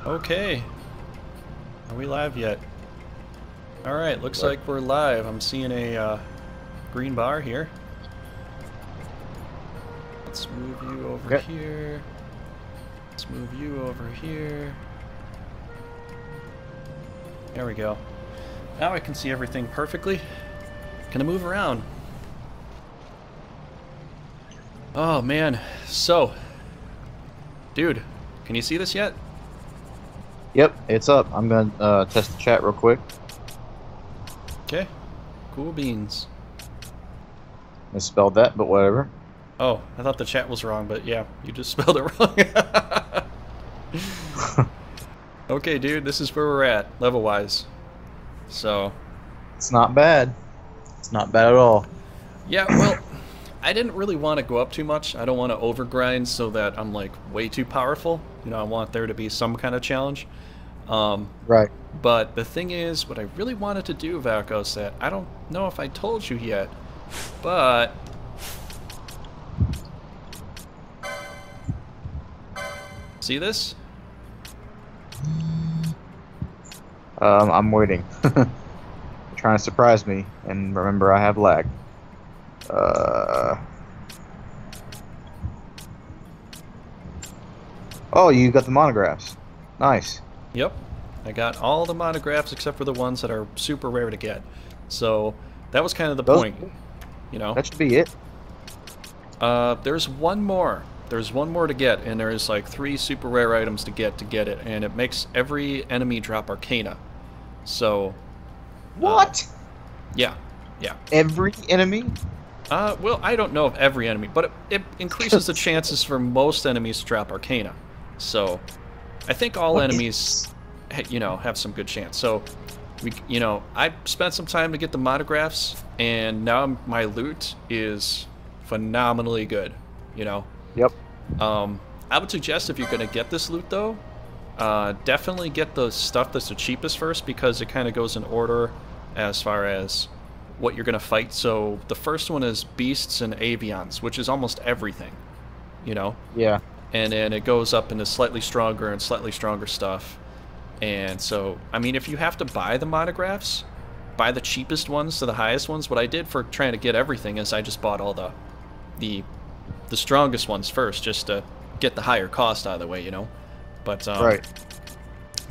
Okay. Are we live yet? Alright, looks like we're live. I'm seeing a green bar here. Let's move you over here. Let's move you over here. There we go. Now I can see everything perfectly. Can I move around? Oh man. So, dude, can you see this yet? Yep, it's up. I'm gonna test the chat real quick. Okay. Cool beans. Misspelled that, but whatever. Oh, I thought the chat was wrong, but yeah, you just spelled it wrong. Okay, dude, this is where we're at, level-wise. So... It's not bad. It's not bad at all. Yeah, well, I didn't really want to go up too much. I don't want to overgrind so that I'm, like, way too powerful. You know, I want there to be some kind of challenge. Right. But the thing is, what I really wanted to do, Valkos, that I don't know if I told you yet, but... See this? I'm waiting. You're trying to surprise me, and remember I have lag. Oh, you got the monographs. Nice. Yep. I got all the monographs except for the ones that are super rare to get. So, that was kind of the point, you know? That should be it. There's one more. There's one more to get, and there's like 3 super rare items to get it, and it makes every enemy drop Arcana. So... What? Yeah. Every enemy? Well, I don't know of every enemy, but it increases the chances for most enemies to drop Arcana. So, I think all enemies, you know, have some good chance. So, I spent some time to get the monographs, and now my loot is phenomenally good, you know? Yep. I would suggest if you're going to get this loot, though, definitely get the stuff that's the cheapest first, because it kind of goes in order as far as what you're going to fight. So the first one is Beasts and Avians, which is almost everything, you know? Yeah. And then it goes up into slightly stronger and slightly stronger stuff. And so, I mean, if you have to buy the monographs, buy the cheapest ones to the highest ones. What I did for trying to get everything is I just bought all the strongest ones first, just to get the higher cost out of the way, you know? But, right.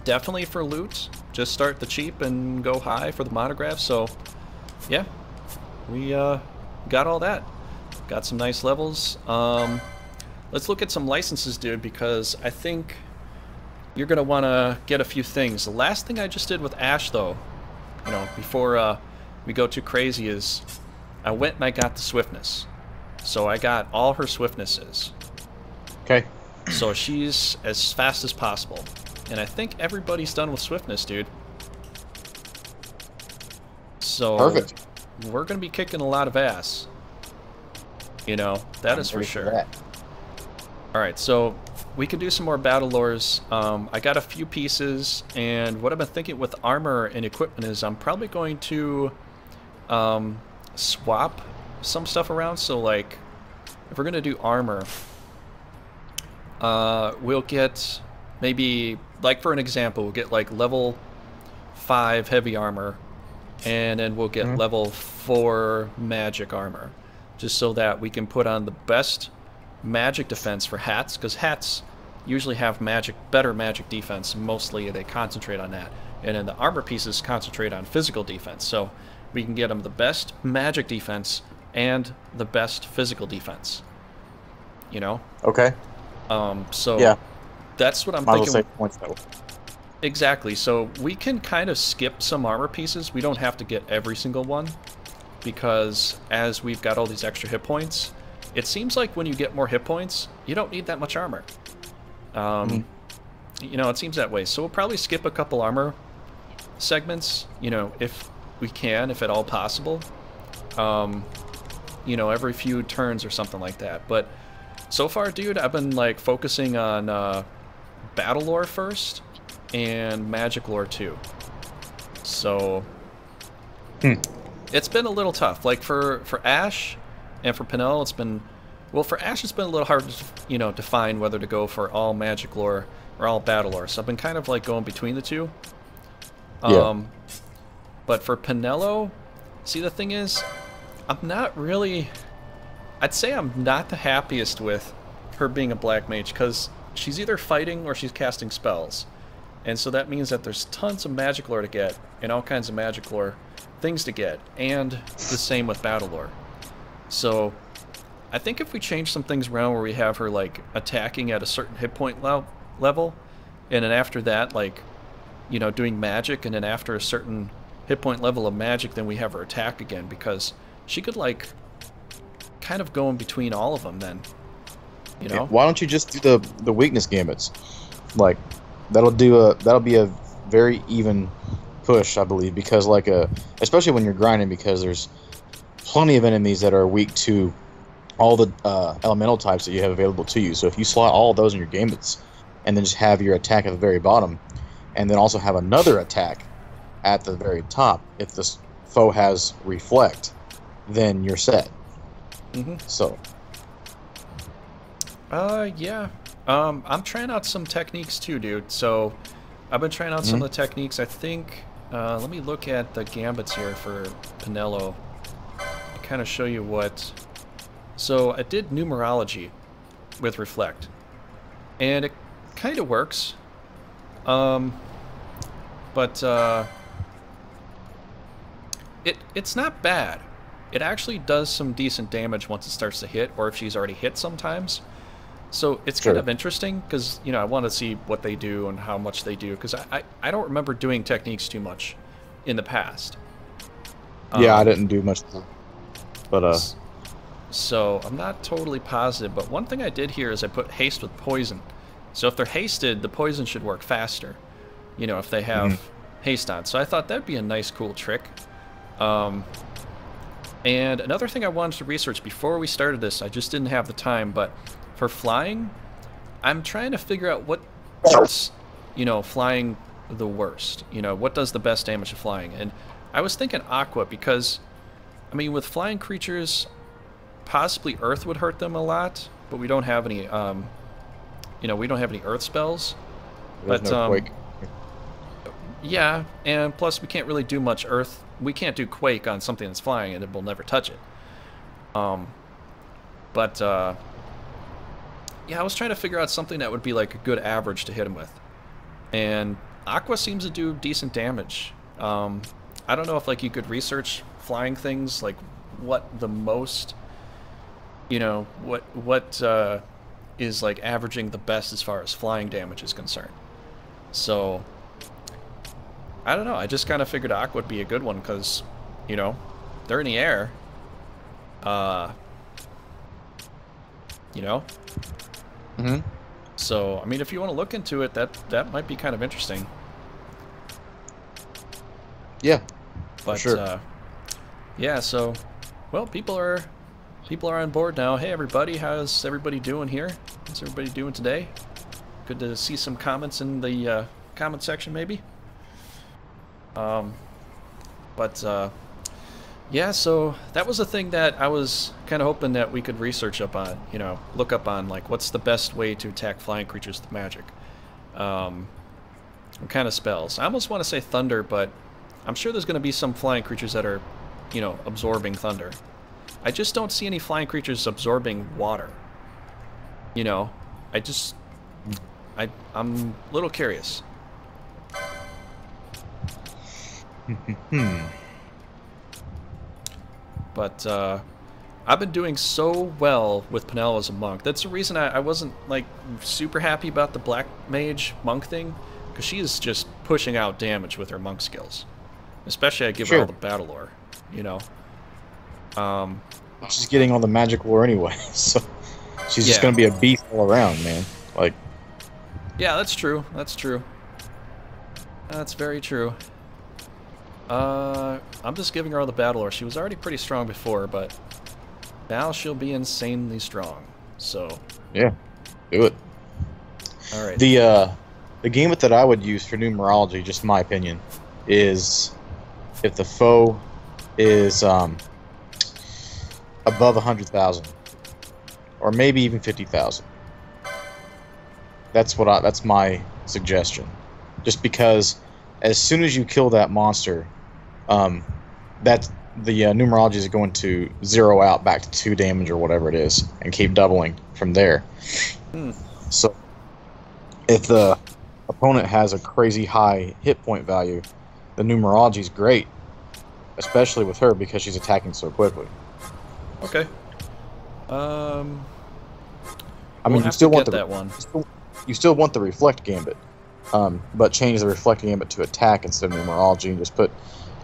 Definitely for loot, just start the cheap and go high for the monographs. So, yeah, we got all that. Got some nice levels. Let's look at some licenses, dude, because I think you're going to want to get a few things. The last thing I just did with Ash, though, you know, before we go too crazy, is I went and I got the swiftness. So I got all her swiftnesses. Okay. So she's as fast as possible. And I think everybody's done with swiftness, dude. So perfect. We're going to be kicking a lot of ass. You know, that is for sure. Alright, so we can do some more battle lores. I got a few pieces, and what I've been thinking with armor and equipment is I'm probably going to swap some stuff around. So, like, if we're going to do armor, we'll get maybe, like for an example, we'll get like level 5 heavy armor, and then we'll get level 4 magic armor, just so that we can put on the best magic defense for hats, because hats usually have better magic defense. Mostly they concentrate on that, and then the armor pieces concentrate on physical defense. So we can get them the best magic defense and the best physical defense, you know? Okay. So yeah, that's what I'm Might thinking. as well save points that way. Exactly. So we can kind of skip some armor pieces. We don't have to get every single one, because as we've got all these extra hit points, it seems like when you get more hit points, you don't need that much armor. You know, it seems that way. So we'll probably skip a couple armor segments, you know, if we can, if at all possible. You know, every few turns or something like that. But so far, dude, I've been, like, focusing on battle lore first and magic lore too. So it's been a little tough. Like for Ash and for Penel, it's been Well, for Ash, it's been a little hard to, define whether to go for all magic lore or all battle lore. So I've been kind of like going between the two. But for Penelo, see, the thing is, I'm not really... I'd say I'm not the happiest with her being a black mage, because she's either fighting or she's casting spells. And so that means that there's tons of magic lore to get, and all kinds of magic lore things to get, and the same with battle lore. So I think if we change some things around where we have her like attacking at a certain hit point level, and then after that, like, doing magic, and then after a certain hit point level of magic, then we have her attack again, because she could like kind of go in between all of them then. Why don't you just do the weakness gambits? Like that'll be a very even push, I believe, because like especially when you're grinding, because there's plenty of enemies that are weak to all the elemental types that you have available to you. So if you slot all of those in your gambits, and then just have your attack at the very bottom, and then also have another attack at the very top, if this foe has reflect, then you're set. So yeah. I'm trying out some techniques too, dude. So I've been trying out some of the techniques. I think let me look at the gambits here for Penelo, kind of show you what. So I did numerology with reflect, and it kind of works, but it's not bad. It actually does some decent damage once it starts to hit, or if she's already hit sometimes. So it's kind of interesting, because I want to see what they do and how much they do, because I don't remember doing techniques too much in the past. Yeah, I didn't do much, but so I'm not totally positive, but one thing I did here is I put haste with poison. So if they're hasted, the poison should work faster, if they have haste on. So I thought that'd be a nice, cool trick. And another thing I wanted to research before we started this, I just didn't have the time, but for flying, I'm trying to figure out what makes, flying the worst. What does the best damage to flying? And I was thinking aqua, because, I mean, with flying creatures, possibly earth would hurt them a lot, but we don't have any, we don't have any earth spells. There's no quake. Yeah, and plus we can't really do much earth. We can't do quake on something that's flying, and it will never touch it. Yeah, I was trying to figure out something that would be like a good average to hit him with. And aqua seems to do decent damage. I don't know if like you could research flying things, like what the most, what is like averaging the best as far as flying damage is concerned. So I don't know, I just kind of figured aqua would be a good one, because, they're in the air. So, I mean, if you want to look into it, that might be kind of interesting. Yeah, but, for sure. Yeah, so, well, people are on board now. Hey, everybody, how's everybody doing here? How's everybody doing today? Good to see some comments in the comment section, maybe. Yeah, so that was a thing that I was kind of hoping that we could research up on, look up on, like, what's the best way to attack flying creatures with magic. What kind of spells? I almost want to say thunder, but I'm sure there's going to be some flying creatures that are, absorbing thunder. I just don't see any flying creatures absorbing water. I'm a little curious. But I've been doing so well with Penelo as a monk. That's the reason I wasn't like super happy about the black mage monk thing, because she is just pushing out damage with her monk skills. Especially I give her all the battle lore, She's getting all the magic lore anyway, so she's just gonna be a beast all around, man. Like, yeah, that's true. That's true. That's very true. I'm just giving her all the battle lore. She was already pretty strong before, but now she'll be insanely strong. So yeah, do it. All right. The gambit that I would use for numerology, just my opinion, is if the foe is above 100,000 or maybe even 50,000. That's my suggestion. Just because as soon as you kill that monster, that's the numerology is going to zero out back to 2 damage or whatever it is, and keep doubling from there. So if the opponent has a crazy high hit point value, the numerology is great, especially with her because she's attacking so quickly. Okay. I mean, you still want that one. You still want the reflect gambit, but change the reflect gambit to attack instead of numerology, and just put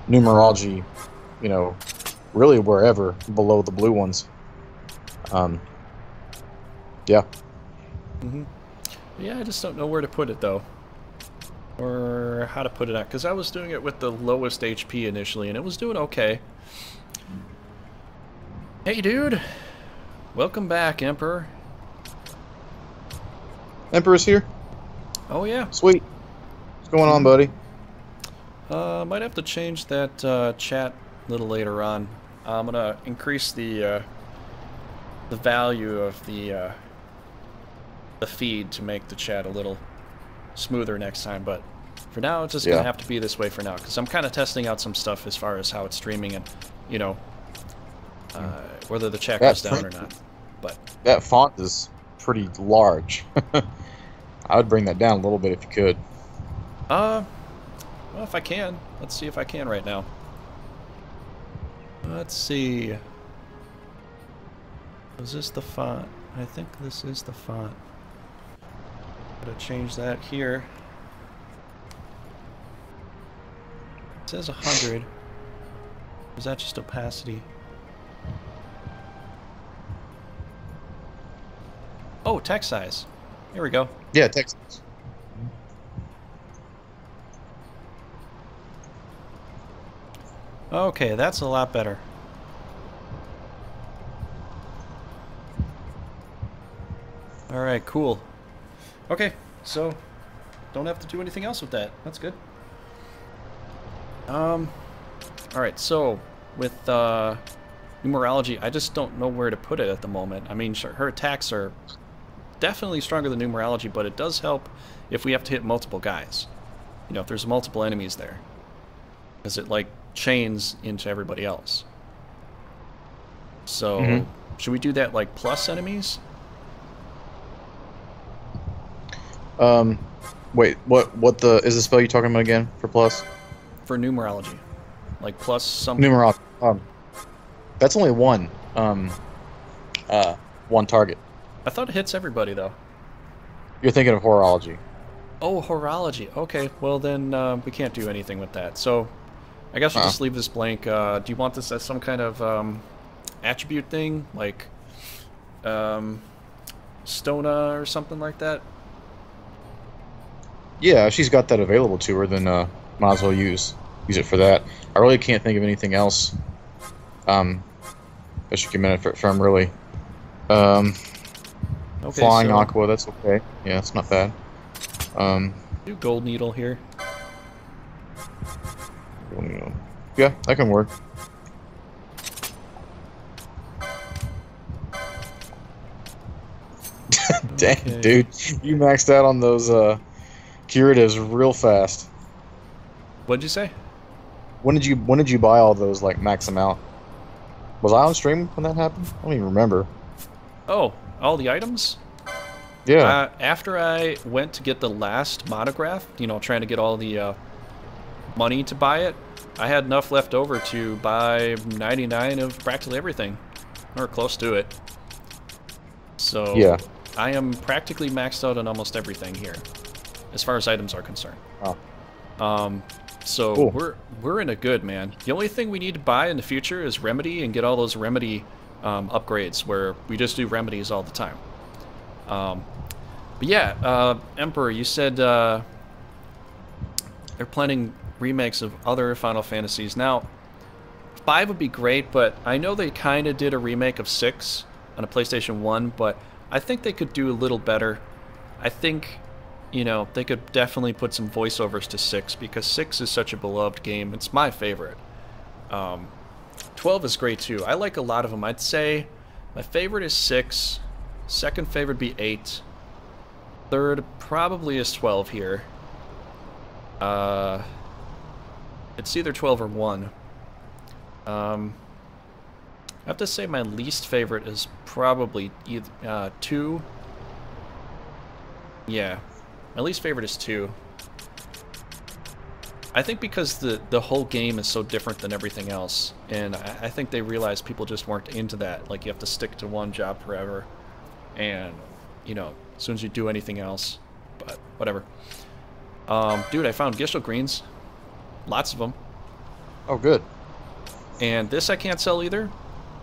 numerology, you know, really wherever below the blue ones. Yeah. Yeah, I just don't know where to put it though, or how to put it out, because I was doing it with the lowest HP initially, and it was doing okay. Hey, dude. Welcome back, Emperor. Emperor's here? Oh, yeah. Sweet. What's going on, buddy? Might have to change that chat a little later on. I'm going to increase the value of the feed to make the chat a little smoother next time, but for now it's just going to have to be this way for now, because I'm kind of testing out some stuff as far as how it's streaming and, you know, whether the chat goes down or not. But that font is pretty large. I would bring that down a little bit if you could. Well, if I can. Let's see if I can right now. Let's see. Is this the font? I think this is the font. Gotta change that here. It says 100. Is that just opacity? Oh, text size. Here we go. Yeah, text size. Okay, that's a lot better. Alright, cool. Okay, so don't have to do anything else with that. That's good. Alright, so with numerology, I just don't know where to put it at the moment. I mean, her attacks are definitely stronger than numerology, but it does help if we have to hit multiple guys. You know, if there's multiple enemies there. Because it, like, chains into everybody else. So, should we do that, like, plus enemies? Wait, what is the spell you talking about again for plus? For numerology. Like, plus some... Numerology. That's only one, one target. I thought it hits everybody, though. You're thinking of horology. Oh, horology. Okay, well then we can't do anything with that. So, I guess we'll just leave this blank. Do you want this as some kind of attribute thing? Like, Stona or something like that? Yeah, if she's got that available to her, then might as well use it for that. I really can't think of anything else that she can benefit from, really. Okay, Flying so Aqua, that's okay. Yeah, it's not bad. do Gold Needle here. Yeah, that can work. Dang, Okay. dude, you maxed out on those curatives real fast. What'd you say? When did you buy all those, like, max them out? Was I on stream when that happened? I don't even remember. Oh, all the items? Yeah. After I went to get the last monograph, you know, trying to get all the money to buy it, I had enough left over to buy 99 of practically everything, or close to it. So Yeah. I am practically maxed out on almost everything here, as far as items are concerned. Oh. So Cool. we're in a good, man. The only thing we need to buy in the future is Remedy and get all those Remedy upgrades where we just do remedies all the time. But yeah, Emperor, you said they're planning remakes of other Final Fantasies. Now, 5 would be great, but I know they kind of did a remake of 6 on a PlayStation 1, but I think they could do a little better. I think, you know, they could definitely put some voiceovers to 6, because 6 is such a beloved game. It's my favorite. 12 is great too. I like a lot of them. I'd say my favorite is 6. Second favorite would be 8. Third probably is 12 here. It's either 12 or 1. I have to say my least favorite is probably either 2. Yeah, my least favorite is 2. I think because the whole game is so different than everything else, and I think they realized people just weren't into that. Like, you have to stick to one job forever, and, you know, as soon as you do anything else, but whatever. Dude, I found Gishel greens. Lots of them. Oh, good. And this I can't sell either,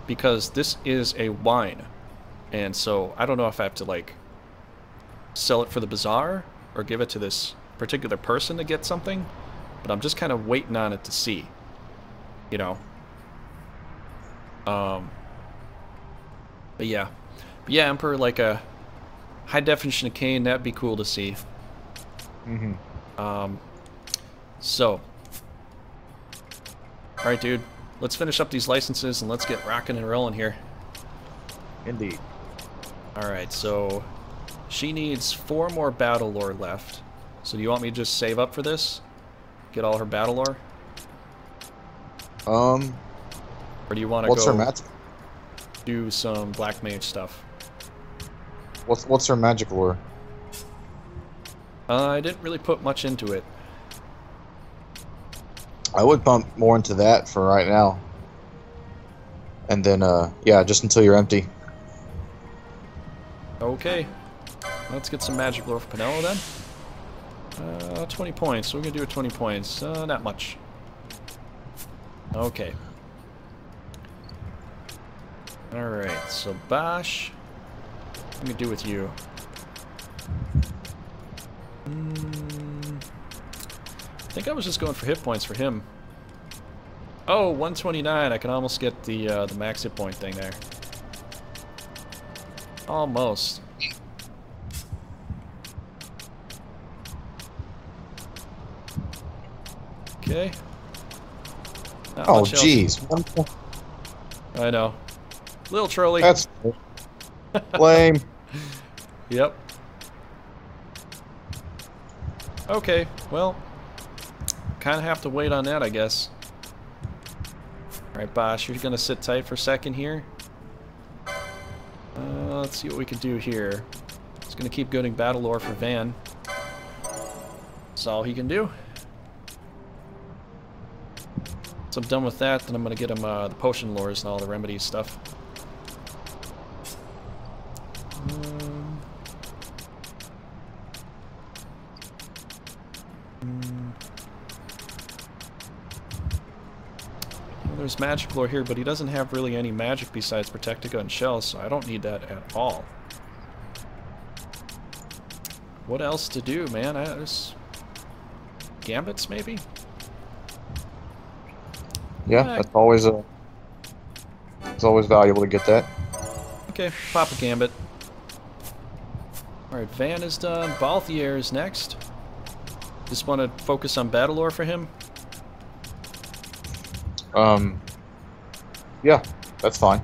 because this is a wine. And so, I don't know if I have to, like, sell it for the bazaar, or give it to this particular person to get something. But I'm just kind of waiting on it to see, you know. But yeah, Emperor, like a high definition of cane, that'd be cool to see. So, all right, dude, let's finish up these licenses and let's get rocking and rolling here. Indeed. All right, so she needs 4 more battle lore left. So do you want me to just save up for this? Get all her battle lore? Or do you want to what's go her magic? Do some black mage stuff? What's her magic lore? I didn't really put much into it. I would pump more into that for right now. And then, yeah, just until you're empty. Okay. Let's get some magic lore for Penelo then. 20 points. So we're going to do it 20 points. Not much. Okay. Alright, so Bosch. What can we do with you? I think I was just going for hit points for him. Oh, 129. I can almost get the max hit point thing there. Almost. Okay. Oh, jeez. I know. Little trolley. That's lame. Yep. Okay, well, kind of have to wait on that, I guess. Alright, Bosch, you're going to sit tight for a second here. Let's see what we can do here. He's going to keep getting battle lore for Van. That's all he can do. So I'm done with that, then I'm going to get him the potion lores and all the remedy stuff. There's magic lore here, but he doesn't have really any magic besides Protectica and Shells, so I don't need that at all. What else to do, man? There's gambits, maybe? Yeah, that's always it's always valuable to get that. Okay, pop a gambit. Alright, Van is done. Balthier is next. Just want to focus on battle lore for him. Yeah, that's fine.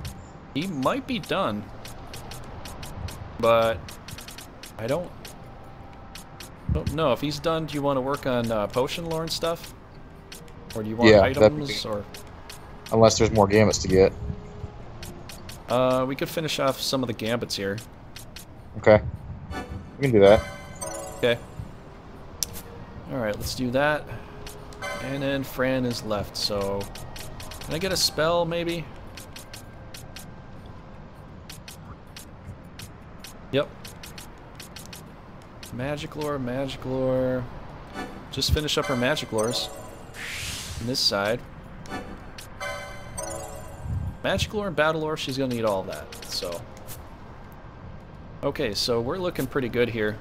He might be done, but I don't know. If he's done, do you want to work on potion lore and stuff? Or do you want items? Or unless there's more gambits to get. We could finish off some of the gambits here. Okay. We can do that. Okay. Alright, let's do that. And then Fran is left, so... Can I get a spell, maybe? Yep. Magic lore, magic lore. Just finish up her magic lores. On this side. Magic lore and battle lore, she's gonna need all of that, so... Okay, so we're looking pretty good here.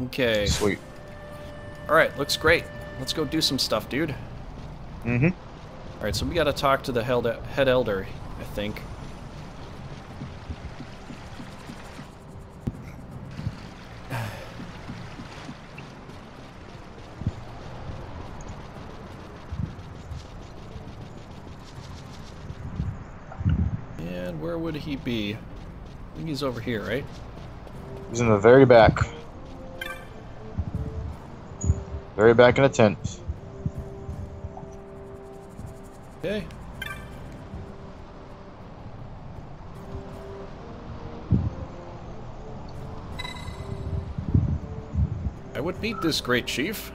Okay. Sweet. Alright, looks great. Let's go do some stuff, dude. Mm-hmm. Alright, so we gotta talk to the head elder, I think. And where would he be? I think he's over here, right? He's in the very back. Very back in a tent. Okay. I would beat this great chief.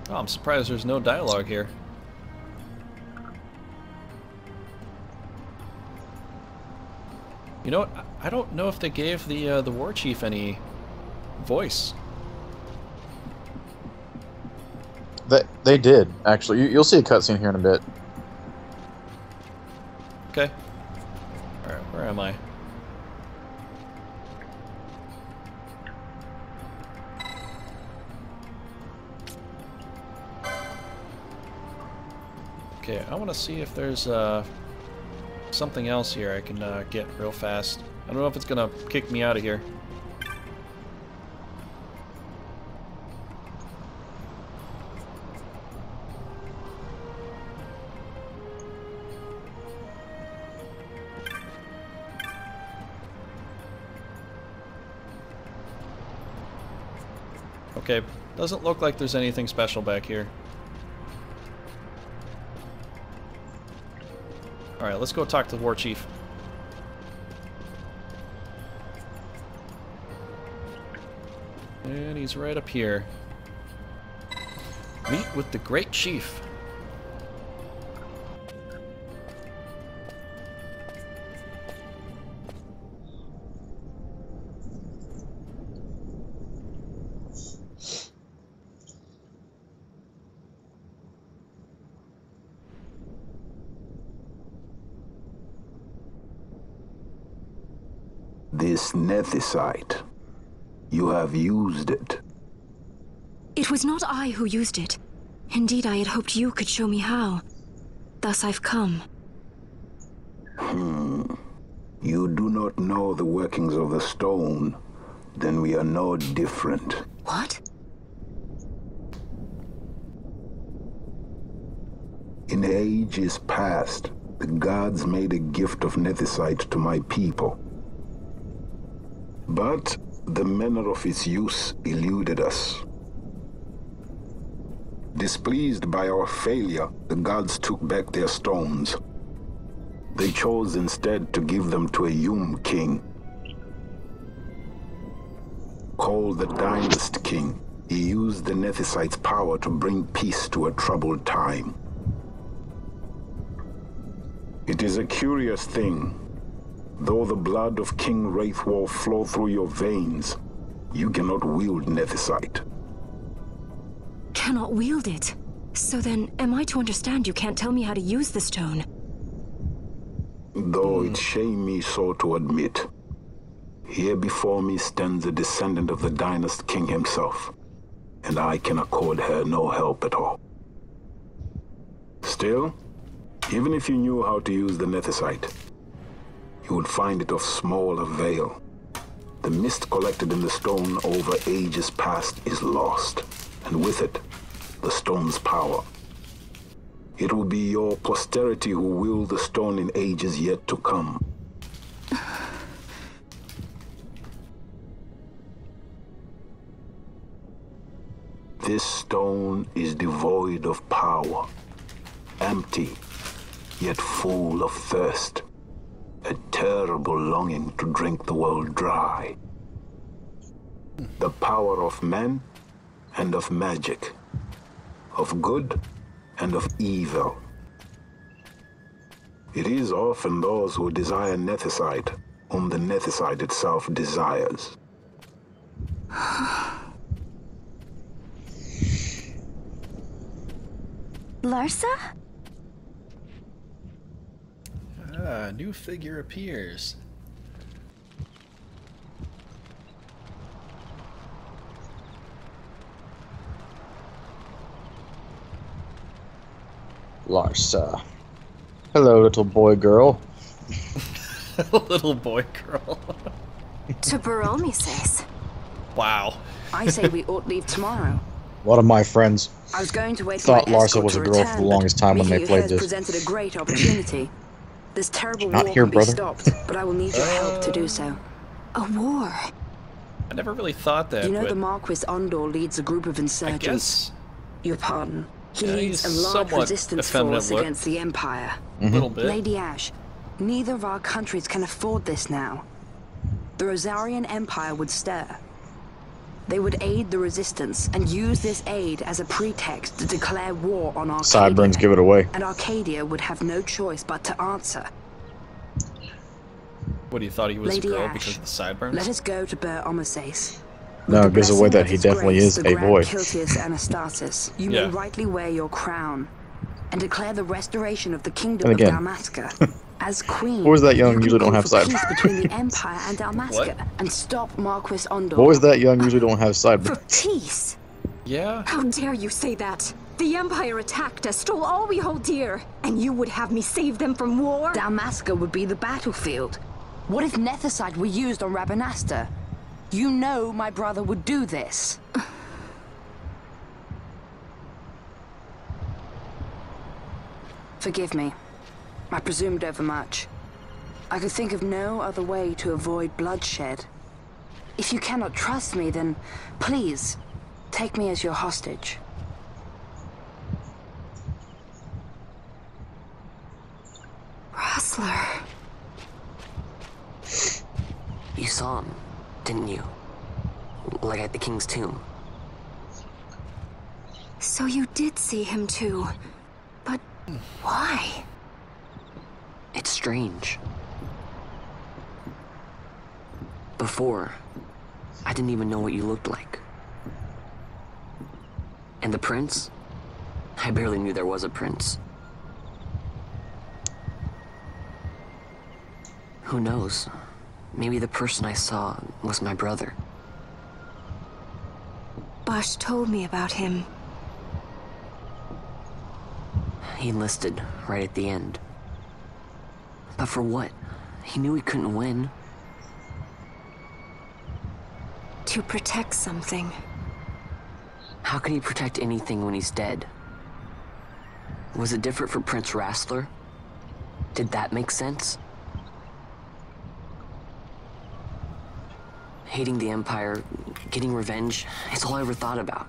Oh, I'm surprised there's no dialogue here. You know what? I don't know if they gave the war chief any voice. They did, actually. You'll see a cutscene here in a bit. Okay. Alright, where am I? Okay, I want to see if there's something else here I can get real fast. I don't know if it's gonna kick me out of here. Okay, doesn't look like there's anything special back here. Alright, let's go talk to the war chief. And he's right up here. Meet with the great chief. This nethicite, you have used it. It was not I who used it. Indeed, I had hoped you could show me how. Thus I've come. You do not know the workings of the stone, then we are no different. What? In ages past, the gods made a gift of nethicite to my people. But the manner of its use eluded us. Displeased by our failure, the gods took back their stones. They chose instead to give them to a Yum king. Called the Dynast King, he used the nethicite's power to bring peace to a troubled time. It is a curious thing. Though the blood of King Wraithwolf flow through your veins, you cannot wield nethicite. Cannot wield it? So then, am I to understand you can't tell me how to use the stone? Though it shame me so to admit, here before me stands a descendant of the Dynast King himself, and I can accord her no help at all. Still, even if you knew how to use the nethicite, you would find it of small avail. The mist collected in the stone over ages past is lost, and with it, the stone's power. It will be your posterity who wield the stone in ages yet to come. This stone is devoid of power, empty, yet full of thirst. A terrible longing to drink the world dry. The power of men and of magic, of good and of evil. It is often those who desire nethicite whom the nethicite itself desires. Larsa? Ah, new figure appears. Larsa. Hello, little boy girl. Little boy girl. To Baromises. Wow. I say we ought leave tomorrow. A lot of my friends I was going to wait for thought my Larsa escort was to a girl return, for the longest time when they Mickey played has this. presented a great opportunity. This terrible Not war here, can be brother. stopped, but I will need your help to do so. A war? I never really thought that. You know but the Marquis Ondor leads a group of I insurgents. guess Your pardon. He Yeah, leads a he's large somewhat resistance effeminate force look. against the Empire. a little bit. Lady Ash, neither of our countries can afford this now. The Rosarian Empire would stir. They would aid the resistance and use this aid as a pretext to declare war on Arcadia. Sideburns give it away. And Arcadia would have no choice but to answer. What, you thought he was Lady a girl Ash, because of the sideburns? let us go to Ber Omases. No, With it gives the away blessing that of he His definitely grace, is the a Grand boy. Kiltius Anastasis, you Yeah. may rightly wear your crown and declare the restoration of the kingdom And of again, Dalmasca. As queen, boys that young you can usually don't call have for sideburns. peace between the Empire and Dalmasca What? and stop Marquis Ondor. Boys that young usually don't have For sideburns. peace? Yeah. How dare you say that? The Empire attacked us, stole all we hold dear, and you would have me save them from war? Dalmasca would be the battlefield. What if Nethicite were used on Rabanasta? You know my brother would do this. Forgive me. I presumed overmuch. I could think of no other way to avoid bloodshed. If you cannot trust me, then please, take me as your hostage. Rustler. You saw him, didn't you? Like at the King's tomb. So you did see him too. But why? It's strange. Before, I didn't even know what you looked like. And the prince? I barely knew there was a prince. Who knows? Maybe the person I saw was my brother. Bosch told me about him. He enlisted right at the end. But for what? He knew he couldn't win. To protect something. How can he protect anything when he's dead? Was it different for Prince Rastler? Did that make sense? Hating the Empire, getting revenge, it's all I ever thought about.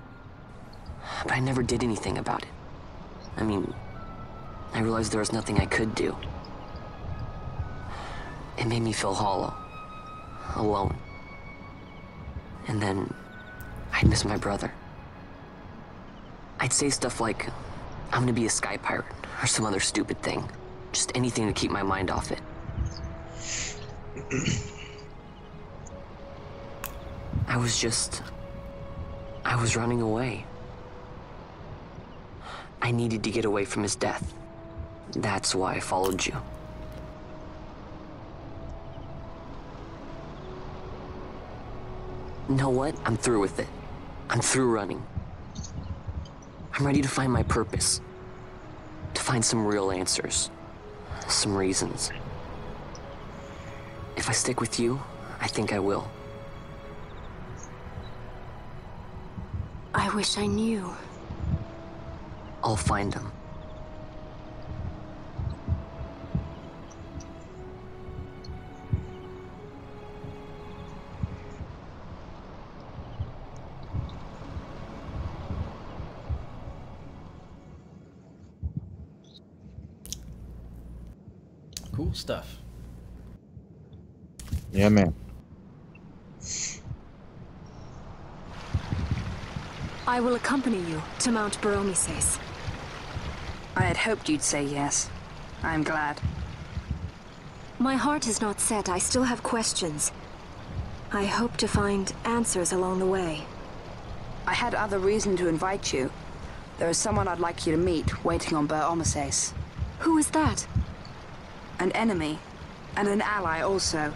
But I never did anything about it. I mean, I realized there was nothing I could do. It made me feel hollow, alone. And then, I'd miss my brother. I'd say stuff like, I'm gonna be a sky pirate, or some other stupid thing. Just anything to keep my mind off it. I was running away. I needed to get away from his death. That's why I followed you. You know what? I'm through with it. I'm through running. I'm ready to find my purpose. To find some real answers. Some reasons. If I stick with you, I think I will. I wish I knew. I'll find them. Cool stuff. Yeah, man. I will accompany you to Mount Baromises. I had hoped you'd say yes. I'm glad. My heart is not set. I still have questions. I hope to find answers along the way. I had other reason to invite you. There is someone I'd like you to meet, waiting on Ber Omases. Who is that? An enemy, and an ally also.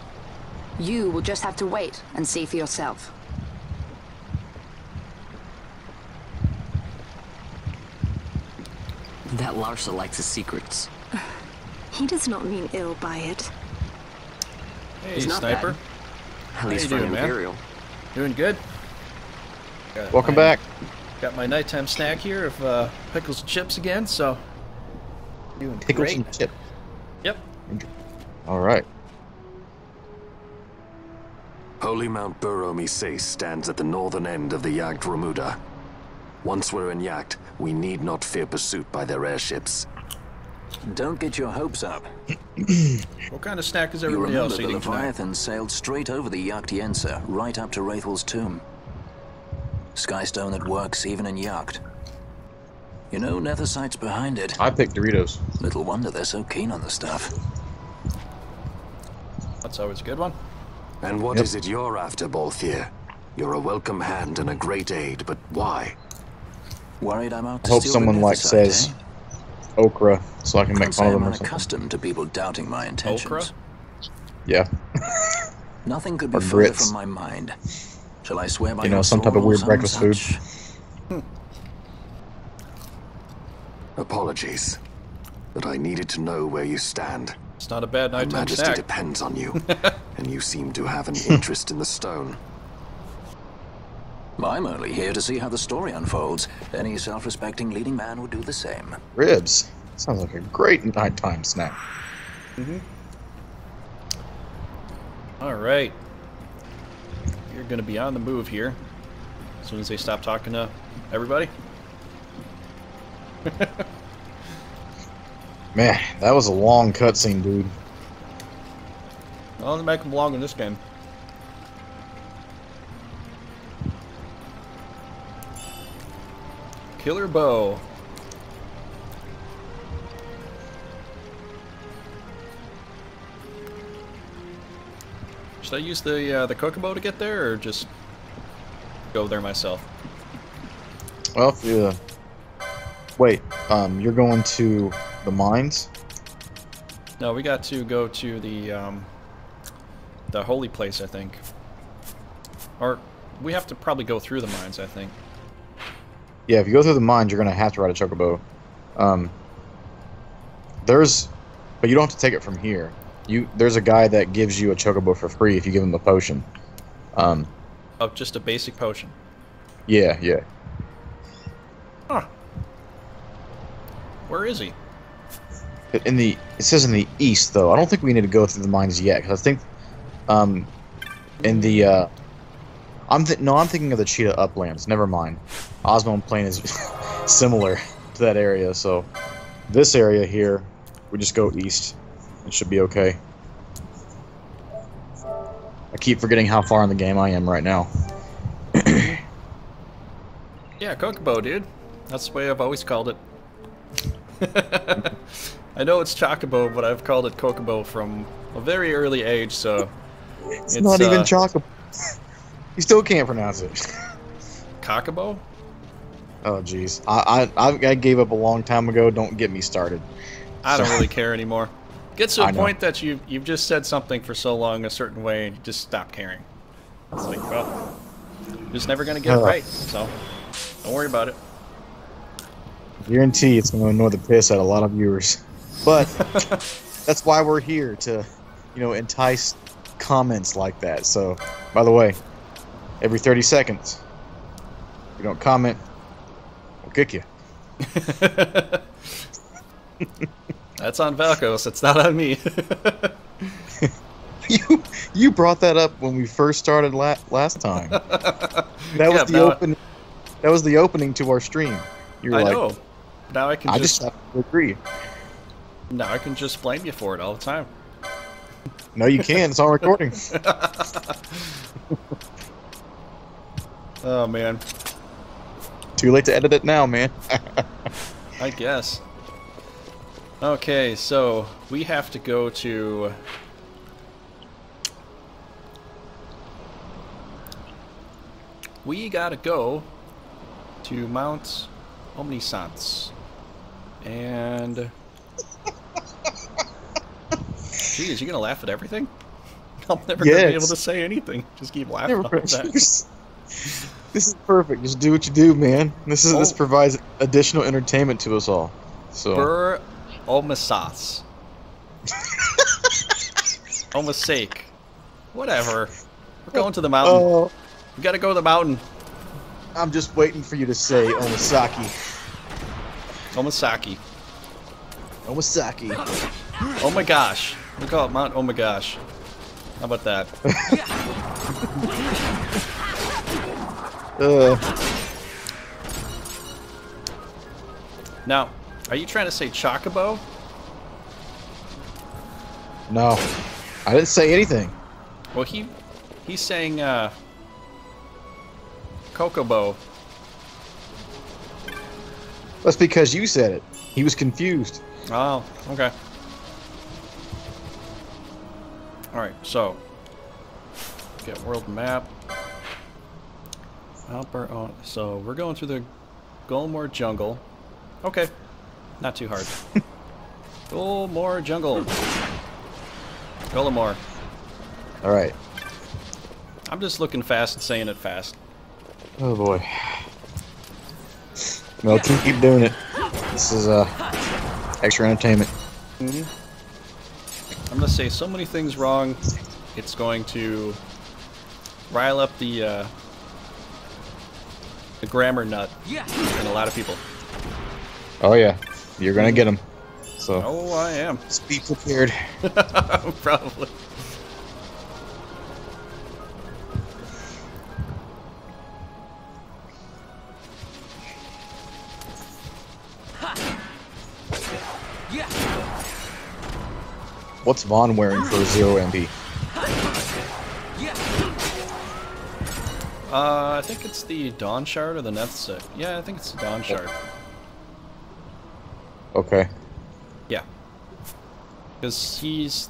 You will just have to wait and see for yourself. That Larsa likes his secrets. He does not mean ill by it. Hey, He's not Sniper. At least How for you an doing, man? Imperial. Doing good? Welcome back. Got my nighttime snack here of pickles and chips again, so... Doing Pickles great. and chip. Yep. All right. Holy Mount Bur-Omi Sais stands at the northern end of the Jagd Ramuda. Once we're in Jagd, we need not fear pursuit by their airships. Don't get your hopes up. What kind of snack is You everybody remember else the eating tonight? Leviathan sailed straight over the Jagd right up to Wraithel's tomb. Skystone that works even in Jagd. You know, Nethersight's behind it. I picked Doritos. Little wonder they're so keen on the stuff. That's always a good one. And what is it you're after, Balthier? You're a welcome hand and a great aid, but why? Worried I'm out I to hope steal someone the like Nethersight, says eh? okra so I can make Can't fun say of them I'm or something. unaccustomed to people doubting my intentions. Okra? Yeah. Nothing could be Or further grits. from my mind. Shall I swear by You know, your some type of sword or weird some breakfast food. such? Apologies, but I needed to know where you stand. It's not a bad Her nighttime Majesty snack. depends on you, and you seem to have an interest in the stone. I'm only here to see how the story unfolds. Any self-respecting leading man would do the same. Ribs. Sounds like a great nighttime snack. All right. You're going to be on the move here as soon as they stop talking to everybody. Man, that was a long cutscene, dude. I'll only make them long in this game. Killer bow. Should I use the Kokobo to get there, or just go there myself? Well, if you... Wait, you're going to the mines? No, we got to go to the holy place, I think. Or we have to probably go through the mines, I think. Yeah, if you go through the mines, you're going to have to ride a chocobo. But you don't have to take it from here. There's a guy that gives you a chocobo for free if you give him the potion. Oh, just a basic potion. Yeah. Huh. Where is he? It says in the east, though. I don't think we need to go through the mines yet, because I think, in the, I'm thinking of the Cheetah Uplands. Never mind. Osmond Plain is similar to that area, so this area here, we just go east. It should be okay. I keep forgetting how far in the game I am right now. Yeah, Kokobo, dude. That's the way I've always called it. I know it's Chocobo, but I've called it Kokobo from a very early age, so... It's not even Chocobo. You still can't pronounce it. Kokobo? Oh, jeez. I gave up a long time ago. Don't get me started. I don't really care anymore. Gets to a point that you've just said something for so long a certain way, and you just stop caring. It's like, well, you're just never going to get it right, so don't worry about it. Guarantee it's going to annoy the piss out of a lot of viewers. But that's why we're here, to, entice comments like that. So, by the way, every 30 seconds, if you don't comment, we'll kick you. That's on Valkos. It's not on me. You brought that up when we first started last time. That was the opening. That was the opening to our stream. You were I like, know. Now I can I just have to agree. Now I can just blame you for it all the time. No, you can't. It's on recording. Oh man. Too late to edit it now, man. I guess. Okay, so we have to go to... We gotta go to Mount Omniscience. And... Geez, you gonna laugh at everything? I'm never gonna be able to say anything. Just keep laughing all that. This is perfect. Just do what you do, man. This provides additional entertainment to us all. So Bur Omniscience. Oma's sake. Whatever. We're going to the mountain. We gotta go to the mountain. I'm just waiting for you to say Omasaki. Omasaki. Omasaki. Oh my gosh. We call it Mount Oh my gosh. How about that? Now, are you trying to say Chocobo? No. I didn't say anything. Well, he's saying Kokobo. That's because you said it. He was confused. Oh, okay. Alright, so get world map. So we're going through the Golmore jungle. Okay. Not too hard. Golmore jungle. Golmore. Alright. I'm just looking fast and saying it fast. Oh boy. Well, keep doing it. This is extra entertainment. I'm gonna say so many things wrong. It's going to rile up the grammar nut in a lot of people. Oh yeah, you're gonna get them. So. Oh, I am. Just be prepared. Probably. What's Vaughn wearing for 0 MP? I think it's the Dawn Shard or the Neth Set. Yeah, I think it's the Dawn Shard. Okay. Yeah. Because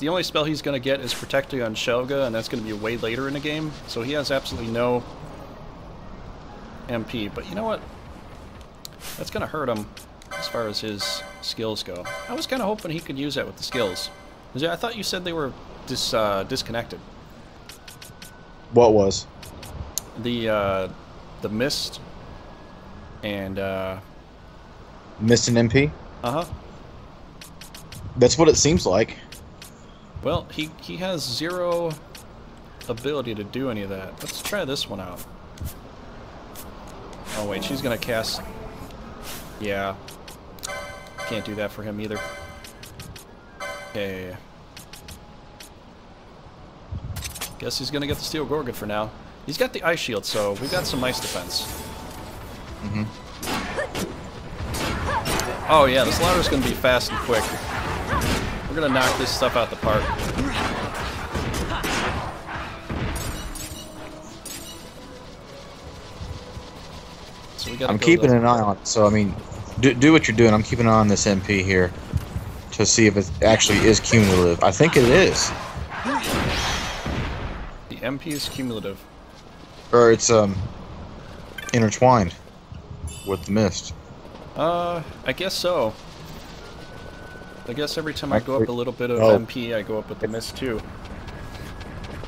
the only spell he's going to get is Protecting on Shelga, and that's going to be way later in the game, so he has absolutely no MP. But you know what? That's going to hurt him as far as his skills go. I was kind of hoping he could use that with the skills. I thought you said they were disconnected. What was? The Mist and Mist and MP? Uh-huh. That's what it seems like. Well, he has 0 ability to do any of that. Let's try this one out. Oh wait, she's gonna cast... Yeah. Can't do that for him either. Okay. Guess he's gonna get the Steel Gorgon for now. He's got the Ice Shield, so we've got some ice defense. Oh yeah, the slaughter's gonna be fast and quick. We're gonna knock this stuff out the park. So we gotta I'm keeping an eye on it, so I mean, do what you're doing. I'm keeping an eye on this MP here to see if it actually is cumulative. I think it is. The MP is cumulative. Or it's intertwined with the Mist. I guess so. I guess every time I go up a little bit of MP, I go up with the Mist too.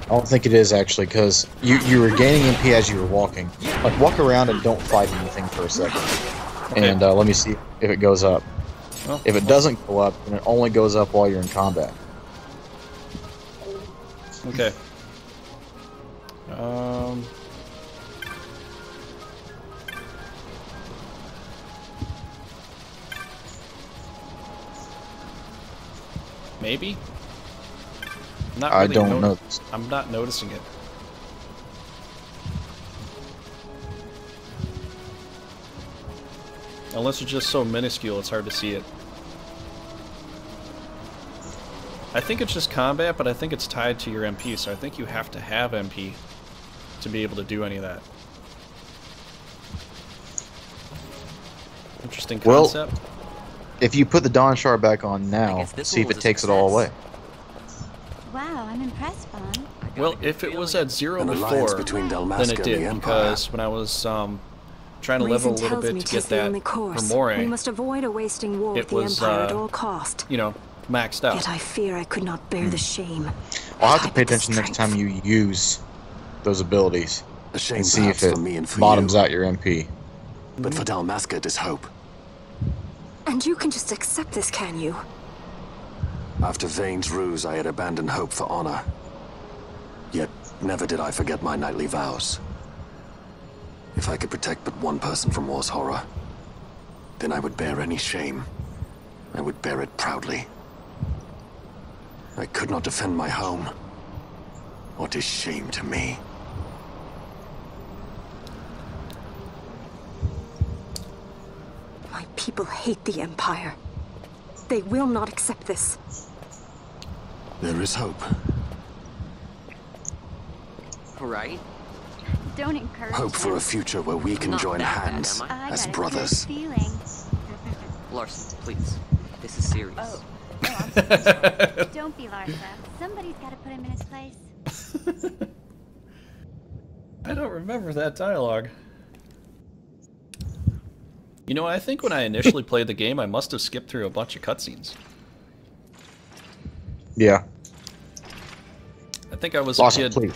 I don't think it is actually, because you were gaining MP as you were walking. Like, walk around and don't fight anything for a second. Okay. And let me see if it goes up. Oh, if it doesn't go up, then it only goes up while you're in combat. Okay. Maybe? Not really I don't know. I'm not noticing it. Unless it's just so minuscule, it's hard to see it. I think it's just combat, but I think it's tied to your MP, so I think you have to have MP to be able to do any of that. Interesting concept. Well, if you put the Dawn Shard back on now, see if it takes it all away. Wow, I'm impressed, Vaughn. Well, if it was at 0 before, then it did, because when I was trying to level a little bit to get that for Moray, we must avoid a wasting war with the Empire at all cost. You know, maxed out. Yet I fear I could not bear the shame. I'll have to pay attention next time you use those abilities and see if it bottoms out your MP. But for Dalmasca, there's hope. And you can just accept this, can you? After Vane's ruse, I had abandoned hope for honor. Yet, never did I forget my knightly vows. If I could protect but one person from war's horror, then I would bear any shame. I would bear it proudly. I could not defend my home. What is shame to me? My people hate the Empire. They will not accept this. There is hope. Right? Don't encourage Hope for a future where we can Not join that bad, hands am I? as got a brothers. good feeling. Larson, please. This is serious. Oh, I'm so sorry. Don't be Larsa. Somebody's got to put him in his place. I don't remember that dialogue. You know, I think when I initially played the game, I must have skipped through a bunch of cutscenes. Yeah. I think I was Awesome, a kid. please.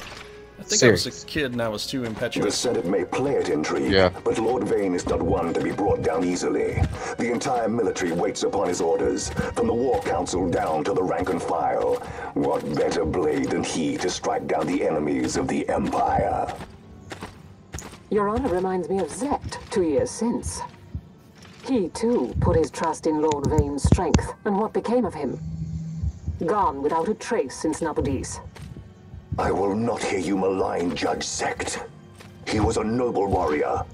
I think Serious. I was a kid and I was too The impetuous. Senate may play at intrigue, Yeah. but Lord Vane is not one to be brought down easily. The entire military waits upon his orders, from the War Council down to the rank and file. What better blade than he to strike down the enemies of the Empire? Your Honor reminds me of Zet 2 years since. He, too, put his trust in Lord Vane's strength, and what became of him? Gone without a trace since Nabudis. I will not hear you malign Judge Sect. He was a noble warrior.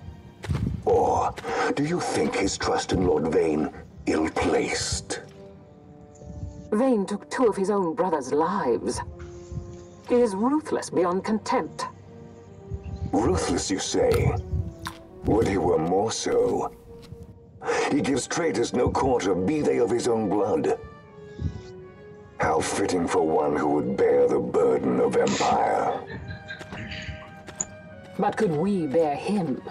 Or do you think his trust in Lord Vane ill-placed? Vane took 2 of his own brothers' lives. He is ruthless beyond contempt. Ruthless, you say? Would he were more so. He gives traitors no quarter, be they of his own blood. How fitting for one who would bear the burden of empire. But could we bear him?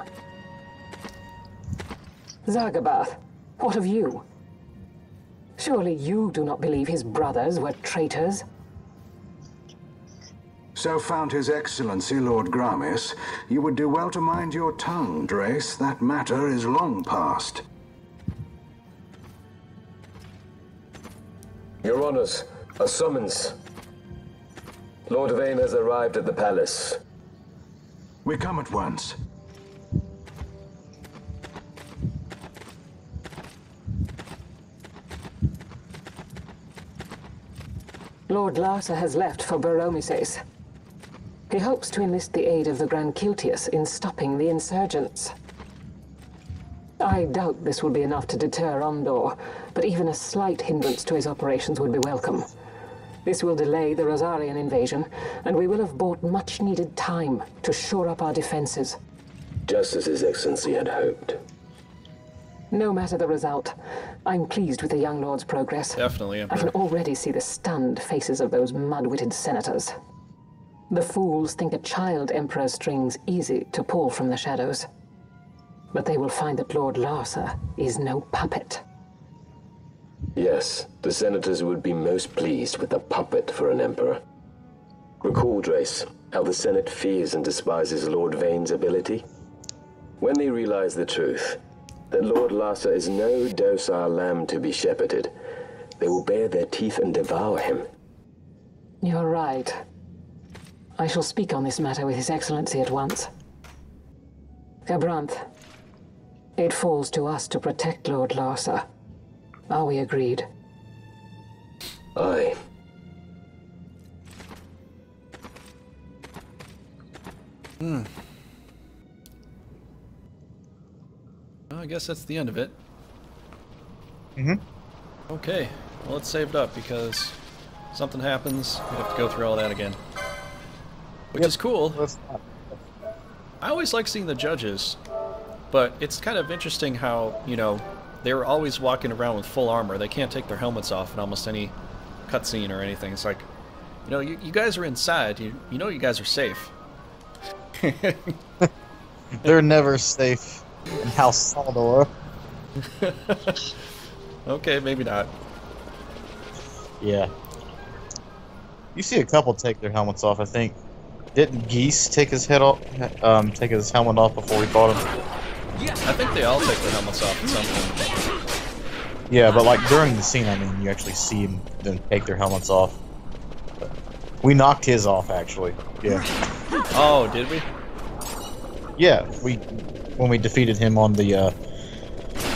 Zargabath, what of you? Surely you do not believe his brothers were traitors? So found His Excellency Lord Gramis, you would do well to mind your tongue, Drace. That matter is long past. Your Honors, a summons. Lord Vane has arrived at the palace. We come at once. Lord Larsa has left for Baromises. He hopes to enlist the aid of the Grand Kiltius in stopping the insurgents. I doubt this will be enough to deter Ondor, but even a slight hindrance to his operations would be welcome. This will delay the Rosarian invasion, and we will have bought much-needed time to shore up our defenses. Just as His Excellency had hoped. No matter the result, I'm pleased with the young lord's progress. Definitely, I Emperor. can already see the stunned faces of those mud-witted senators. The fools think a child emperor's strings easy to pull from the shadows. But they will find that Lord Larsa is no puppet. Yes, the senators would be most pleased with a puppet for an emperor. Recall, Drace, how the Senate fears and despises Lord Vane's ability. When they realize the truth, that Lord Larsa is no docile lamb to be shepherded, they will bare their teeth and devour him. You're right. I shall speak on this matter with His Excellency at once. Gabranth, it falls to us to protect Lord Larsa. Are we agreed? Aye. Well, I guess that's the end of it. Okay, well, let's save it up because something happens, we have to go through all that again. Which is cool. I always like seeing the judges, but it's kind of interesting how, you know, they were always walking around with full armor. They can't take their helmets off in almost any cutscene or anything. It's like, you know, you guys are inside. You know you guys are safe. They're never safe in House Saldor. Okay, maybe not. Yeah. You see a couple take their helmets off, I think. Didn't Geese take his head off? Take his helmet off before we fought him? I think they all take their helmets off at some point. Yeah, but like during the scene, I mean, you actually see them take their helmets off. But we knocked his off, actually. Yeah. Oh, did we? Yeah, when we defeated him on the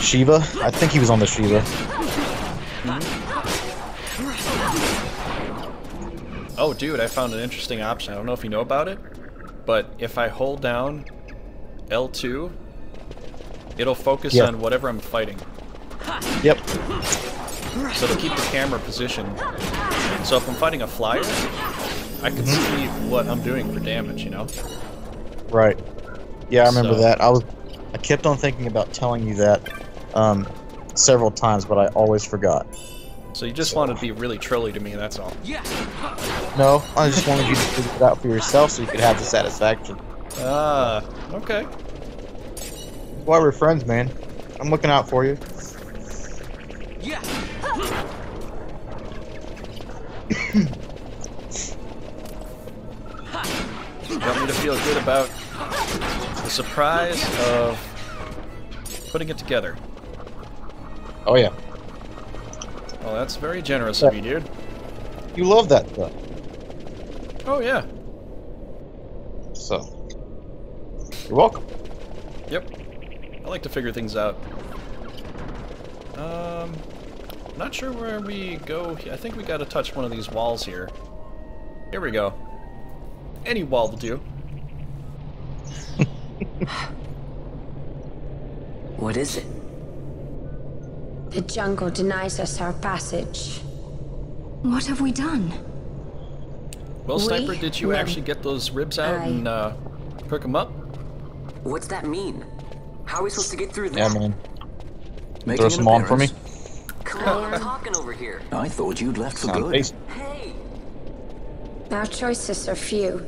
Shiva. I think he was on the Shiva. Oh, dude, I found an interesting option. I don't know if you know about it, but if I hold down L2, it'll focus on whatever I'm fighting. Yep. So to keep the camera positioned. So if I'm fighting a flyer, I can see what I'm doing for damage, you know? Right. Yeah, I remember that. I kept on thinking about telling you that several times, but I always forgot. So you just wanted to be really trolly to me, that's all. No, I just wanted you to figure it out for yourself so you could have the satisfaction. Ah, okay. That's why we're friends, man. I'm looking out for you. Yeah. You want me to feel good about the surprise of putting it together. Oh yeah. Well, that's very generous of you, dude. You love that stuff. Oh yeah. So, you're welcome. Yep. I like to figure things out. Not sure where we go. I think we gotta touch one of these walls here. Here we go. Any wall will do. What is it? The jungle denies us our passage. What have we done? Well, Sniper, did you actually get those ribs out and cook them up? What's that mean? How are we supposed to get through that? Yeah, man. Throw some on for me. Come on, we're talking over here. I thought you'd left for good. Hey! Our choices are few.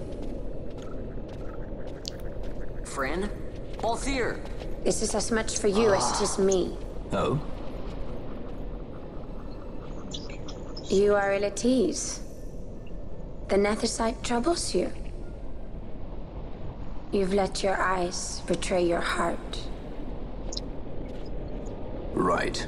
Friend? Balthier! This is as much for you as it is me. Oh? You are ill at ease. The Nethersite troubles you. You've let your eyes betray your heart. Right.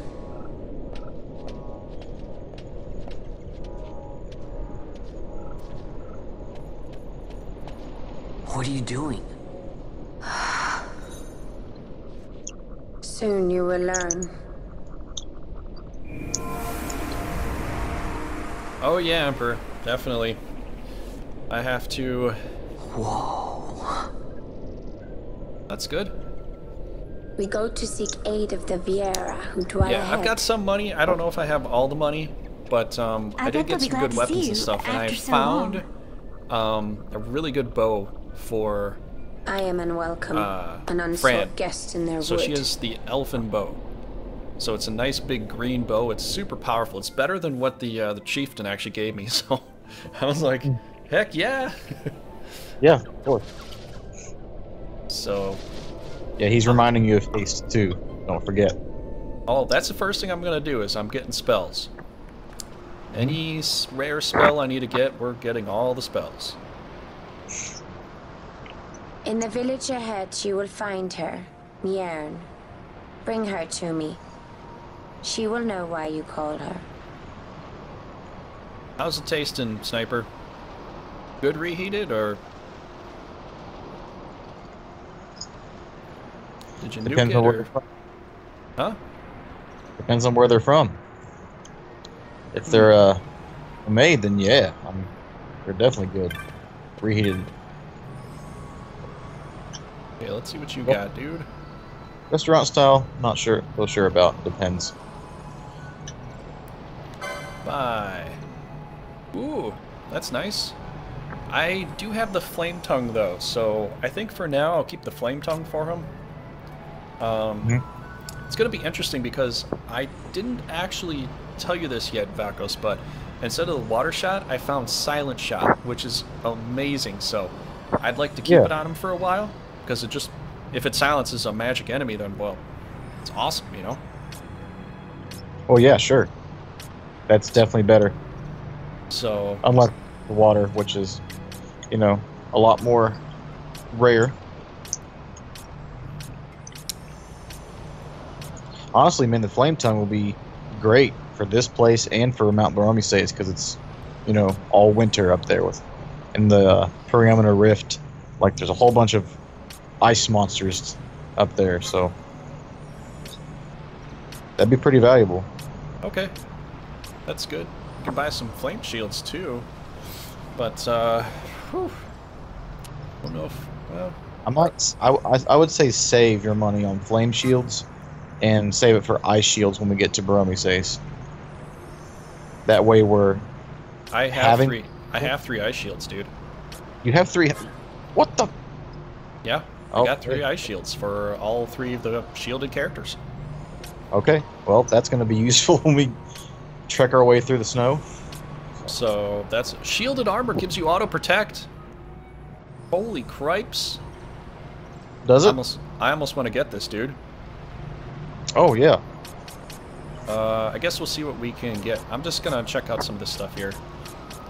What are you doing? Soon you will learn. Oh yeah, Emperor. Definitely. I have to... Whoa. That's good. We go to seek aid of the Viera, who dwell ahead. I've got some money. I don't know if I have all the money, but I did get some good weapons and stuff, and I found a really good bow for I am unwelcome, an unsought Fran. guest in their wood. So she has the elfin bow. So it's a nice big green bow. It's super powerful. It's better than what the chieftain actually gave me. So I was like, heck yeah. Yeah, of course. So yeah, he's reminding you of haste too. Don't forget. Oh, that's the first thing I'm gonna do is I'm getting spells. Any rare spell I need to get, we're getting all the spells. In the village ahead, you will find her, Mjern. Bring her to me. She will know why you call her. How's it tasting, Sniper? Good reheated, or did you Depends nuke on it, where or... they're from. Huh? Depends on where they're from. If they're made, then yeah, they're definitely good. Reheated. Okay, let's see what you got, dude. Restaurant style, not sure. Real sure about. Depends. Bye. Ooh, that's nice. I do have the flame tongue though, so I think for now I'll keep the flame tongue for him. It's gonna be interesting because I didn't actually tell you this yet, Valkos, but instead of the water shot, I found silent shot, which is amazing. So I'd like to keep it on him for a while because it just, if it silences a magic enemy, then well, it's awesome, you know. Oh yeah, sure. That's definitely better. So unlike the water, which is, you know, a lot more rare. Honestly, man, the flame tongue will be great for this place and for Mount Baromises because it's, you know, all winter up there with, in the Perimeter Rift. Like, there's a whole bunch of ice monsters up there, so that'd be pretty valuable. Okay, that's good. You can buy some flame shields too, but whew, I don't know if, well, I would say save your money on flame shields and save it for ice shields when we get to Baromises. That way we're I have three ice shields, dude. You have 3? What the? Yeah, I got 3 ice shields for all 3 of the shielded characters. Okay, well, that's going to be useful when we trek our way through the snow. So that's shielded armor gives you auto protect. Holy cripes! Does it? I almost want to get this, dude. Oh yeah. I guess we'll see what we can get. I'm just gonna check out some of this stuff here.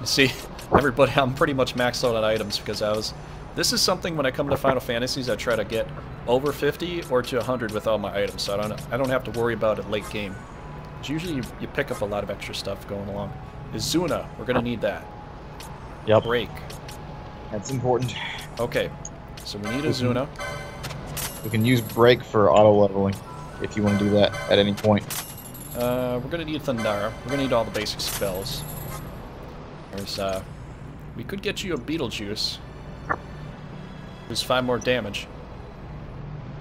See, everybody, I'm pretty much maxed out on items because this is something when I come to Final Fantasies, I try to get over 50 or to 100 with all my items, so I don't have to worry about it late game. But usually you pick up a lot of extra stuff going along. Izuna, we're gonna need that. Yep. Break. That's important. Okay, so we need Izuna. We can use break for auto leveling if you want to do that at any point. We're gonna need Thundara. We're gonna need all the basic spells. There's we could get you a Beetlejuice. There's 5 more damage,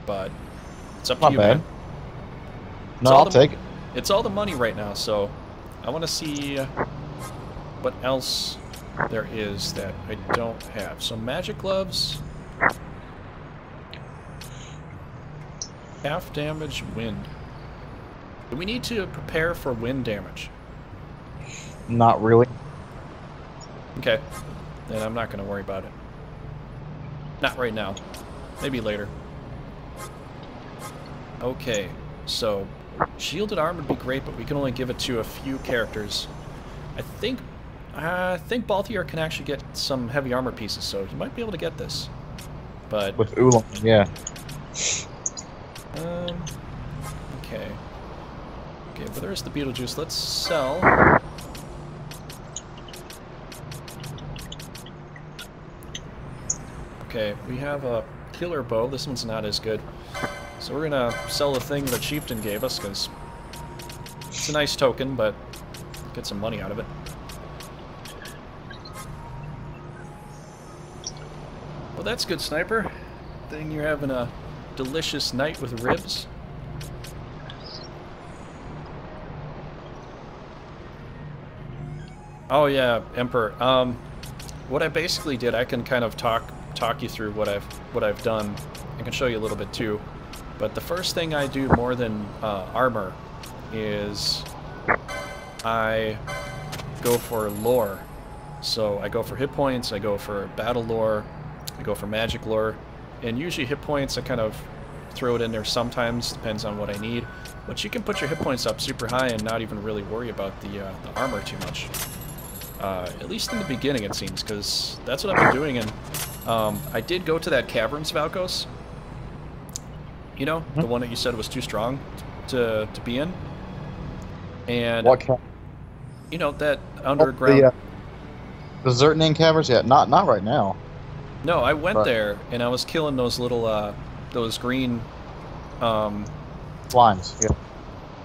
but it's up to Not you, bad. man. No, I'll take it. It's all the money right now, so I want to see what else there is that I don't have. So magic gloves, half damage, wind. Do we need to prepare for wind damage? Not really. Okay, then I'm not going to worry about it. Not right now. Maybe later. Okay, so shielded armor would be great, but we can only give it to a few characters. I think Balthier can actually get some heavy armor pieces, so he might be able to get this. But with Oolong, yeah. Okay. Okay, but there's the Beetlejuice. Let's sell. Okay, we have a killer bow. This one's not as good. So we're gonna sell the thing that Chieftain gave us, because it's a nice token, but get some money out of it. Well, that's good, Sniper. Then you're having a delicious night with ribs. Oh yeah, Emperor. What I basically did, I can kind of talk you through what I've done. I can show you a little bit too. But the first thing I do more than armor is I go for lore. So I go for hit points, I go for battle lore, I go for magic lore, and usually hit points I kind of throw it in there sometimes, depends on what I need. But you can put your hit points up super high and not even really worry about the armor too much. At least in the beginning, it seems, because that's what I've been doing. And I did go to that caverns, Valkos. You know, the one that you said was too strong to be in. And what you know, that underground. The Zertning caverns? Yeah, not right now. No, I went there and I was killing those little those green slimes. Yeah.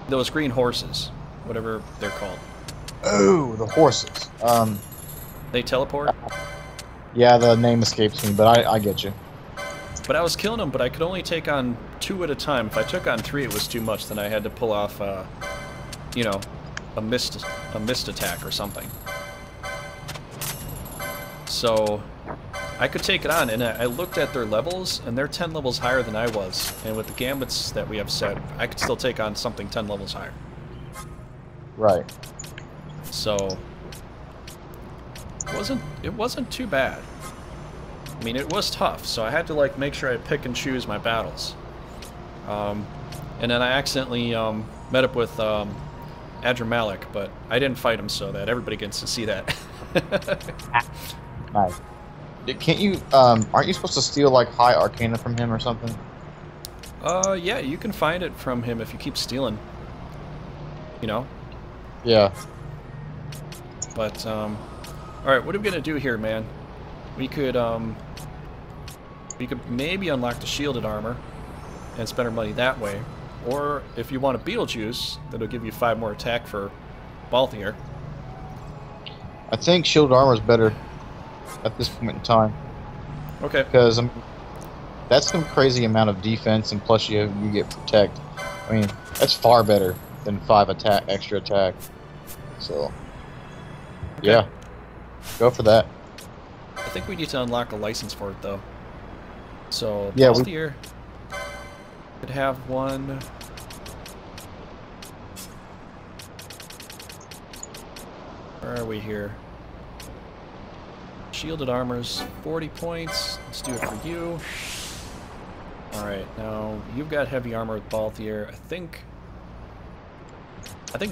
Those green horses, whatever they're called. Oh, the horses. They teleport? Yeah, the name escapes me, but I get you. But I was killing them, but I could only take on 2 at a time. If I took on 3, it was too much. Then I had to pull off, you know, a mist attack or something. So I could take it on, and I looked at their levels, and they're 10 levels higher than I was. And with the gambits that we have set, I could still take on something 10 levels higher. Right. So it wasn't too bad. I mean, it was tough, so I had to like make sure I pick and choose my battles. And then I accidentally met up with Adramalik, but I didn't fight him, so that everybody gets to see that. Nice. Can't you? Aren't you supposed to steal like high arcana from him or something? Yeah, you can find it from him if you keep stealing. You know, Yeah. But, alright, what are we gonna do here, man? We could maybe unlock the shielded armor and spend our money that way. Or, if you want a Beetlejuice, that'll give you 5 more attack for Balthier. I think shielded armor is better at this point in time. Okay. Because that's some crazy amount of defense, and plus you get protect. I mean, that's far better than 5 extra attack. So, okay. Yeah, go for that. I think we need to unlock a license for it, though. So, yeah, Balthier could have one. Where are we here? Shielded armor's 40 points. Let's do it for you. Alright, now you've got heavy armor with Balthier. I think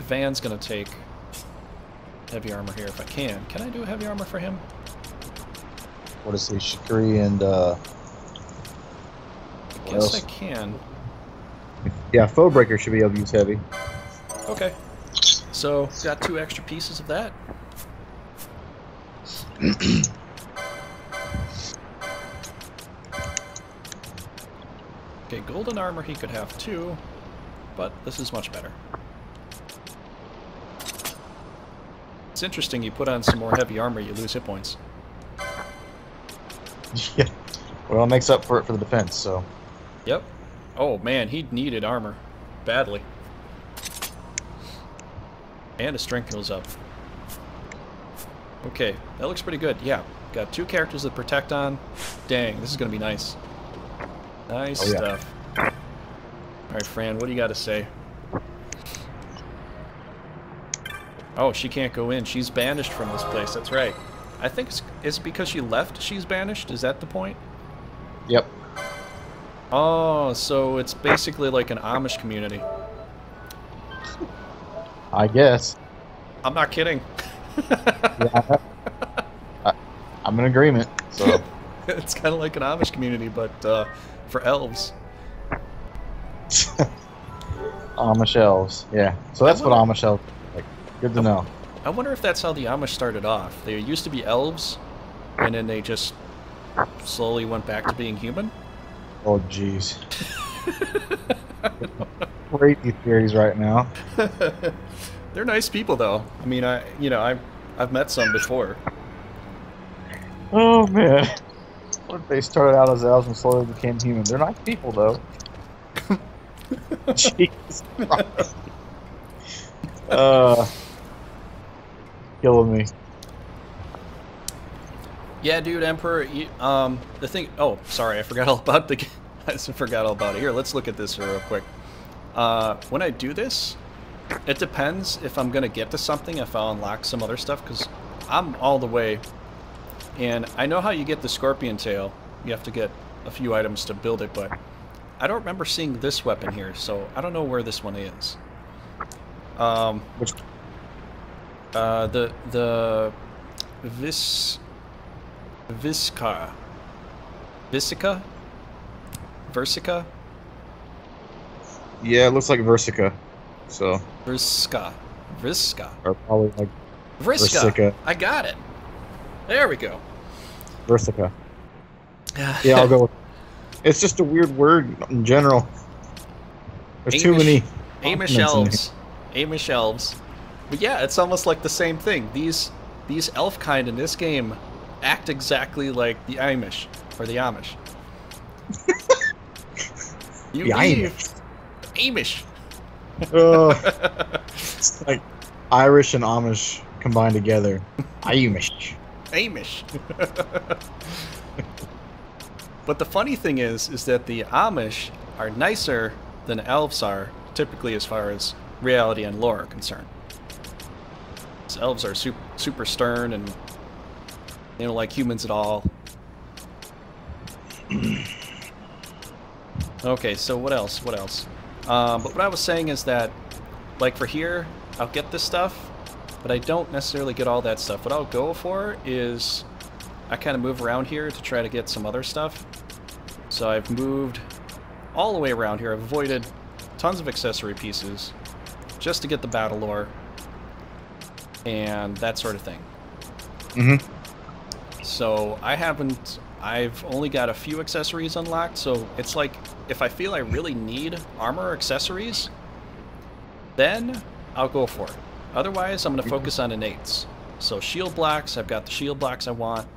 Van's gonna take heavy armor here if I can. Can I do heavy armor for him? What is he? Shikari and I guess I can. Yeah, Foebreaker should be able to use heavy. Okay. So, got 2 extra pieces of that. Okay, golden armor he could have too, but this is much better. It's interesting, you put on some more heavy armor, you lose hit points. Yeah. Well, it makes up for it for the defense, so. Yep. Oh man, he needed armor. Badly. And his strength goes up. Okay, that looks pretty good. Yeah, got 2 characters that protect on. Dang, this is going to be nice. Nice stuff. Alright, Fran, what do you got to say? Oh, she can't go in. She's banished from this place. That's right. I think it's because she left she's banished? Is that the point? Yep. Oh, so it's basically like an Amish community. I guess. I'm not kidding. Yeah, I'm in agreement. So it's kind of like an Amish community, but for elves. Amish elves, yeah. So that's what Amish elves are like. Good to know. I wonder if that's how the Amish started off. They used to be elves, and then they just slowly went back to being human. Oh, jeez. Crazy theories right now. They're nice people, though. I mean, I've met some before. Oh man, what if they started out as elves and slowly became human? They're nice people, though. Jesus Christ. Killing me. Yeah, dude, Emperor. The thing. Oh, sorry, I forgot all about the. I forgot all about it. Here, let's look at this real quick. When I do this, it depends if I'm gonna get to something. If I'll unlock some other stuff, because I'm all the way. And I know how you get the scorpion tail. You have to get a few items to build it, but I don't remember seeing this weapon here, so I don't know where this one is. Which? The Versica? Yeah, it looks like Versica. So. Vriska. Or probably like Vriska. I got it. There we go. Versica. Yeah, I'll go with it. It's just a weird word in general. There's too many Amish elves. Amish elves. But yeah, it's almost like the same thing. These elf kind in this game act exactly like the Amish. Or the Amish. The Amish. Amish. It's like Irish and Amish combined together. Amish. Amish. But the funny thing is that the Amish are nicer than elves are, typically as far as reality and lore are concerned. So elves are super stern and they don't like humans at all. Okay, so what else? But what I was saying is that, like for here, I'll get this stuff, but I don't necessarily get all that stuff. What I'll go for is I kind of move around here to try to get some other stuff. So I've moved all the way around here. I've avoided tons of accessory pieces just to get the battle lore. and that sort of thing. Mm-hmm. So I've only got a few accessories unlocked, so it's like if I feel I really need armor accessories, then I'll go for it. Otherwise, I'm going to focus on innates. So shield blocks, I've got the shield blocks I want.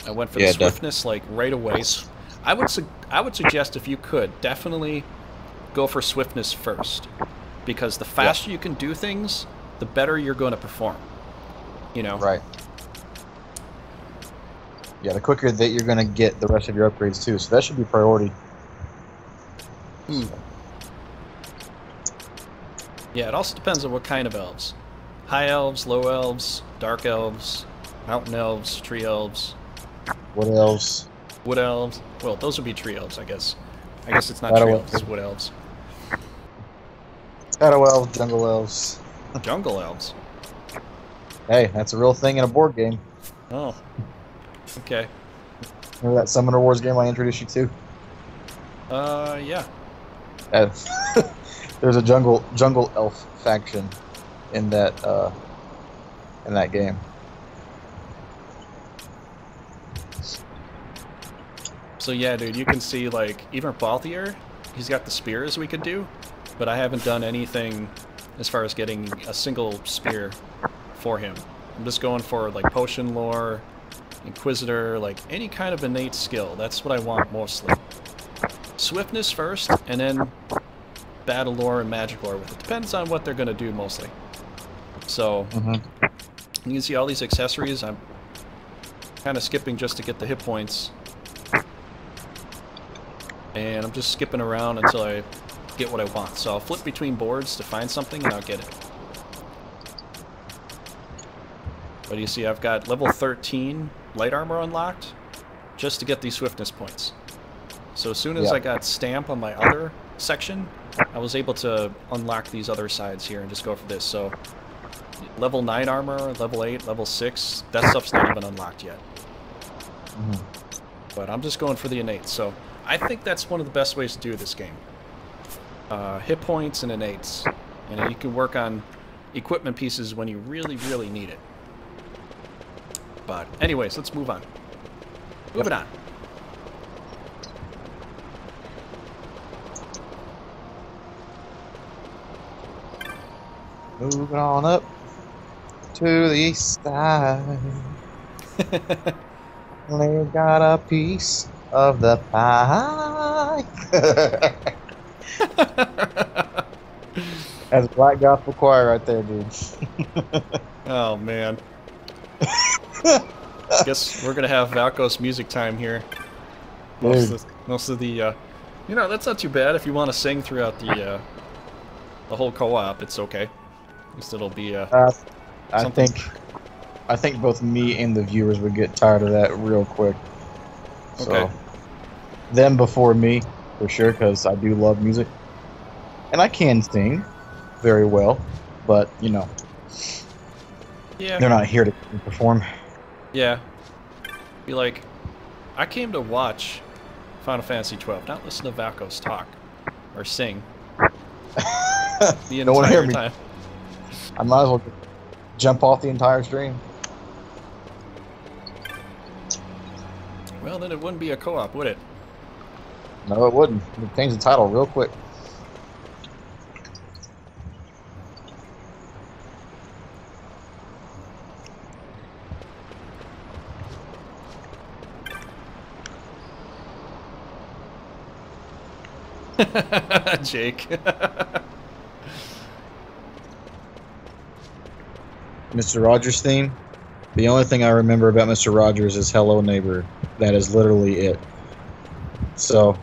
I went for the swiftness like right away. I would suggest, if you could, definitely go for swiftness first, because the faster you can do things, the better you're going to perform. You know? Right. Yeah, the quicker that you're going to get the rest of your upgrades too, so that should be priority. Yeah, it also depends on what kind of elves. High elves, low elves, dark elves, mountain elves, tree elves. Wood elves. Wood elves. Well, those would be tree elves, I guess. I guess it's not tree elves, it's wood elves. Shadow elves, jungle elves. Jungle elves? Hey, that's a real thing in a board game. Oh. Okay. Remember that Summoner Wars game I introduced you to? Yeah. There's a jungle elf faction in that game. So yeah, dude, you can see, like, even Balthier, he's got the spears we could do, but I haven't done anything as far as getting a single spear for him. I'm just going for, like, potion lore, Inquisitor, like, any kind of innate skill. That's what I want mostly. Swiftness first, and then battle lore and magic lore with it. Depends on what they're going to do mostly. So, you can see all these accessories. I'm kind of skipping just to get the hit points. And I'm just skipping around until I get what I want. So I'll flip between boards to find something and I'll get it. But you see, I've got level 13 light armor unlocked just to get these swiftness points. So as soon as I got stamp on my other section, I was able to unlock these other sides here and just go for this. So level 9 armor, level 8, level 6, that stuff's not even unlocked yet. But I'm just going for the innate. So I think that's one of the best ways to do this game. Hit points and innates. And you can work on equipment pieces when you really, really need it. But anyways, let's move on. Moving on. Moving on up to the east side. They got a piece of the pie. That's Black Gospel Choir right there, dude. Oh, man. Guess we're gonna have Valkos music time here. Most of the, you know, that's not too bad if you want to sing throughout the whole co-op. It's okay. At least it'll be I think both me and the viewers would get tired of that real quick. So, them before me, for sure, because I do love music. And I can sing very well, but, you know, they're not here to perform. Yeah. Be like, I came to watch Final Fantasy XII, not listen to Valkos talk or sing. The entire time. I might as well jump off the entire stream. Well, then it wouldn't be a co-op, would it? No, it wouldn't. We'd change the title real quick. Jake. Mr. Rogers theme. The only thing I remember about Mr. Rogers is "Hello Neighbor." That is literally it. So,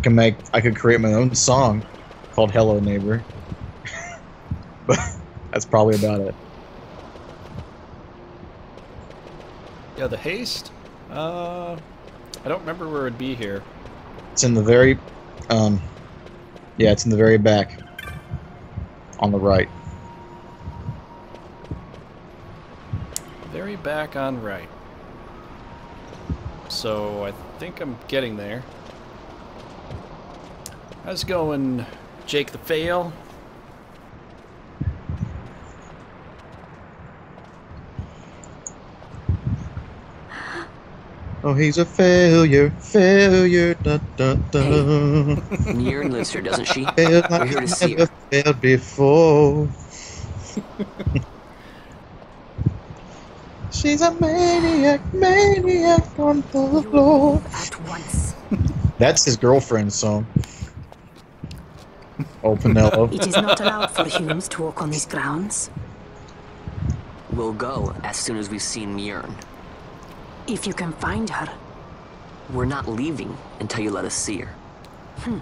I could create my own song called "Hello Neighbor," but that's probably about it. Yeah, the haste. I don't remember where it'd be here. It's in the very, yeah, it's in the very back, on the right. Very back on right. So I think I'm getting there. How's it going, Jake the Fail? Oh, he's a failure, failure, da da da. Hey, Mjorn lives here, doesn't she? Failed We're like here to he's see never her. failed before. She's a maniac, maniac on the floor. At once. That's his girlfriend's song. Oh, Penelope. It is not allowed for humans to walk on these grounds. We'll go as soon as we've seen Mjorn. If you can find her. We're not leaving until you let us see her.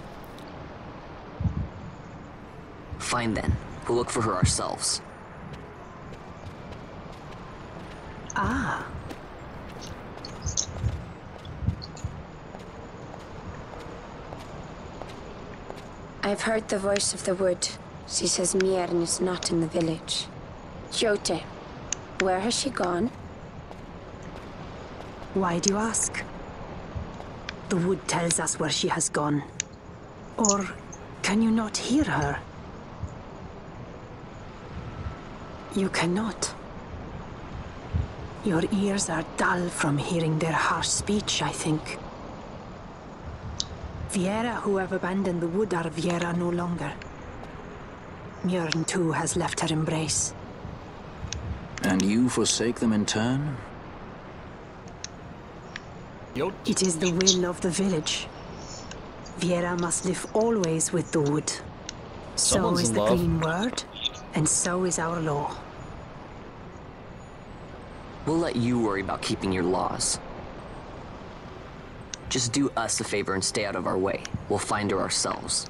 Fine then. We'll look for her ourselves. Ah. I've heard the voice of the wood. She says Mjorn is not in the village. Jote, where has she gone? Why do you ask? The wood tells us where she has gone. Or can you not hear her? You cannot. Your ears are dull from hearing their harsh speech, I think. Viera who have abandoned the wood are Viera no longer. Mjorn too has left her embrace. And you forsake them in turn? It is the will of the village. Viera must live always with the wood. So is the green word, and so is our law. We'll let you worry about keeping your laws. Just do us a favor and stay out of our way. We'll find her ourselves.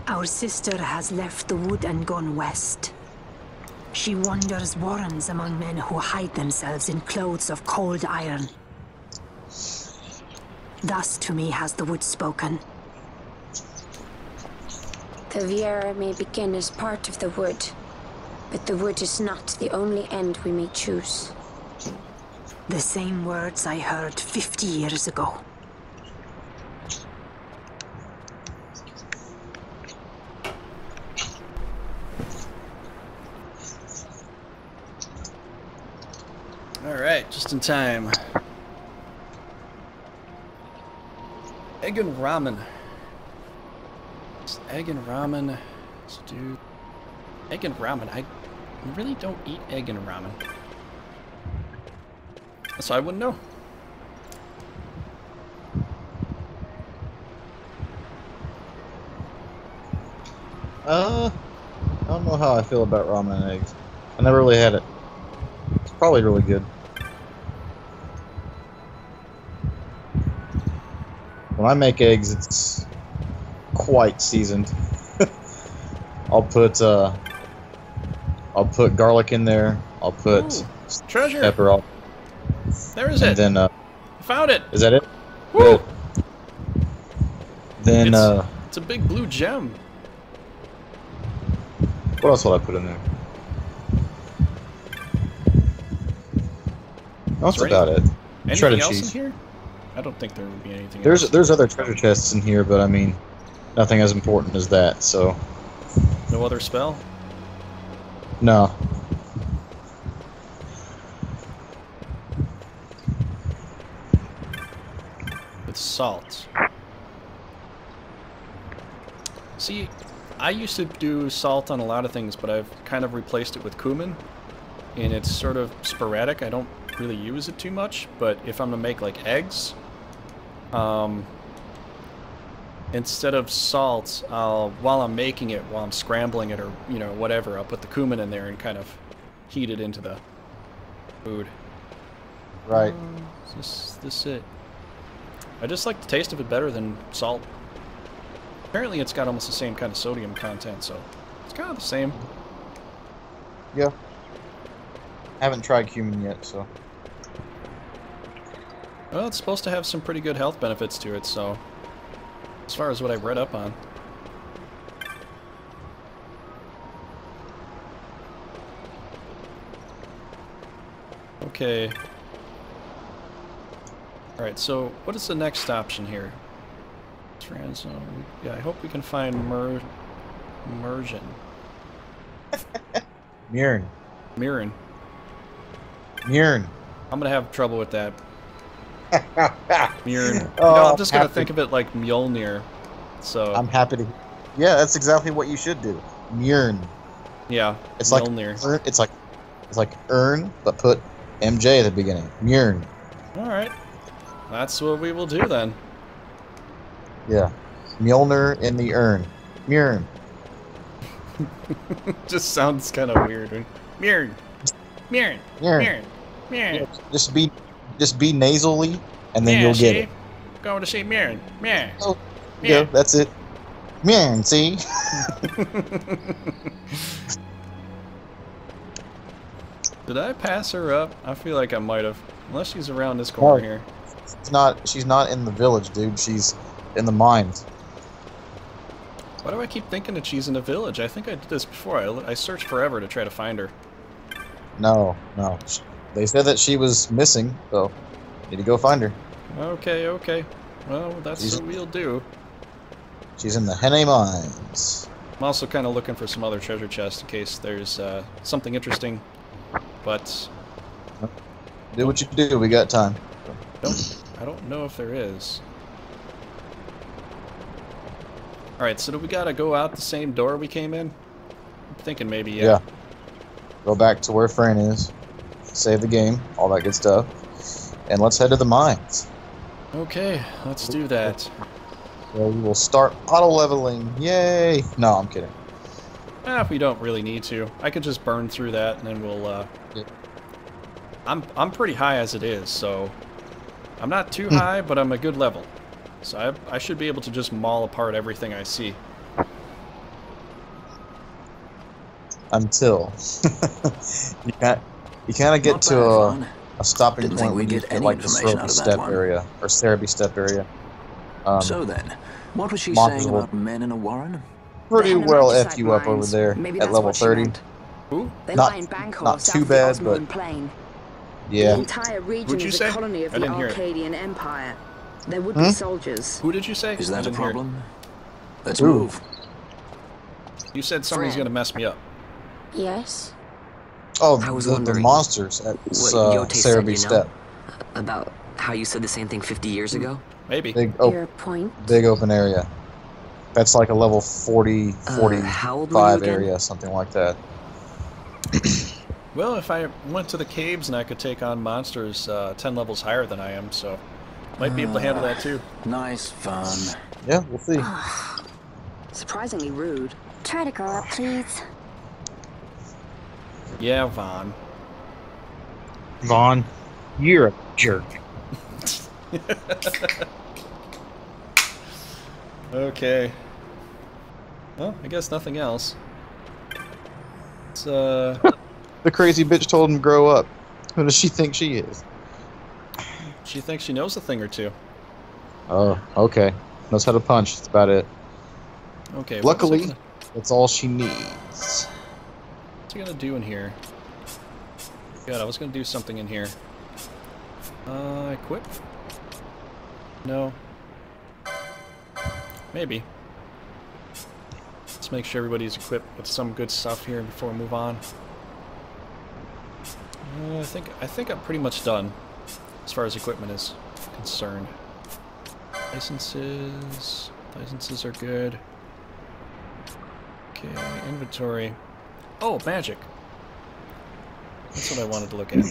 Our sister has left the wood and gone west. She wanders warrens among men who hide themselves in clothes of cold iron. Thus to me has the wood spoken. The Viera may begin as part of the wood, but the wood is not the only end we may choose. The same words I heard 50 years ago. Alright, just in time. Egg and ramen. Egg and ramen. Let's do egg and ramen. I really don't eat egg and ramen, so I wouldn't know. I don't know how I feel about ramen and eggs. I never really had it. It's probably really good. When I make eggs, it's quite seasoned. I'll put garlic in there. I'll put treasure. Pepper. There is it. And then found it. Is that it? Woo! Then it's a big blue gem. What else will I put in there? That's about it. Anything Shredded else cheese. in here? I don't think there would be anything else. There's other treasure chests in here, but I mean, nothing as important as that. So. No other spell? No. With salt. See, I used to do salt on a lot of things, but I've kind of replaced it with cumin, and it's sort of sporadic. I don't really use it too much, but if I'm gonna make like eggs, instead of salt, while I'm making it, while I'm scrambling it, or you know whatever, I'll put the cumin in there and kind of heat it into the food. Right. Is this it? I just like the taste of it better than salt. Apparently it's got almost the same kind of sodium content, so it's kind of the same. Yeah. Haven't tried cumin yet, so. Well, it's supposed to have some pretty good health benefits to it, so... As far as what I've read up on. Okay. Alright, so what is the next option here? Transzone. Yeah, I hope we can find immersion. Mirren. Mirren. Mirren. I'm gonna have trouble with that. Mirren. Oh, No, I'm just gonna think of it like Mjolnir. So I'm happy to. Yeah, that's exactly what you should do. Mirren. Yeah. It's Mjolnir. like it's like Earn, but put MJ at the beginning. Mirren. All right. That's what we will do then. Yeah. Mjolnir in the urn. Mirren. Just sounds kind of weird. Mirren. Mirren. Mirren. Mirren. Just be nasally, and then you'll get it. Going to see Mirren. Mirren. Oh, yeah, that's it. Mirren, see? Did I pass her up? I feel like I might have. Unless she's around this corner here. She's not in the village, dude. She's in the mines. Why do I keep thinking that she's in the village? I think I did this before. I searched forever to try to find her. No. They said that she was missing, so need to go find her. Okay. Well, that's what we'll do. She's in the Henne Mines. I'm also kind of looking for some other treasure chests in case there's something interesting, but... Do what you do, we got time. I don't know if there is. Alright, so do we gotta go out the same door we came in? I'm thinking maybe, yeah. Go back to where Fran is. Save the game, all that good stuff. And let's head to the mines. Okay, let's do that. So we will start auto-leveling. Yay! No, I'm kidding. We don't really need to. I could just burn through that and then we'll, I'm pretty high as it is, so... I'm not too high, but I'm a good level. So I should be able to just maul apart everything I see. Until you kind of get to a stopping point when you get like the Cerebi step area or Cerebi step area. So then, what was she saying about men in a warren? Pretty well F you up over there at level 30. Who? Not too bad, but yeah. The entire region is a colony of the Arcadian Empire. There would be soldiers. Who did you say? Is that a problem? Let's move. You said somebody's gonna mess me up. Yes. Oh, the monsters at Cerebi Step. About how you said the same thing 50 years ago? Maybe. Your point. Big open area. That's like a level 40, 45 area, something like that. Well, if I went to the caves and I could take on monsters 10 levels higher than I am, so might be able to handle that too. Nice fun. Yeah, we'll see. Surprisingly rude. Try to grow up, please. Yeah, Vaughn. Vaughn, you're a jerk. Okay. Well, I guess nothing else. It's, The crazy bitch told him to grow up. Who does she think she is? She thinks she knows a thing or two. Oh, okay. Knows how to punch. That's about it. Okay. Luckily, that's all she needs. What's he gonna do in here? God, I was gonna do something in here. Equip? No. Maybe. Let's make sure everybody's equipped with some good stuff here before we move on. I think I'm pretty much done as far as equipment is concerned. Licenses are good. Okay, inventory. Oh, magic. That's what I wanted to look at.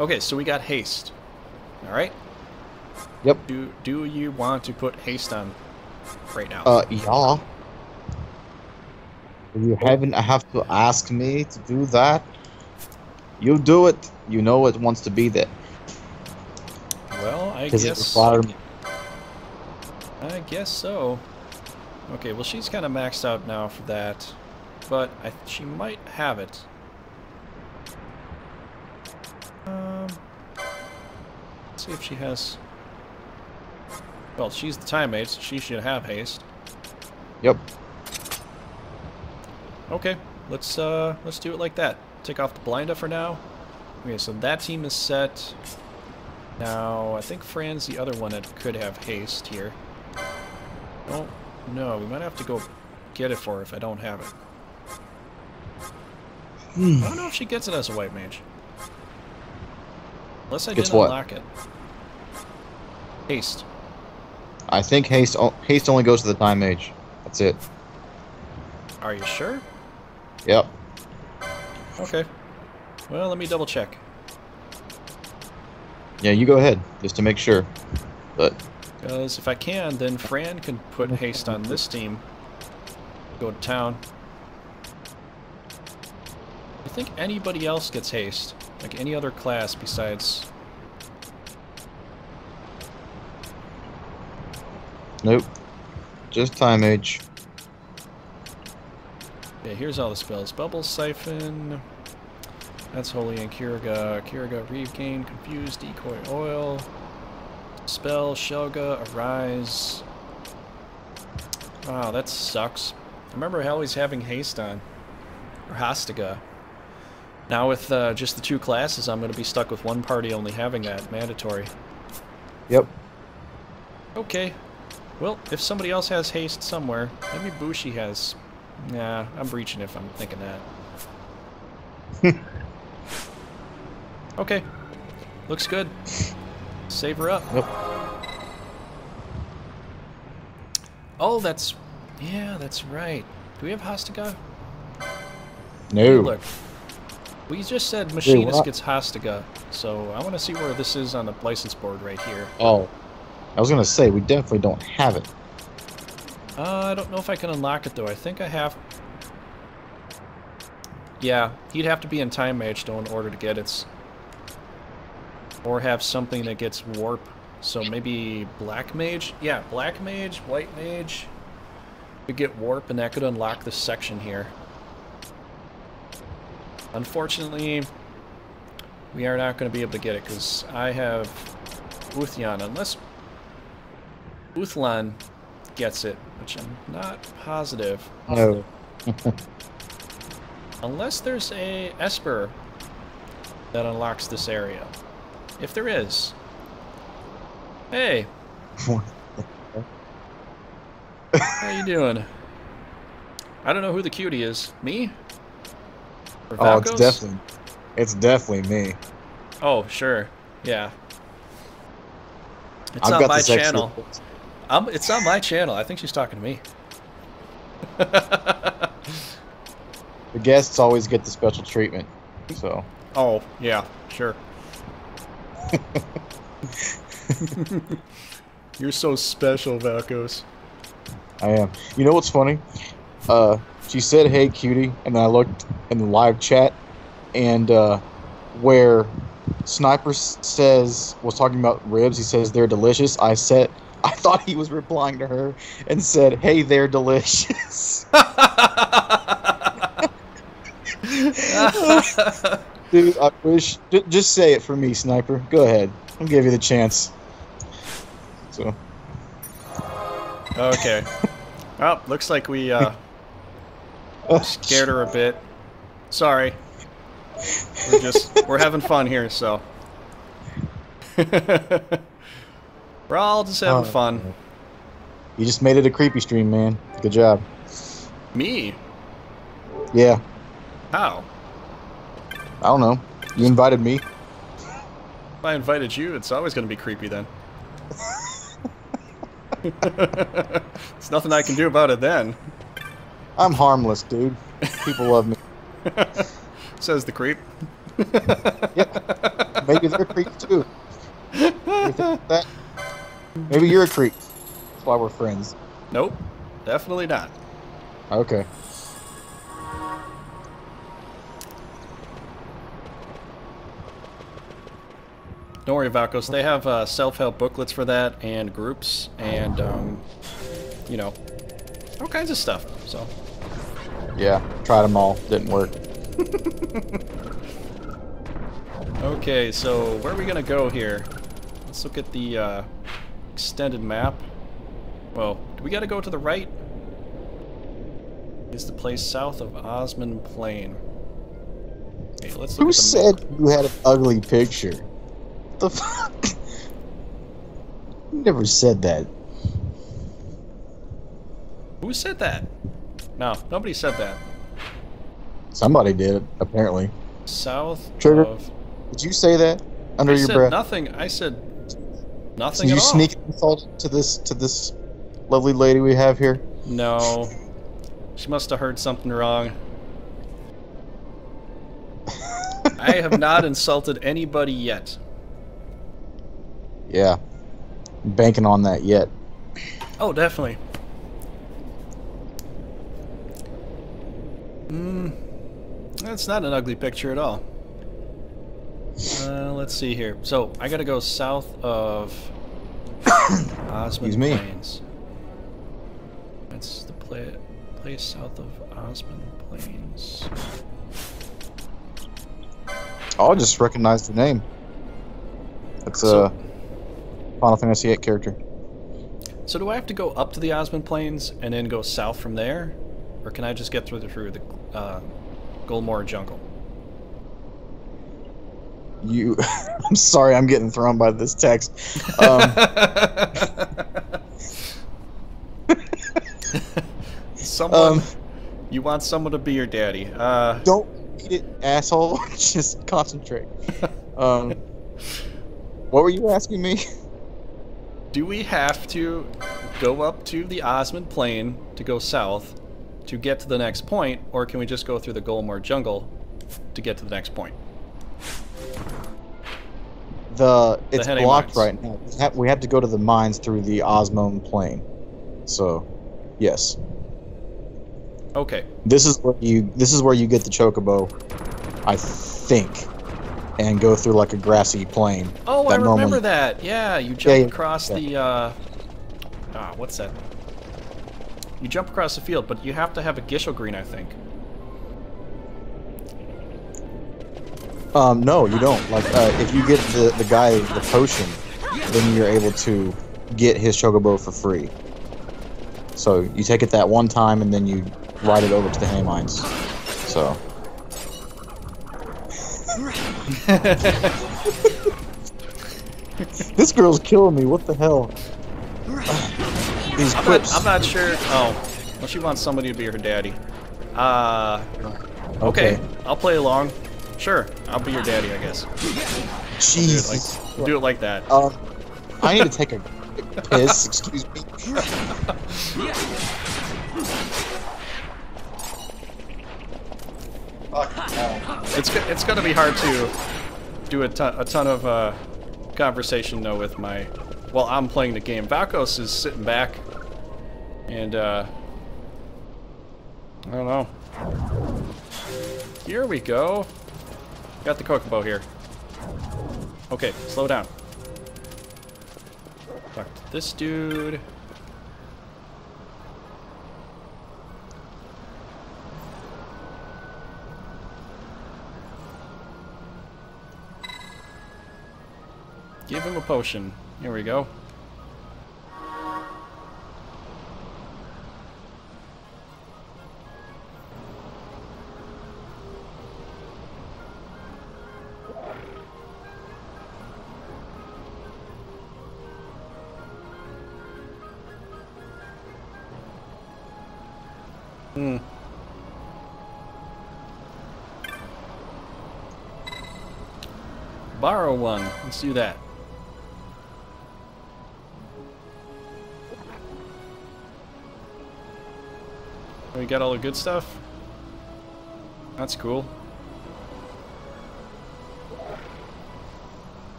Okay, so we got haste. All right. Yep. Do you want to put haste on right now? Yeah. If you haven't have to ask me to do that. You do it. You know it wants to be there. Well, I guess. I guess so. Okay, well she's kind of maxed out now for that, but she might have it. Let's see if she has... Well, she's the time mate, so she should have haste. Yep. Okay, let's do it like that. Take off the blinda for now. Okay, so that team is set. Now, I think Fran's the other one that could have haste here. Oh, no, we might have to go get it for her if I don't have it. I don't know if she gets it as a white mage. Unless I didn't unlock it. Haste. I think haste only goes to the time mage. That's it. Are you sure? Yep. Okay. Well, let me double check. Yeah, you go ahead, just to make sure. But because if I can, then Fran can put haste on this team. Go to town. I think anybody else gets haste, like any other class besides. Nope. Just time mage. Yeah, here's all the spells. Bubble, Siphon. That's Holy and Kiriga. Kiriga, Regain, Confuse, Decoy, Oil. Spell, Shelga, Arise. Wow, that sucks. I remember always having haste on. Or Hostiga. Now with just the two classes, I'm going to be stuck with one party only having that mandatory. Yep. Okay. Well, if somebody else has haste somewhere, maybe Bushi has... Nah, I'm breaching if I'm thinking that. Okay. Looks good. Save her up. Yep. Oh, that's... Yeah, that's right. Do we have Hostiga? No. Hey, look. We just said Machinist gets Hostiga, so I want to see where this is on the license board right here. Oh. I was gonna say, we definitely don't have it. I don't know if I can unlock it, though. I think I have... Yeah, he'd have to be in Time Mage, though, in order to get it. Or have something that gets Warp. So maybe Black Mage? Yeah, Black Mage, White Mage. Could get Warp, and that could unlock this section here. Unfortunately, we are not going to be able to get it, because I have Uthyan, unless Uthlan gets it, which I'm not positive. No. Unless there's a Esper that unlocks this area. If there is. Hey. How you doing? I don't know who the cutie is. Me? Or Oh, Valkos? it's definitely me. Oh, sure. Yeah. It's I've on got my the sexy channel. It's on my channel. I think she's talking to me. The guests always get the special treatment, so. Oh, yeah, sure. You're so special, Valkos. I am. You know what's funny? She said, "Hey, cutie," and then I looked in the live chat, and where Sniper was talking about ribs, he says they're delicious. I thought he was replying to her and said, "Hey, they're delicious." Dude, I wish. Just say it for me, Sniper. Go ahead. I'll give you the chance. So. Okay. Well, looks like we scared her a bit. Sorry. We're having fun here, so. We're all just having fun. You just made it a creepy stream, man. Good job. Me? Yeah. How? I don't know. You invited me. If I invited you, it's always going to be creepy then. There's nothing I can do about it then. I'm harmless, dude. People love me. Says the creep. Yeah. Maybe they're creeps too. Maybe you're a creep. That's why we're friends. Nope. Definitely not. Okay. Don't worry, Valkos. They have self-help booklets for that and groups and, you know. all kinds of stuff. So. Yeah, tried them all. Didn't work. Okay, so where are we gonna go here? Let's look at the extended map. Well, do we gotta go to the right? Is the place south of Osman Plain. Hey, let's look Who at the said map. you had an ugly picture? What the fuck? You never said that. Who said that? No, nobody said that. Somebody did, apparently. South Trigger, of... did you say that under I your said breath? nothing. I said nothing Did at you all. sneak insult to this lovely lady we have here? No. She must have heard something wrong. I have not insulted anybody yet. Yeah. I'm banking on that yet. Oh, definitely. That's not an ugly picture at all. Let's see here. So, I gotta go south of Osman Plains. That's the place south of Osman Plains. Oh, I just recognized the name. It's a Final Fantasy VIII character. So do I have to go up to the Osman Plains and then go south from there? Or can I just get through the Golmore jungle? You... I'm sorry, I'm getting thrown by this text. Someone... you want someone to be your daddy. Don't eat it, asshole. Just concentrate. What were you asking me? Do we have to go up to the Osman Plain to go south to get to the next point, or can we just go through the Golmore jungle to get to the next point? It's blocked right now. We have to go to the mines through the Osman Plain. So, yes. Okay. This is where you get the chocobo, I think, and go through like a grassy plain. Oh, I remember that. Yeah, you jump across the what's that? You jump across the field, but you have to have a Gishel Green, I think. No, you don't. Like, if you get the guy the potion, then you're able to get his chocobo for free. So you take it that one time, and then you ride it over to the hay mines. So. This girl's killing me. What the hell? These clips. I'm not sure. Oh, well, she wants somebody to be her daddy. Okay, I'll play along. Sure, I'll be your daddy, I guess. Jesus. We'll do it like that. I need to take a piss. Excuse me. It's gonna be hard to do a ton of conversation though with my... Well, I'm playing the game. Valkos is sitting back, and I don't know. Here we go. Got the Kokobo here. Okay, slow down. Talk to this dude. Give him a potion. Here we go. Borrow one. Let's do that. We got all the good stuff? That's cool.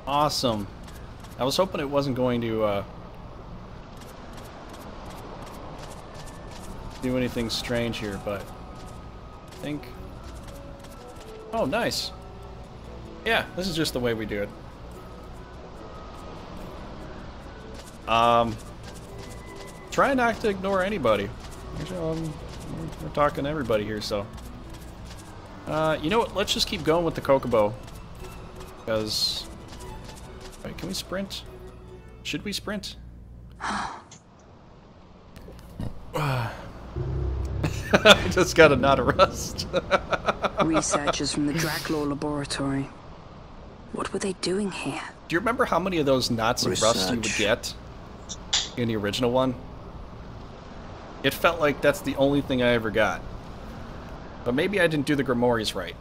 Awesome. I was hoping it wasn't going to do anything strange here, but I think... Oh, nice. Yeah, this is just the way we do it. Try not to ignore anybody. Actually, we're talking to everybody here, so. You know what? Let's just keep going with the Kokobo. Because... Wait, can we sprint? Should we sprint? I just got a knot of rust. Researchers from the Draclaw laboratory. What were they doing here? Do you remember how many of those knots of rust you would get in the original one? It felt like that's the only thing I ever got. But maybe I didn't do the Grimoires right.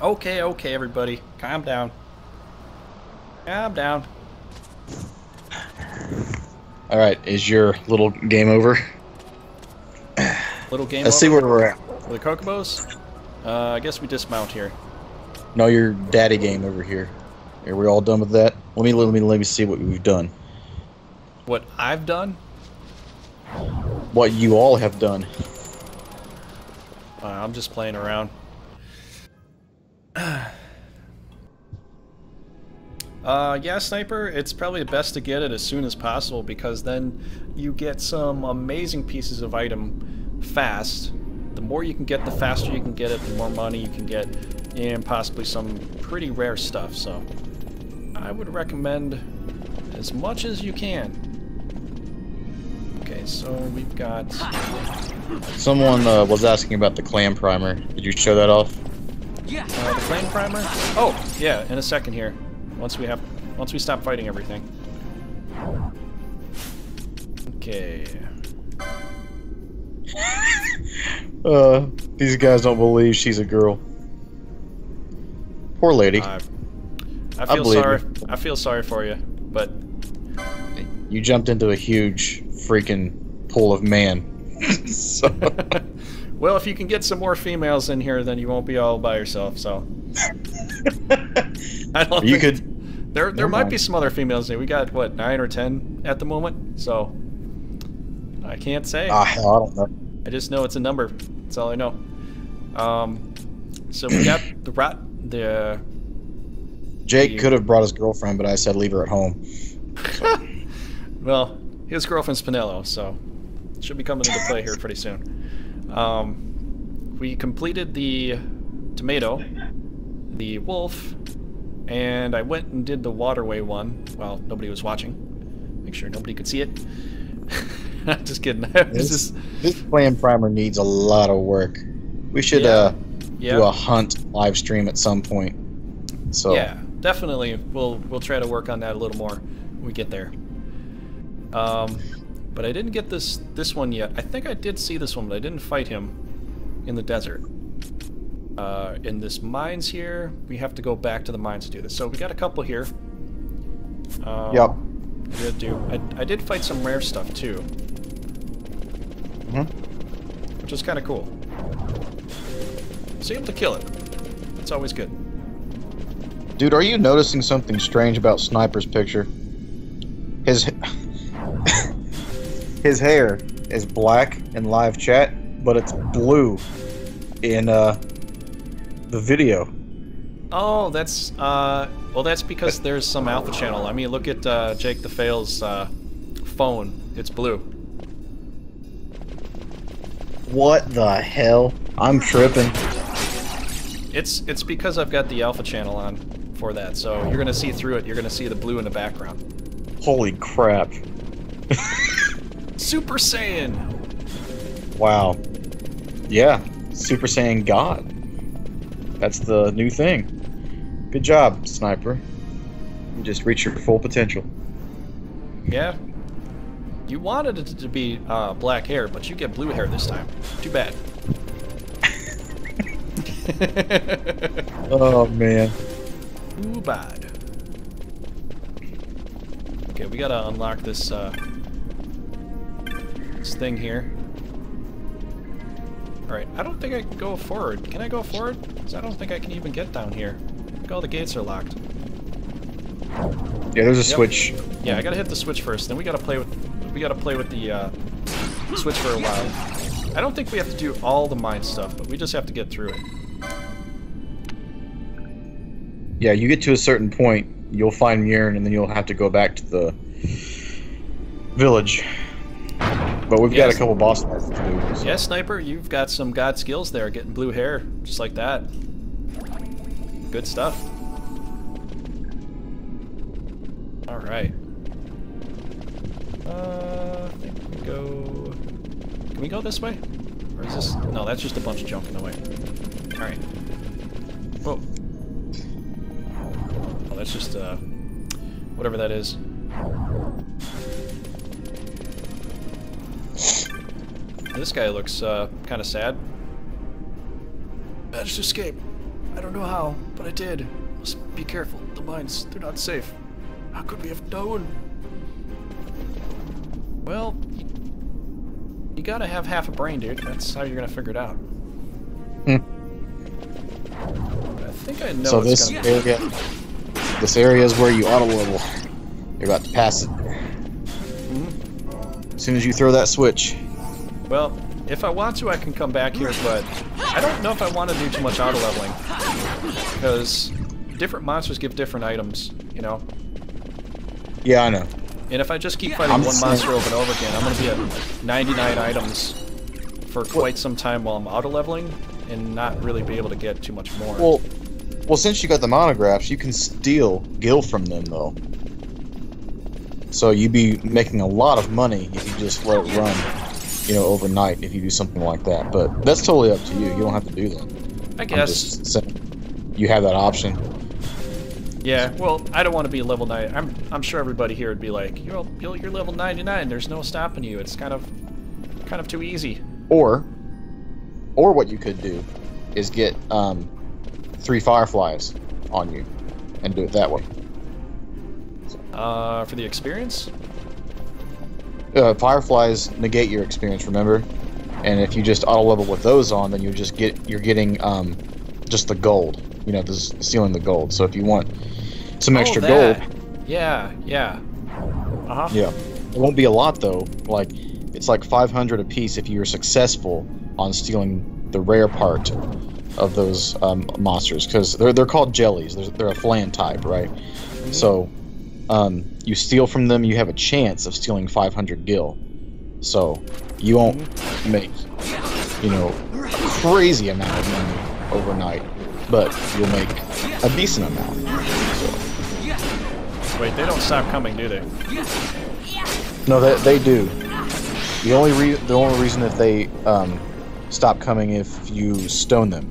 Okay, everybody. Calm down. Calm down. Alright, is your little game over? Little game Let's over? see where we're at. For the Kokobos? I guess we dismount here. No, your daddy game over here. Are we all done with that? Let me see what we've done. What I've done? What you all have done. I'm just playing around. Yeah, Sniper, it's probably best to get it as soon as possible because then you get some amazing pieces of item fast. The more you can get, the faster you can get it, the more money you can get, and possibly some pretty rare stuff, so I would recommend as much as you can. Okay, so we've got... Someone was asking about the clan primer. Did you show that off? Yeah. The flame primer? Oh, yeah, in a second here. Once we stop fighting everything. Okay. These guys don't believe she's a girl. Poor lady. I feel sorry for you, but you jumped into a huge freaking pool of man. So. Well, if you can get some more females in here, then you won't be all by yourself. So I don't you think could. There might be some other females here. We got what 9 or 10 at the moment, so I can't say. I don't know. I just know it's a number. That's all I know. So we got the Jake could have brought his girlfriend, but I said leave her at home. So. Well, his girlfriend's Pinello, so she'll be coming into play here pretty soon. We completed the tomato, the wolf, and I went and did the waterway one while nobody was watching. Make sure nobody could see it. Just kidding. This clan primer needs a lot of work. We should do a hunt live stream at some point. So yeah, definitely. We'll try to work on that a little more when we get there. But I didn't get this one yet. I think I did see this one, but I didn't fight him in the desert. In this mines here, we have to go back to the mines to do this. So we got a couple here. Yep. I did fight some rare stuff too. Which is kind of cool. So able to kill it. That's always good. Dude, are you noticing something strange about Sniper's picture? His hair is black in live chat, but it's blue in the video. Oh, that's well, that's because there's some alpha channel. I mean, look at Jake the Fail's phone. It's blue. What the hell? I'm tripping. It's because I've got the alpha channel on for that, so you're gonna see through it. You're gonna see the blue in the background. Holy crap! Super Saiyan. Wow. Yeah, Super Saiyan God. That's the new thing. Good job, Sniper. You just reached your full potential. Yeah. You wanted it to be black hair, but you get blue hair this time. Too bad. Oh, man. Too bad. Okay, we gotta unlock this, this thing here. Alright, I don't think I can go forward. Can I go forward? Because I don't think I can even get down here. Look, all the gates are locked. Yeah, there's a switch. Yeah, I gotta hit the switch first, then we gotta play with we gotta play with the switch for a while. I don't think we have to do all the mine stuff, but we just have to get through it. Yeah, you get to a certain point, you'll find Mjorn, and then you'll have to go back to the village. But we've got a couple boss fights to do. So. Yeah, Sniper, you've got some god skills there, getting blue hair, just like that. Good stuff. Alright. I think we go... Can we go this way? Or is this... No, that's just a bunch of junk in the way. Alright. Whoa. Oh, that's just, whatever that is. This guy looks, kind of sad. Managed to escape. I don't know how, but I did. Must be careful. The mines, they're not safe. How could we have known? Well, you gotta have half a brain, dude. That's how you're gonna figure it out. I think I know. So this area, is where you auto level. You're about to pass it. As soon as you throw that switch. Well, if I want to, I can come back here, but I don't know if I want to do too much auto leveling, because different monsters give different items, you know. Yeah, I know. And if I just keep fighting one monster over and over again, I'm going to be at 99 items for quite some time while I'm auto leveling, and not really be able to get too much more. Well, since you got the monographs, you can steal gil from them, though. So you'd be making a lot of money if you just let it run, you know, overnight, if you do something like that. But that's totally up to you. You don't have to do that. I guess. I'm just saying, you have that option. Yeah, well, I don't want to be level 9. I'm sure everybody here would be like, you're level 99. There's no stopping you. It's kind of too easy. Or what you could do is get 3 fireflies on you and do it that way. For the experience? Fireflies negate your experience, remember? And if you just auto level with those on, then you're getting just the gold. You know, stealing the gold. So if you want some extra gold, yeah. Yeah, it won't be a lot though. Like it's like 500 a piece if you're successful on stealing the rare part of those monsters, because they're called jellies. They're a flan type, right? So you steal from them, you have a chance of stealing 500 gil. So you won't make, you know, a crazy amount of money overnight, but you'll make a decent amount. So. Wait, they don't stop coming, do they? No, they do. The only reason that they stop coming if you stone them.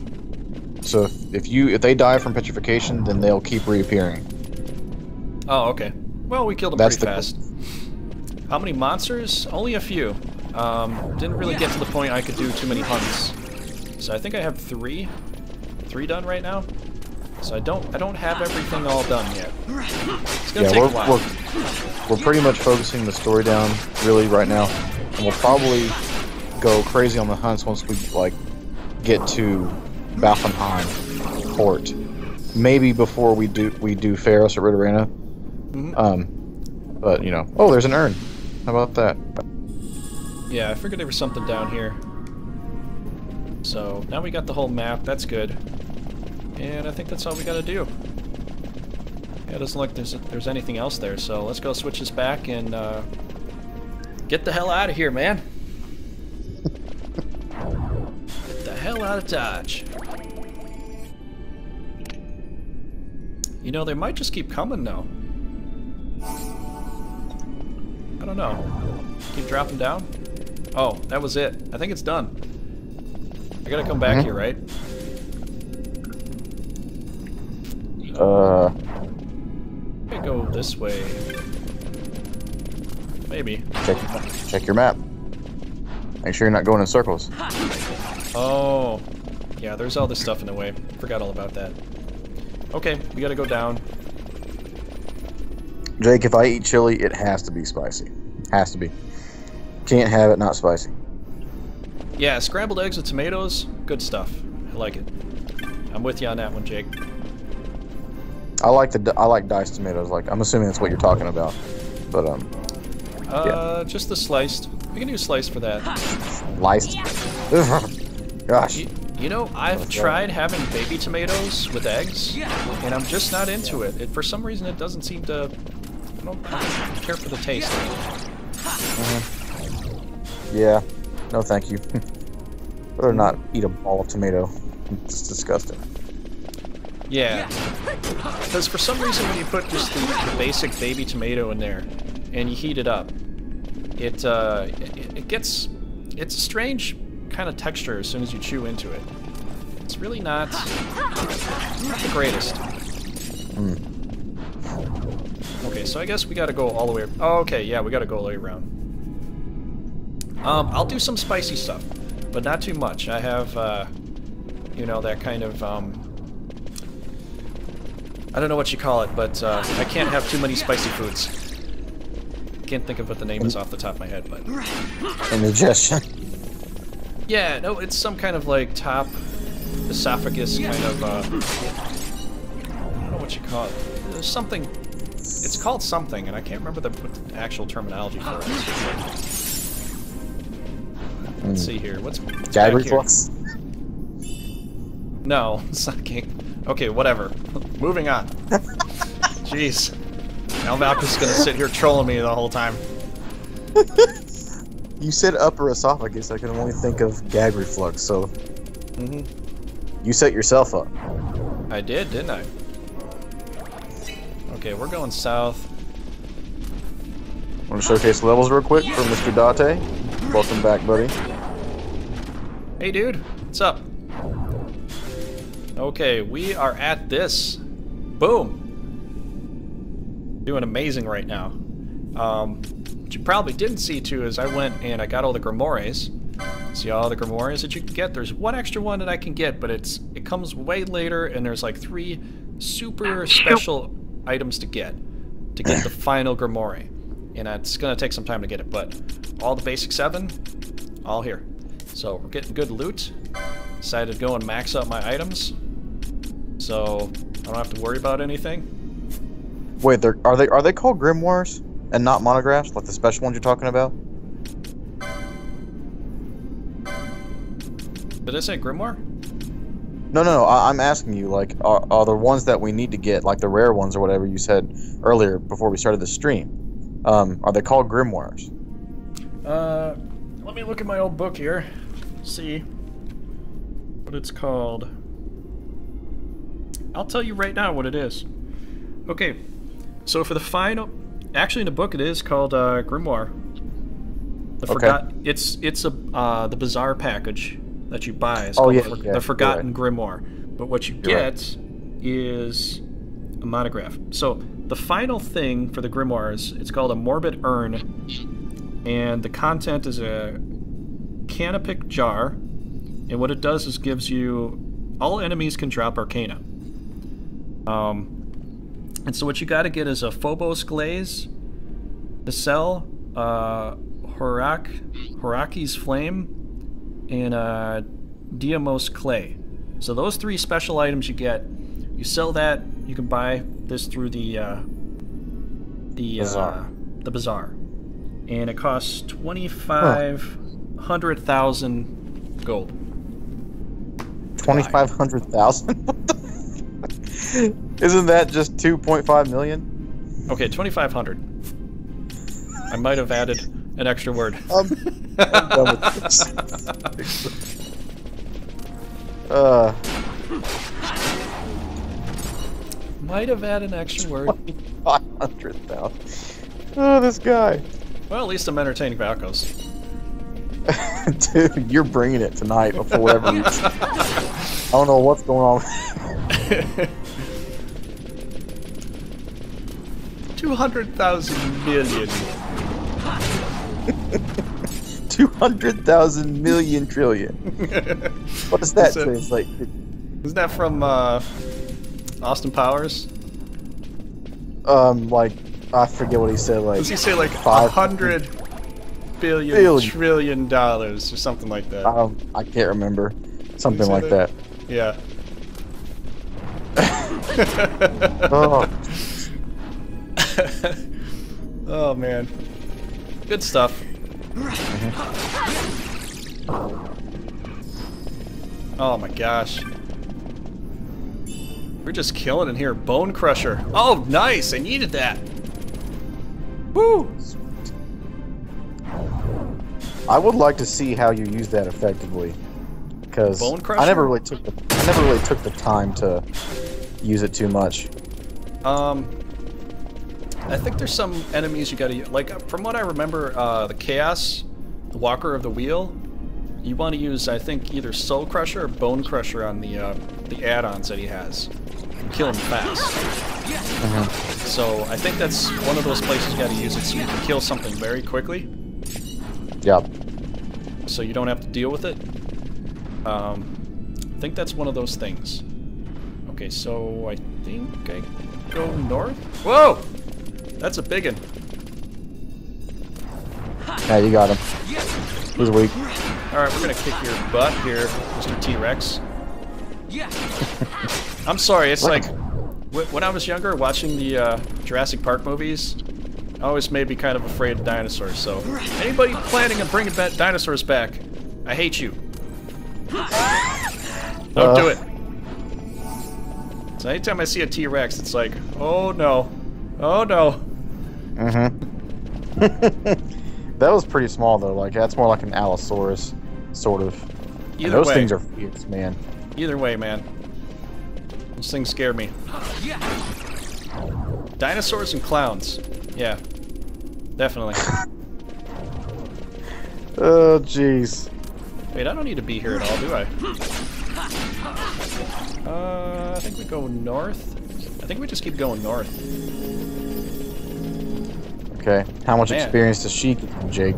So if they die from petrification, then they'll keep reappearing. Oh, okay. Well, we killed them pretty fast. How many monsters? Only a few. Didn't really get to the point I could do too many hunts. So I think I have 3 done right now. So I don't have everything all done yet. It's gonna take a while. We're pretty much focusing the story down really right now, and we'll probably go crazy on the hunts once we like get to Valkenheim Port. Maybe before we do Pharos or Ridorana. But you know, oh, there's an urn. How about that? Yeah, I figured there was something down here. So now we got the whole map. That's good. And I think that's all we gotta do. Yeah, it doesn't look like there's anything else there, so let's go switch this back and get the hell out of here, man. Get the hell out of Dodge. You know, they might just keep coming now. I don't know. Keep dropping down? Oh, that was it. I think it's done. I gotta come back here, right? I go this way. Maybe. Check your map. Make sure you're not going in circles. Oh. Yeah, there's all this stuff in the way. Forgot all about that. Okay, we gotta go down. Jake, if I eat chili, it has to be spicy. Has to be. Can't have it not spicy. Yeah, scrambled eggs with tomatoes, good stuff. I like it. I'm with you on that one, Jake. I like diced tomatoes. Like, I'm assuming that's what you're talking about. But Just the sliced. We can do sliced for that. Sliced. Gosh. You know, I've tried having baby tomatoes with eggs, and I'm just not into it. For some reason, it doesn't seem to... I don't care for the taste. Yeah. No, thank you. I'd rather not eat a ball of tomato. It's disgusting. Yeah. Because for some reason, when you put just the basic baby tomato in there, and you heat it up, it gets... It's a strange kind of texture as soon as you chew into it. It's really not the greatest. Okay, so I guess we gotta go all the way... Oh, okay, yeah, we gotta go all the way around. I'll do some spicy stuff, but not too much. I have, you know, that kind of, I don't know what you call it, but I can't have too many spicy foods. Can't think of what the name is off the top of my head, but... Indigestion. Yeah, no, it's some kind of, like, top esophagus kind of, I don't know what you call it. There's something... It's called something, and I can't remember what the actual terminology for it is. Let's see here. What's gag reflux? No, it's not gag. Okay, whatever. Moving on. Jeez. Now Valkos is gonna sit here trolling me the whole time. You said upper esophagus. I can only think of gag reflux. So, you set yourself up. I did, didn't I? Okay, we're going south. Want to showcase levels real quick for Mr. Date? Welcome back, buddy. Hey, dude. What's up? Okay, we are at this. Boom. Doing amazing right now. What you probably didn't see, too, is I went and I got all the grimoires. See all the grimoires that you can get? There's one extra one that I can get, but it comes way later, and there's like 3 super special items to get the final grimoire. And it's gonna take some time to get it, but all the basic 7, all here. So we're getting good loot. Decided to go and max out my items, so I don't have to worry about anything. Wait, are they called grimoires and not monographs, like the special ones you're talking about? Did I say grimoire? No. I'm asking you, like, are the ones that we need to get, like the rare ones or whatever you said earlier before we started the stream, are they called grimoires? Let me look at my old book here. See what it's called. I'll tell you right now what it is. Okay, so for the final, actually in the book it is called grimoire. It's the Bazaar package that you buy. It's called the Forgotten Grimoire. But what you get is a monograph. So the final thing for the grimoires, it's called a Morbid Urn, and the content is a canopic jar, and what it does is gives you all enemies can drop Arcana. And so what you got to get is a Phobos Glaze, the Cell, Horaki's Flame, and Diamos Clay. So those 3 special items you get. You sell that. You can buy this through the bazaar, and it costs 2,500,000 gold. 2,500,000? Isn't that just 2.5 million? Okay, 2,500. I might have added an extra word. I'm done with this. Might have added an extra word. 500,000. Oh, this guy. Well, at least I'm entertaining Valkos. Dude, you're bringing it tonight for whatever reason. I don't know what's going on. 200,000 million. 200,000 million trillion. What does that translate to? Isn't that from Austin Powers? Like, I forget what he said. Like, does he say like 100 billion trillion dollars or something like that? I can't remember. Something like that. Yeah. Oh. Oh man. Good stuff. Oh my gosh. We're just killing it here. Bone Crusher. Oh, nice! I needed that. Woo! I would like to see how you use that effectively, because I never really took the time to use it too much. I think there's some enemies you gotta, like, from what I remember, the Chaos, the Walker of the Wheel, you want to use, I think, either Soul Crusher or Bone Crusher on the add-ons that he has. Kill him fast. So I think that's one of those places you gotta use it so you can kill something very quickly. Yep. So you don't have to deal with it. I think that's one of those things. Okay, so I think I go north. Whoa! That's a big one. Yeah, you got him. He's weak. Alright, we're gonna kick your butt here, Mr. T-Rex. I'm sorry, it's like, when I was younger, watching the Jurassic Park movies, always made me kind of afraid of dinosaurs, so anybody planning on bringing dinosaurs back, I hate you. Don't do it. So anytime I see a T-Rex, it's like, oh no. Oh no. That was pretty small though, like that's more like an Allosaurus, sort of. Those things are fierce, man. Either way, man. Those things scare me. Dinosaurs and clowns. Yeah. Definitely. Oh, jeez. Wait, I don't need to be here at all, do I? I think we go north. I think we just keep going north. Okay. How much experience does she get from Jake?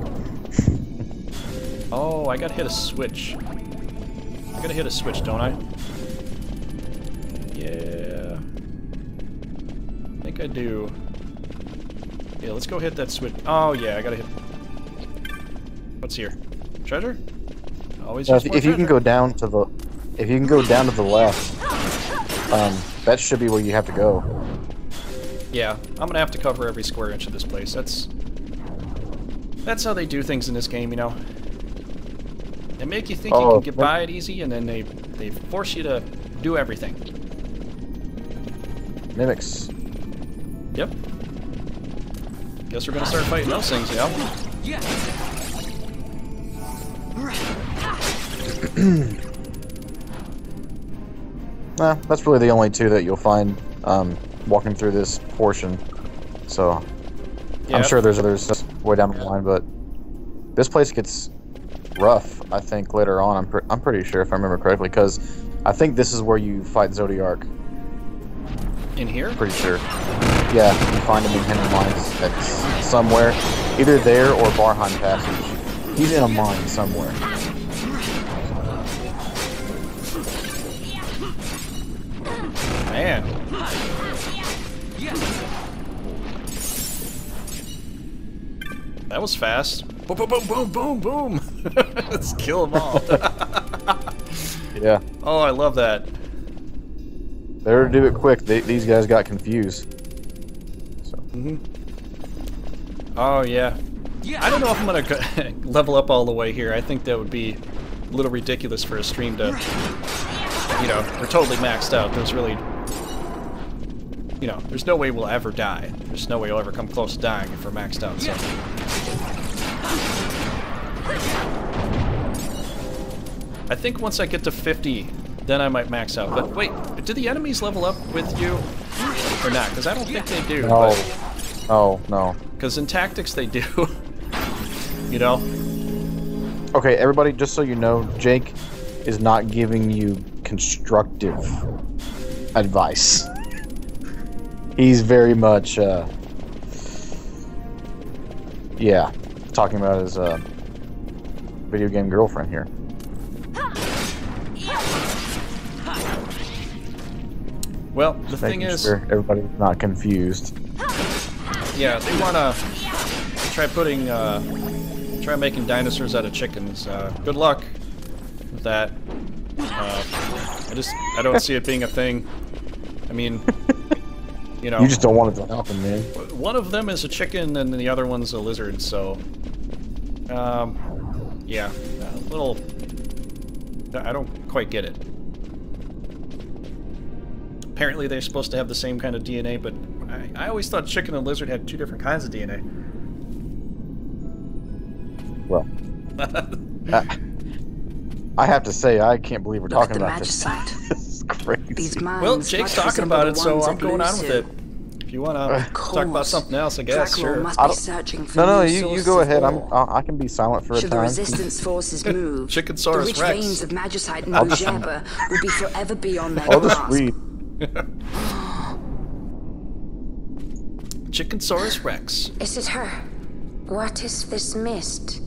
Oh, I gotta hit a switch. I gotta hit a switch, don't I? Yeah. I think I do. Yeah, let's go hit that switch. Oh yeah, I gotta hit. What's here? Treasure? Always. If you can go down to the, left, that should be where you have to go. Yeah, I'm gonna have to cover every square inch of this place. That's how they do things in this game, you know. They make you think you can get by it easy, and then they force you to do everything. Mimics. Yep. Guess we're gonna start fighting those things, you know? Nah, that's really the only two that you'll find walking through this portion. So I'm sure there's others way down the line, but this place gets rough, I think, later on. I'm pretty sure, if I remember correctly, because I think this is where you fight Zodiac. In here? Pretty sure. Yeah, you find him in Henry Mines somewhere. Either there or Barheim Passage. He's in a mine somewhere. Man. That was fast. Boom, boom, boom, boom, boom, boom. Let's kill them all. Yeah. Oh, I love that. Better do it quick. These guys got confused. So. Oh, yeah. I don't know if I'm going to level up all the way here. I think that would be a little ridiculous for a stream to, you know, we're totally maxed out. There's really, you know, there's no way we'll ever die. There's no way we'll ever come close to dying if we're maxed out. So. I think once I get to 50, then I might max out. But wait, do the enemies level up with you or not? Because I don't think they do. No. Oh, no. Because in Tactics they do. You know? Okay, everybody, just so you know, Jake is not giving you constructive advice. He's very much, yeah, talking about his video game girlfriend here. Well, the thing is, sure everybody's not confused. Yeah, they wanna try making dinosaurs out of chickens. Good luck with that. I don't see it being a thing. I mean, you know. You just don't want it to happen, man. One of them is a chicken and the other one's a lizard, so Yeah, a little... I don't quite get it. Apparently they're supposed to have the same kind of DNA, but I always thought chicken and lizard had 2 different kinds of DNA. Well, I have to say, I can't believe we're talking about this. This is crazy. Well, Jake's talking about it, so I'm going on with it. If you want to talk about something else, I guess, sure. No, you go ahead. I can be silent for a time. Should the resistance forces move, Chickensaurus the rich Rex. veins of Magicite and Bujaba will be forever beyond their I'll just grasp. read. Chickensaurus Rex. Is it her? What is this mist?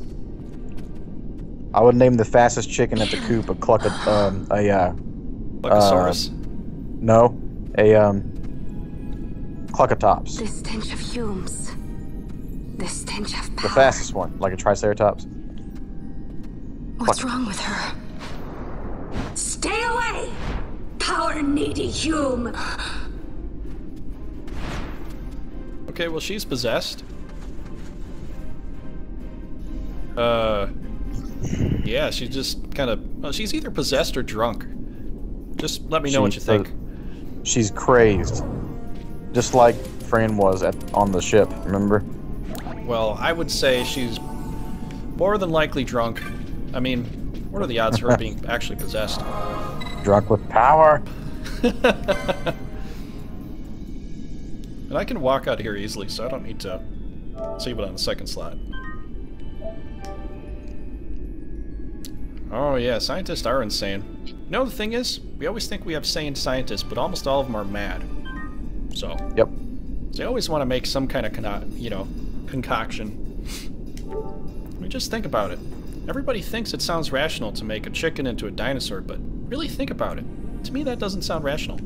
I would name the fastest chicken at the coop a Cluckosaurus? No, a Cluckatops. The stench of fumes. The stench of power. The fastest one, like a Triceratops. What's wrong with her? Stay away! Power-needy Hume! Okay, well, she's possessed. Yeah, she's just kind of... Well, she's either possessed or drunk. Just let me know what you think. She's crazed. Just like Fran was on the ship, remember? Well, I would say she's more than likely drunk. I mean, what are the odds of her being actually possessed? Drunk with power. And I can walk out here easily, so I don't need to save it on the second slot. Oh yeah, scientists are insane. You know, the thing is, we always think we have sane scientists, but almost all of them are mad. So. Yep. They always want to make some kind of, concoction. I mean, just think about it. Everybody thinks it sounds rational to make a chicken into a dinosaur, but really think about it. To me, that doesn't sound rational.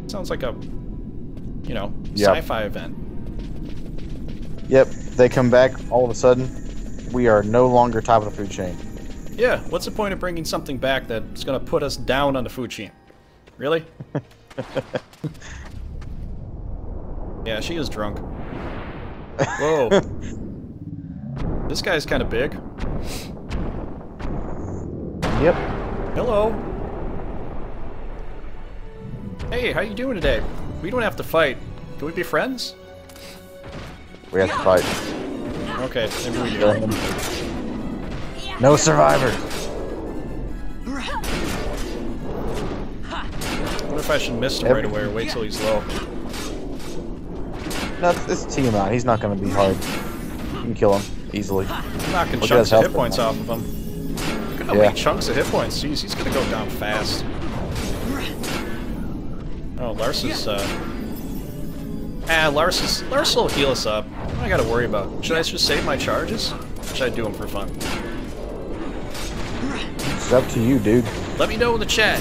It sounds like a, sci-fi event. Yep, they come back, all of a sudden, we are no longer top of the food chain. Yeah, what's the point of bringing something back that's going to put us down on the food chain? Really? Yeah, she is drunk. Whoa. This guy's kind of big. Yep. Hello. Hey, how you doing today? We don't have to fight. Can we be friends? We have to fight. Okay, maybe we do. No survivors. What if I should miss him right away or wait till he's low? No, it's TMI. He's not going to be hard. You can kill him easily. I'm knocking chunks of hit points off of him. Look at how many chunks of hit points. Jeez, he's going to go down fast. Oh, Lars is, Lars will heal us up. What do I got to worry about? Should I just save my charges? Or should I do them for fun? It's up to you, dude. Let me know in the chat.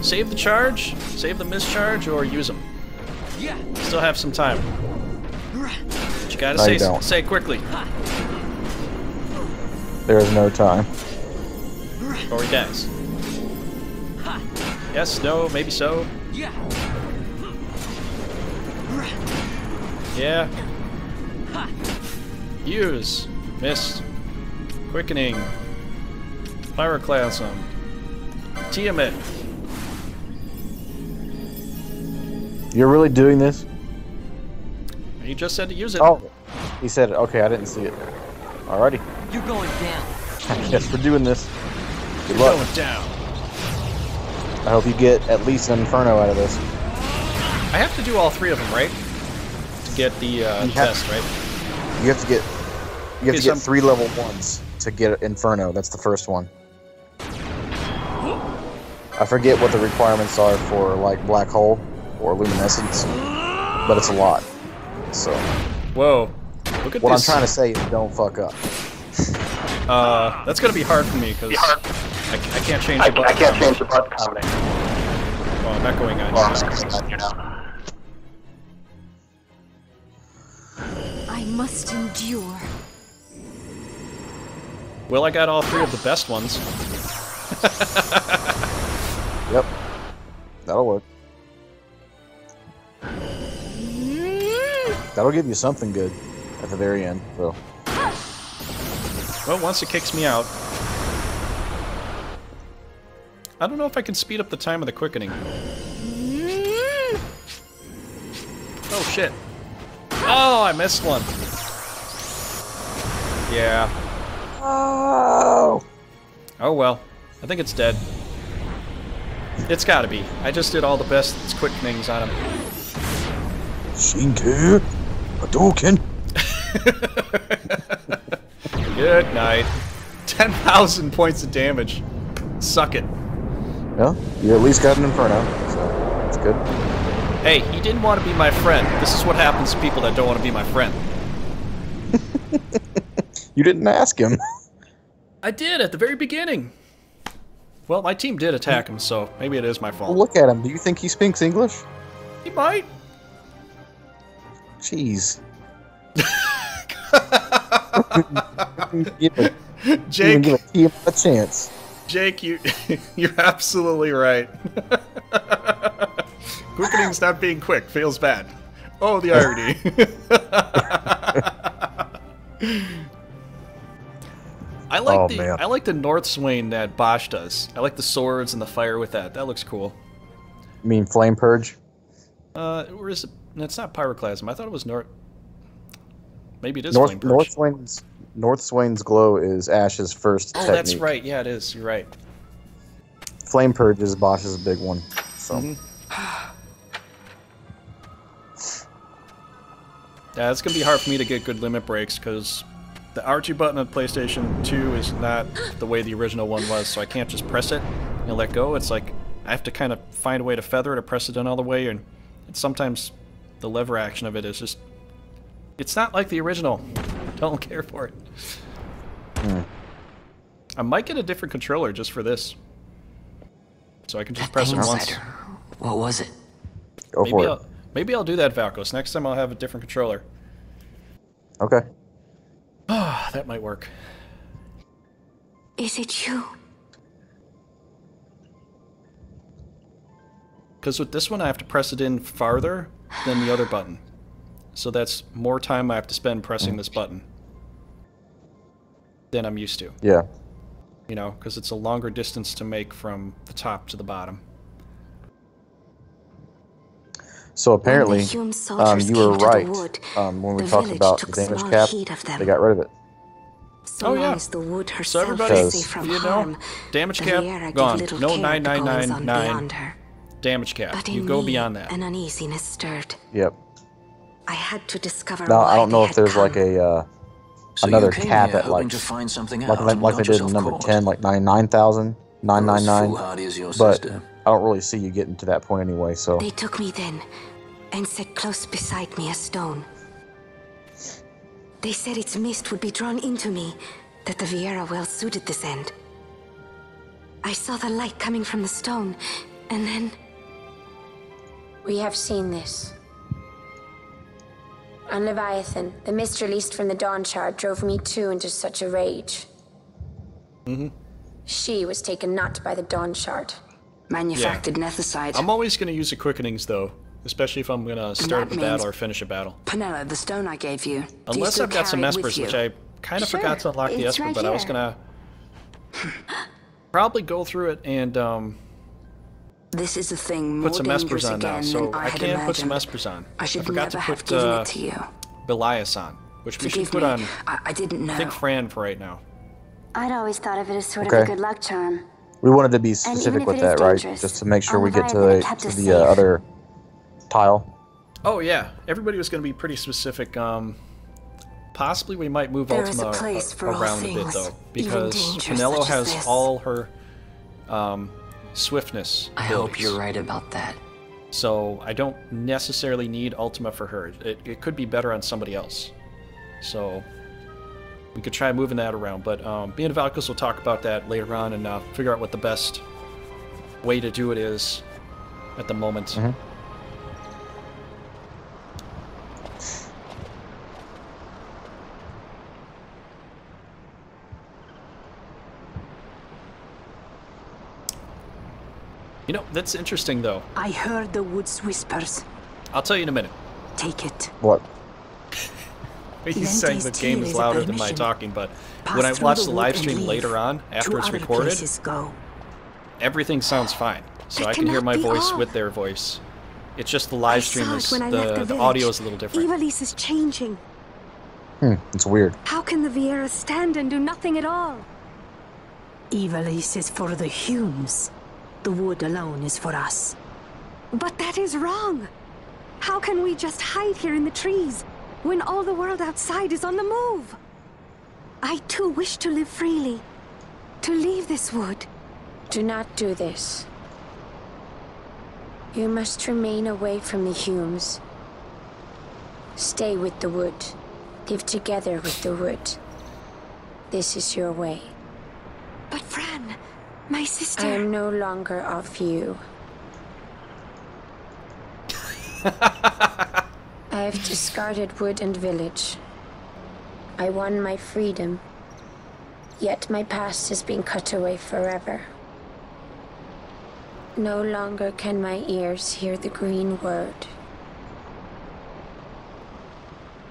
Save the charge, save the mischarge, or use them. Still have some time. But you gotta say quickly. There is no time. Or he dies. Yes, no, maybe so. Yeah. Use. Missed. Quickening. Pyroclasm. Tiamat. You're really doing this? He just said to use it. Oh, he said it. Okay, I didn't see it. Alrighty. You're going down. Yes, we're doing this. Good luck. Going down. I hope you get at least an Inferno out of this. I have to do all 3 of them, right? To get the test, right? You have to get 3 level 1s to get Inferno. That's the first one. I forget what the requirements are for like black hole or luminescence, but it's a lot. So. Whoa! Look at what this. I'm trying to say is don't fuck up. That's gonna be hard for me because I can't change the button. I can't change the button combination. Well, I'm echoing on you now. I must endure. Well, I got all 3 of the best ones. Yep. That'll work. That'll give you something good at the very end, so. Well, once it kicks me out... I don't know if I can speed up the time of the quickening. Oh, shit. Oh, I missed one. Yeah. Oh. Oh, well. I think it's dead. It's gotta be. I just did all the best quickenings on him. Shinker, Hadouken. Good night. 10,000 points of damage. Suck it. Well, you at least got an Inferno, so that's good. Hey, he didn't want to be my friend. This is what happens to people that don't want to be my friend. You didn't ask him. I did at the very beginning. Well, my team did attack him, so maybe it is my fault. Well, look at him. Do you think he speaks English? He might. Jeez. Jake, give him a chance. Jake, you're absolutely right. Quickening's not being quick feels bad. Oh, the irony. I like the North Swain that Bosch does. I like the swords and the fire with that. That looks cool. You mean Flame Purge? Or is it? It's not Pyroclasm. I thought it was North. Maybe it is Flame Purge. North Swain's Glow is Ash's first technique. That's right. Yeah, it is. You're right. Flame Purge is Bosch's big one. So. Yeah, it's gonna be hard for me to get good limit breaks because the R2 button on PlayStation 2 is not the way the original one was, so I can't just press it and let go. It's like I have to kind of find a way to feather it or press it in all the way, and sometimes the lever action of it is just... It's not like the original. Don't care for it. I might get a different controller just for this. So I can just press it once. What was it? Go for it. Maybe I'll do that, Valkos. Next time I'll have a different controller. Okay. Ah, that might work. Is it you? Because with this one I have to press it in farther than the other button. So that's more time I have to spend pressing this button than I'm used to. Yeah. You know, because it's a longer distance to make from the top to the bottom. So apparently, you were right when we talked about the damage cap. They got rid of it. Oh yeah. So everybody, you know, damage cap gone. No 9999 damage cap. You go beyond that. An uneasiness stirred. Yep. I had to discover. Now I don't know if there's like a another cap at like they did in number 10, like 99,000, 999. But I don't really see you getting to that point anyway. So they took me then, and set close beside me a stone. They said its mist would be drawn into me, that the Viera well suited this end. I saw the light coming from the stone, and then... We have seen this. On Leviathan, the mist released from the Dawn Shard drove me too into such a rage. She was taken not by the Dawn Shard. Manufactured Nethicide. I'm always going to use the quickenings though, especially if I'm going to start a battle or finish a battle. Penella, the stone I gave you. Unless I've got some Espers, which I kind of forgot to unlock the Esper, right, but I was going to probably go through it and this is a thing put some Espers on now, so I can put some Espers on. I forgot to put Belias on, which we should put on. I didn't know. I think Fran for right now. I'd always thought of it as sort of a good luck charm. We wanted to be specific with that, right? Just to make sure we get to the other tile. Oh yeah, everybody was going to be pretty specific. Possibly we might move Ultima around a bit though, because Penelo has all her swiftness. I hope you're right about that. So I don't necessarily need Ultima for her. It could be better on somebody else. So we could try moving that around. But me and Valkos will talk about that later on and figure out what the best way to do it is at the moment. You know, that's interesting, though. I heard the woods whispers. I'll tell you in a minute. Take it. What? He's saying the game is louder than my talking, but when I watch the live stream later on, after it's recorded, everything sounds fine. So I can hear my voice with their voice. It's just the live stream is the audio is a little different. Ivalice is changing. It's weird. How can the Viera stand and do nothing at all? Ivalice is for the Humes. The wood alone is for us. But that is wrong. How can we just hide here in the trees when all the world outside is on the move? I too wish to live freely, to leave this wood. Do not do this. You must remain away from the Humes. Stay with the wood. Live together with the wood. This is your way. But Fran, my sister... I am no longer of you. I have discarded wood and village. I won my freedom. Yet my past has been cut away forever. No longer can my ears hear the green word.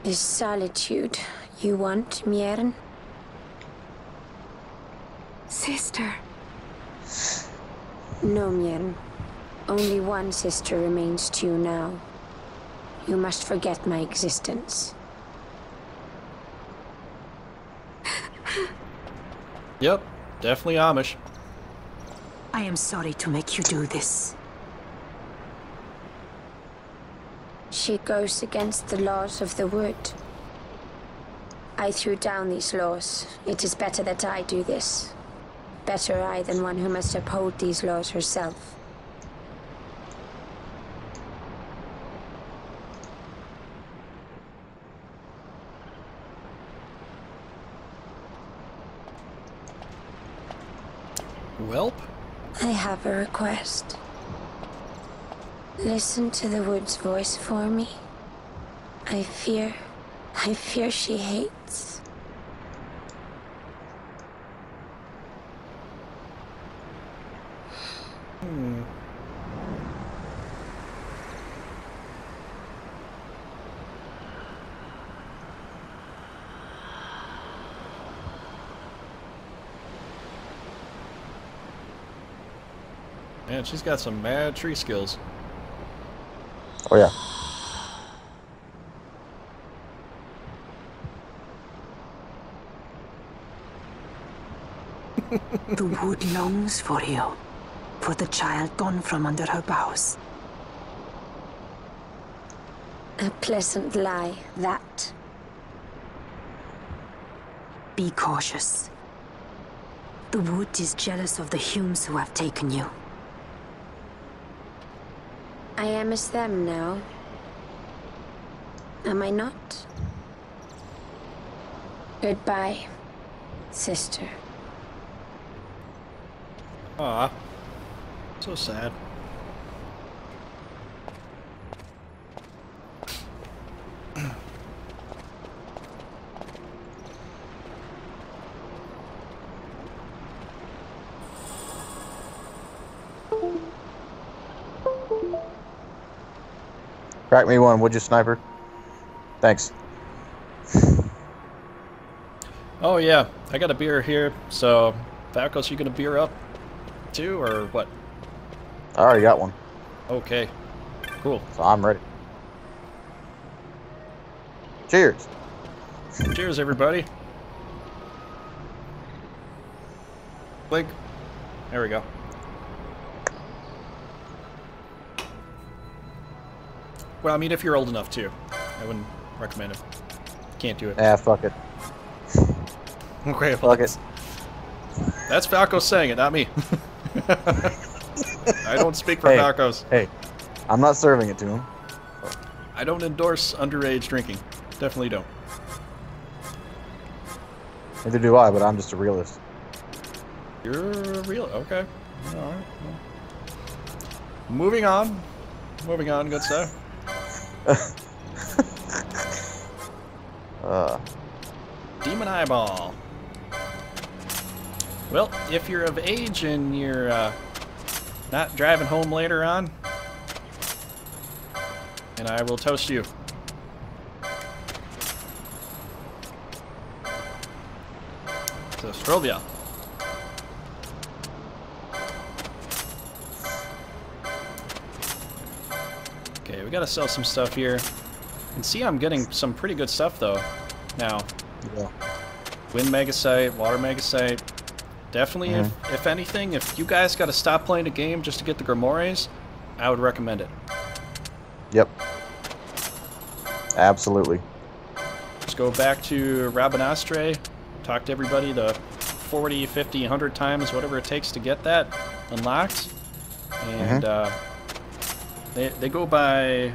Is solitude you want, Miern? Sister. No, Miern. Only one sister remains to you now. You must forget my existence. Yep, definitely Amish. I am sorry to make you do this. She goes against the laws of the wood. I threw down these laws. It is better that I do this. Better I than one who must uphold these laws herself. Welp? I have a request. Listen to the wood's voice for me. I fear she hates. Man, she's got some mad tree skills. Oh yeah. The wood longs for you, for the child gone from under her boughs. A pleasant lie, that. Be cautious. The wood is jealous of the Humes who have taken you. I am as them now. Am I not? Goodbye, sister. Aw. So sad. Crack me one, would you, sniper? Thanks. Oh yeah, I got a beer here, so Valkos, you gonna beer up too, or what? I already got one. Okay, cool. So I'm ready. Cheers. Cheers, everybody. Blink. There we go. Well, I mean, if you're old enough too, I wouldn't recommend it. Can't do it. Yeah, fuck it. Okay, fuck it. That's Valkos saying it, not me. I don't speak for Valkos. Hey, I'm not serving it to him. I don't endorse underage drinking. Definitely don't. Neither do I, but I'm just a realist. You're a real. Okay. All right. Well. Moving on. Moving on, good stuff. Demon Eyeball. Well, if you're of age and you're not driving home later on, and I will toast you. to Strovia. Okay, we gotta sell some stuff here. You can see I'm getting some pretty good stuff though. Now, yeah. Wind Magicite, Water Magicite. Definitely, if anything, if you guys gotta stop playing a game just to get the Grimoires, I would recommend it. Yep. Absolutely. Just go back to Rabanastre, talk to everybody the 40, 50, 100 times, whatever it takes to get that unlocked. And they go by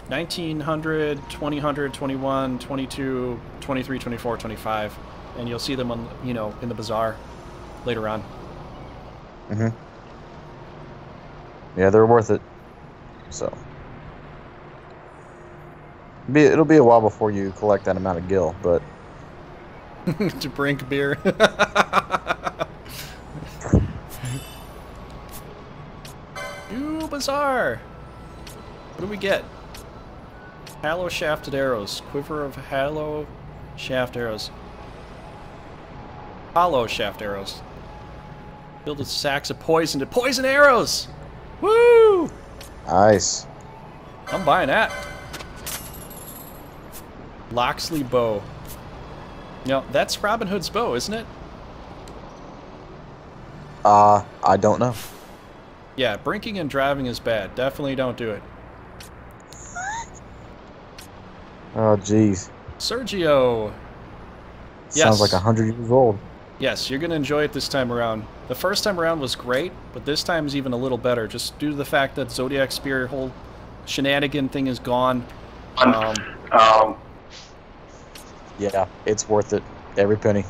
1900, 2000, 21, 22, 23, 24, 25, and you'll see them on, you know, in the bazaar later on. Yeah, they're worth it. So it'll be a while before you collect that amount of gil, but to brink beer. Ooh, bazaar. What do we get? Hallow shafted arrows. Quiver of hallow shaft arrows. Hollow shaft arrows. Build with sacks of poison arrows. Woo! Nice. I'm buying that. Loxley bow. You know, that's Robin Hood's bow, isn't it? I don't know. Yeah, brinking and driving is bad. Definitely don't do it. Oh, jeez. Sergio. Sounds like 100 years old. Yes, you're going to enjoy it this time around. The first time around was great, but this time is even a little better, just due to the fact that Zodiac Spear whole shenanigan thing is gone. Yeah, it's worth it. Every penny.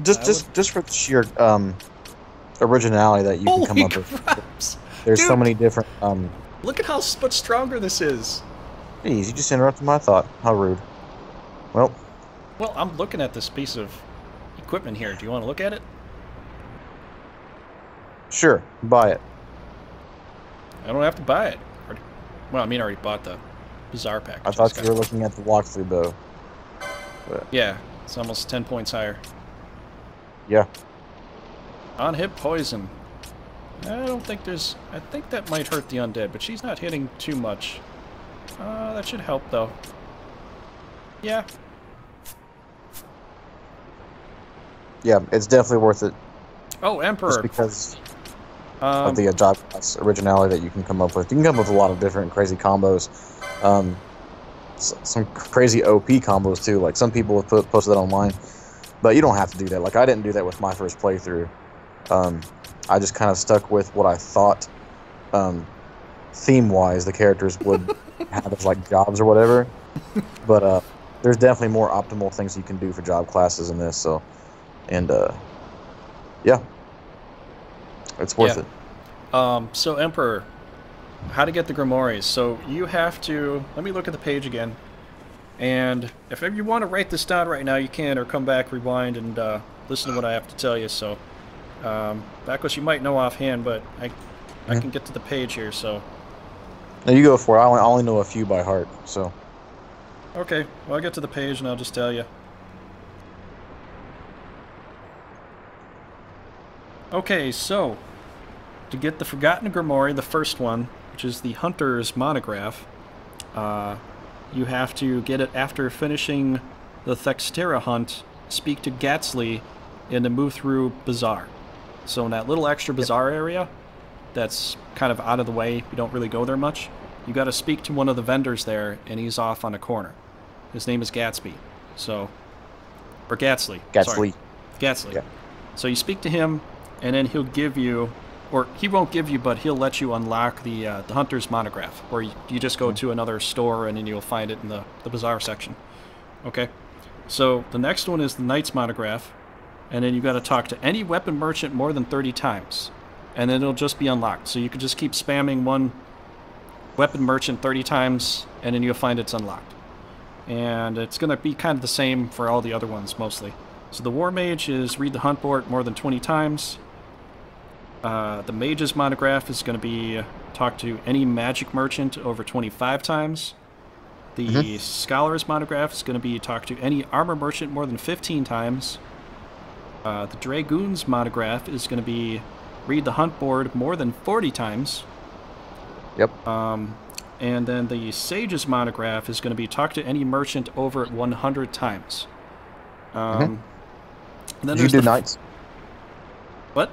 Just for the sheer originality that you can come up with. There's so many different. Look at how much stronger this is. Jeez, you just interrupted my thought. How rude. Well, I'm looking at this piece of equipment here. Do you want to look at it? Sure, buy it. I don't have to buy it. Well, I mean, I already bought the Bazaar package. I thought you were looking at the walkthrough bow. But yeah, it's almost 10 points higher. Yeah. On-hit poison. I don't think there's... I think that might hurt the undead, but she's not hitting too much. That should help, though. Yeah. Yeah, it's definitely worth it. Oh, Emperor. Just because of the job class originality that you can come up with. You can come up with a lot of different crazy combos. Some crazy OP combos, too. Like, some people have posted that online. But you don't have to do that. Like, I didn't do that with my first playthrough. I just kind of stuck with what I thought, theme-wise, the characters would have as, like, jobs or whatever. But there's definitely more optimal things you can do for job classes in this. So, and yeah, it's worth it. So Emperor, how to get the Grimoires. So you have to, let me look at the page again. And if you want to write this down right now, you can, or come back, rewind, and listen to what I have to tell you. So, Valkos, you might know offhand, but I can get to the page here, so. No, you go for it. I only know a few by heart, so. Okay, well, I'll get to the page and I'll just tell you. Okay, so, to get the Forgotten Grimoire, the first one, which is the Hunter's Monograph, you have to get it after finishing the Thextera hunt, speak to Gatsley, and then move through Bazaar. So in that little extra Bazaar area, that's kind of out of the way, you don't really go there much, you got to speak to one of the vendors there, and he's off on a corner. His name is Gatsby. So, or Gatsley. Gatsley. Sorry. Gatsley. Yeah. So you speak to him, and then he'll give you, or he won't give you, but he'll let you unlock the Hunter's Monograph, where you just go to another store and then you'll find it in the Bazaar section. Okay? So the next one is the Knight's Monograph, and then you got to talk to any weapon merchant more than 30 times, and then it'll just be unlocked. So you can just keep spamming one weapon merchant 30 times, and then you'll find it's unlocked. And it's going to be kind of the same for all the other ones, mostly. So the War Mage is read the hunt board more than 20 times. The Mage's Monograph is going to be talk to any magic merchant over 25 times. The Scholar's monograph is going to be talk to any armor merchant more than 15 times. The Dragoon's monograph is going to be read the hunt board more than 40 times. Yep. And then the Sage's monograph is going to be talk to any merchant over 100 times. And then Did you do knights? What?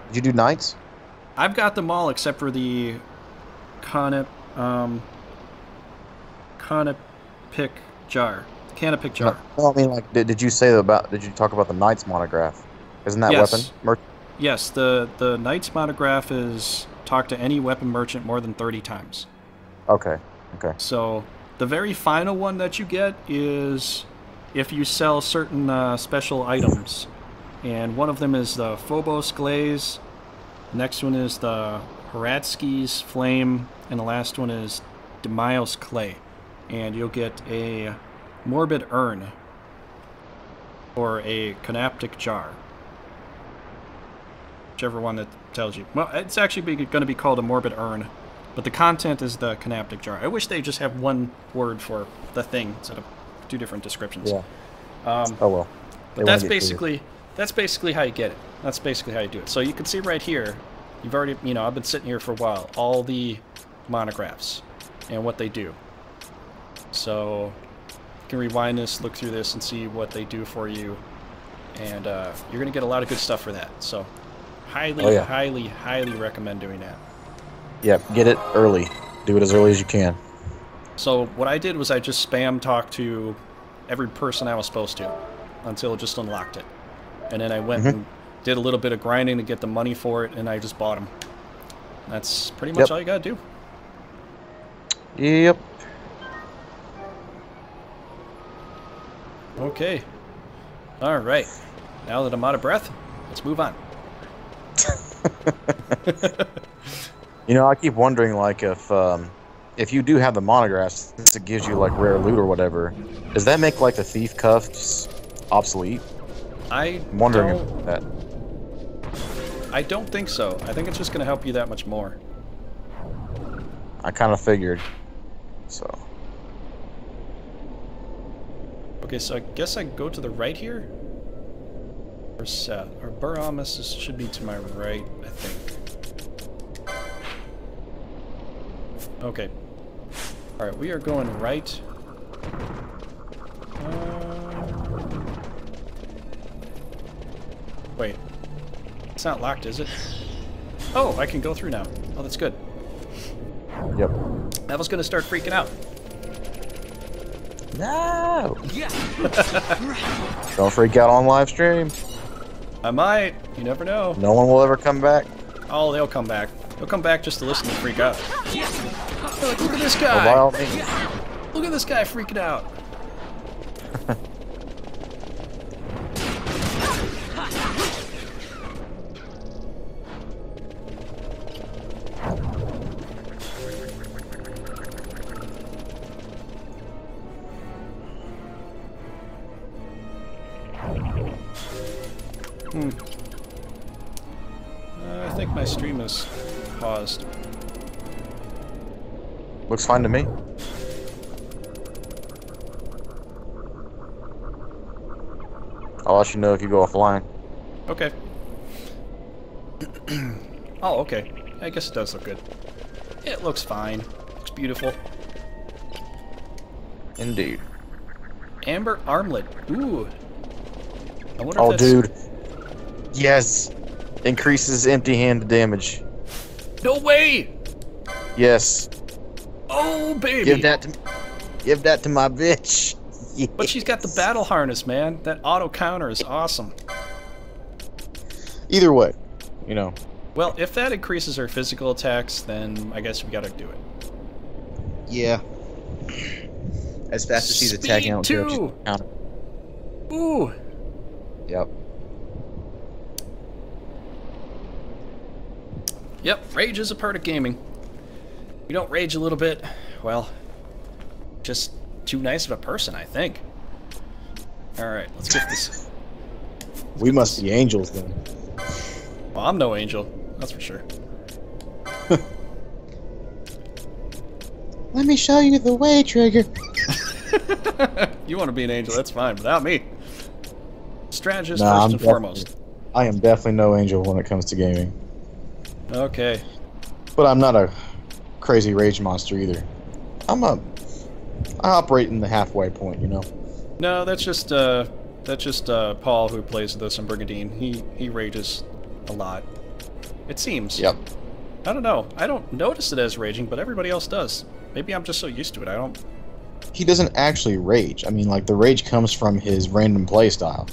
Did you do knights? I've got them all except for the Canopic jar. Canopic jar. No, I mean, like, did you say about? Did you talk about the knights monograph? Isn't that weapon? Yes, the Knight's monograph is talk to any weapon merchant more than 30 times. Okay. Okay. So the very final one that you get is if you sell certain special items, and one of them is the Phobos Glaze. The next one is the Heratsky's Flame, and the last one is Demios Clay, and you'll get a Morbid Urn or a Canaptic Jar. Whichever one that tells you. Well, it's actually going to be called a Morbid Urn, but the content is the Canaptic Jar. I wish they just have one word for the thing instead of two different descriptions. Yeah. Oh well. But that's basically how you get it. That's basically how you do it. So you can see right here, you've already, I've been sitting here for a while, all the monographs and what they do. So you can rewind this, look through this, and see what they do for you. And you're going to get a lot of good stuff for that. So highly recommend doing that. Yep, get it early. Do it as early as you can. So what I did was I just spam talked to every person I was supposed to until it just unlocked it. And then I went and did a little bit of grinding to get the money for it, and I just bought them. That's pretty much all you gotta do. Yep. Okay. Alright. Now that I'm out of breath, let's move on. I keep wondering, like, if you do have the monographs, since it gives you, like, rare loot or whatever, does that make, like, the thief cuffs obsolete? I'm wondering about that. I don't think so. I think it's just going to help you that much more. I kind of figured. So. Okay, so I guess I go to the right here? Or south? Or Buramus should be to my right, I think. Okay. Alright, we are going right. Wait. It's not locked, is it? Oh, I can go through now. Oh, that's good. Yep. I was going to start freaking out. No! Don't freak out on live stream. I might. You never know. No one will ever come back. Oh, they'll come back. They'll come back just to listen to freak out. Look at this guy! Well, by all means. Look at this guy freaking out. I think my stream is paused. Looks fine to me. I'll let you know if you go offline. Okay. Oh, okay. I guess it does look good. It looks fine. Looks beautiful. Indeed. Amber Armlet. Ooh. I wonder Oh, if that's... dude. Yes. Increases empty-handed damage. No way! Yes. Oh, baby! Give that to my bitch. Yes. But she's got the battle harness, man. That auto counter is awesome. Either way, Well, if that increases her physical attacks, then I guess we gotta do it. Yeah. As fast as she's attacking, I don't care if she's counter. Ooh. Yep. Yep, rage is a part of gaming. If you don't rage a little bit, well, just too nice of a person, I think. Alright, let's get this. We must be angels, then. Well, I'm no angel, that's for sure. Let me show you the way, Trigger. You want to be an angel, that's fine. Without me. Strategist Nah, first and foremost. I am definitely no angel when it comes to gaming. Okay. But I'm not a crazy rage monster either. I operate in the halfway point, you know. No, that's just Paul who plays with us in Brigandine. He rages a lot. It seems. Yep. I don't know. I don't notice it as raging, but everybody else does. Maybe I'm just so used to it. I don't. He doesn't actually rage. I mean, like, the rage comes from his random play style.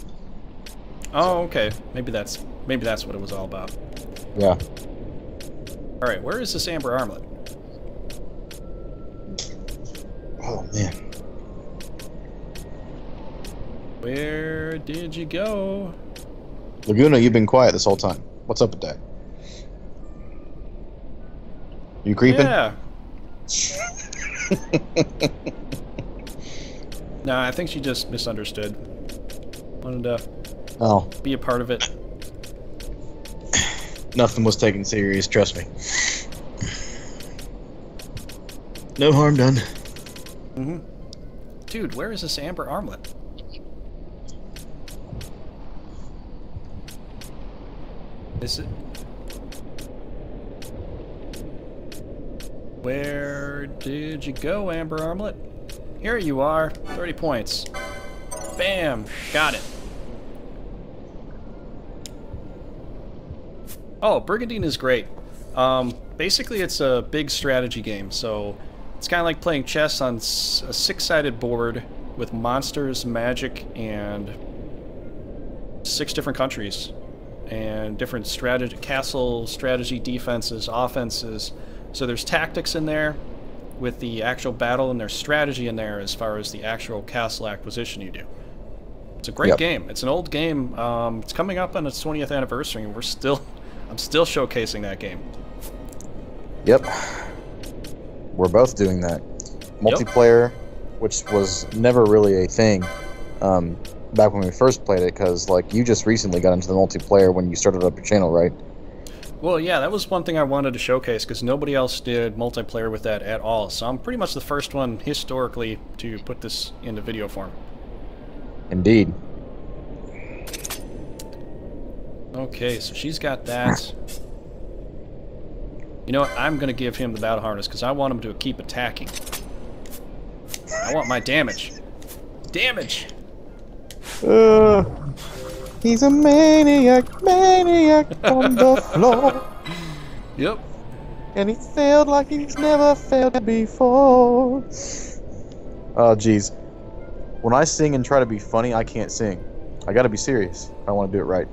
Oh, okay. Maybe that's what it was all about. Yeah. All right, where is this amber armlet? Oh man. Where did you go? Laguna, you've been quiet this whole time. What's up with that? You creeping? Yeah. Nah, I think she just misunderstood. Wanted to be a part of it. Nothing was taken serious, trust me. No harm done. Mm-hmm. Dude, where is this amber armlet? Is it? Where did you go, amber armlet? Here you are. 30 points. Bam! Got it. Oh, Brigandine is great. Basically, it's a big strategy game, so it's kind of like playing chess on a 6-sided board with monsters, magic, and 6 different countries, and different strategy, castle strategy, defenses, offenses. So there's tactics in there with the actual battle, and there's strategy in there as far as the actual castle acquisition you do. It's a great game. It's an old game. It's coming up on its 20th anniversary, and I'm still showcasing that game. Yep. We're both doing that. Multiplayer, which was never really a thing back when we first played it, because like you just recently got into the multiplayer when you started up your channel, right? Well, yeah, that was one thing I wanted to showcase, because nobody else did multiplayer with that at all. So I'm pretty much the first one historically to put this into video form. Indeed. Okay, so she's got that. You know what? I'm going to give him the battle harness because I want him to keep attacking. I want my damage. Damage! He's a maniac on the floor. Yep. And he failed like he's never failed before. Oh, jeez. When I sing and try to be funny, I can't sing. I gotta be serious if I want to do it right.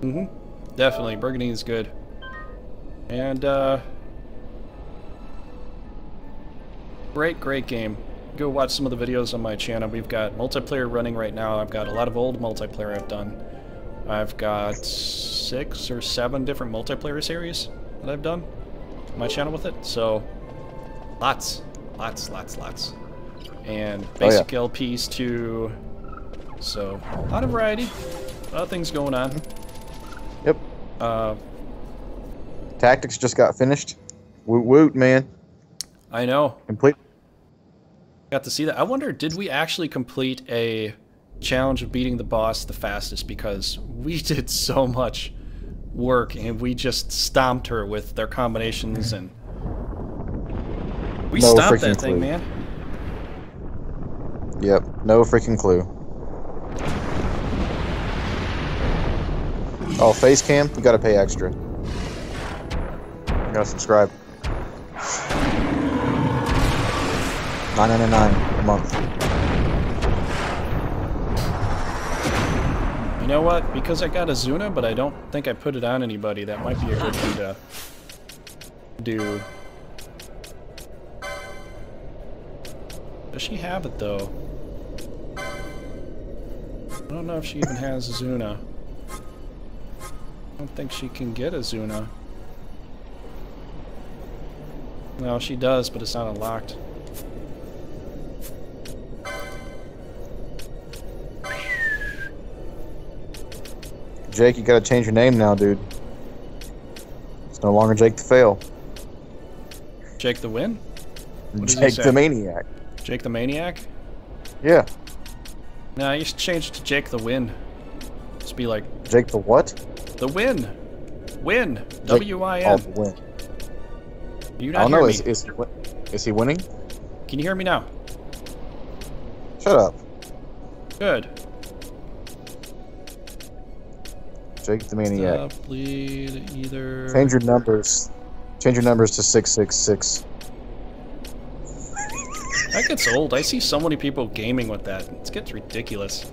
Mm-hmm. Definitely. Burgundy is good. And, great game. Go watch some of the videos on my channel. We've got multiplayer running right now. I've got a lot of old multiplayer I've done. I've got 6 or 7 different multiplayer series that I've done on my channel with it. So, lots. And basic LPs too. So, a lot of variety. A lot of things going on. Yep. Tactics just got finished. Woot woot, man. I know. Complete. Got to see that. I wonder, did we actually complete a challenge of beating the boss the fastest? Because we did so much work and we just stomped her with their combinations, and we stomped that thing, man. Yep, no freaking clue. Oh, face cam? You gotta pay extra. You gotta subscribe. $9.99 a month. You know what? Because I got Azuna, but I don't think I put it on anybody, that might be a good thing to do. Does she have it, though? I don't know if she even has Azuna. I don't think she can get Azuna. No, she does, but it's not unlocked. Jake, you gotta change your name now, dude. It's no longer Jake the Fail. Jake the Win? Jake the Maniac. Jake the Maniac? Yeah. Nah, you should change it to Jake the Win. Just be like... Jake the what? The Win. Win. W-I-N. Oh, the Win. You not hear me? Is he winning? Can you hear me now? Shut up. Good. Jake the Maniac. Bleed either... Change your numbers. Change your numbers to 666. That gets old. I see so many people gaming with that. It gets ridiculous.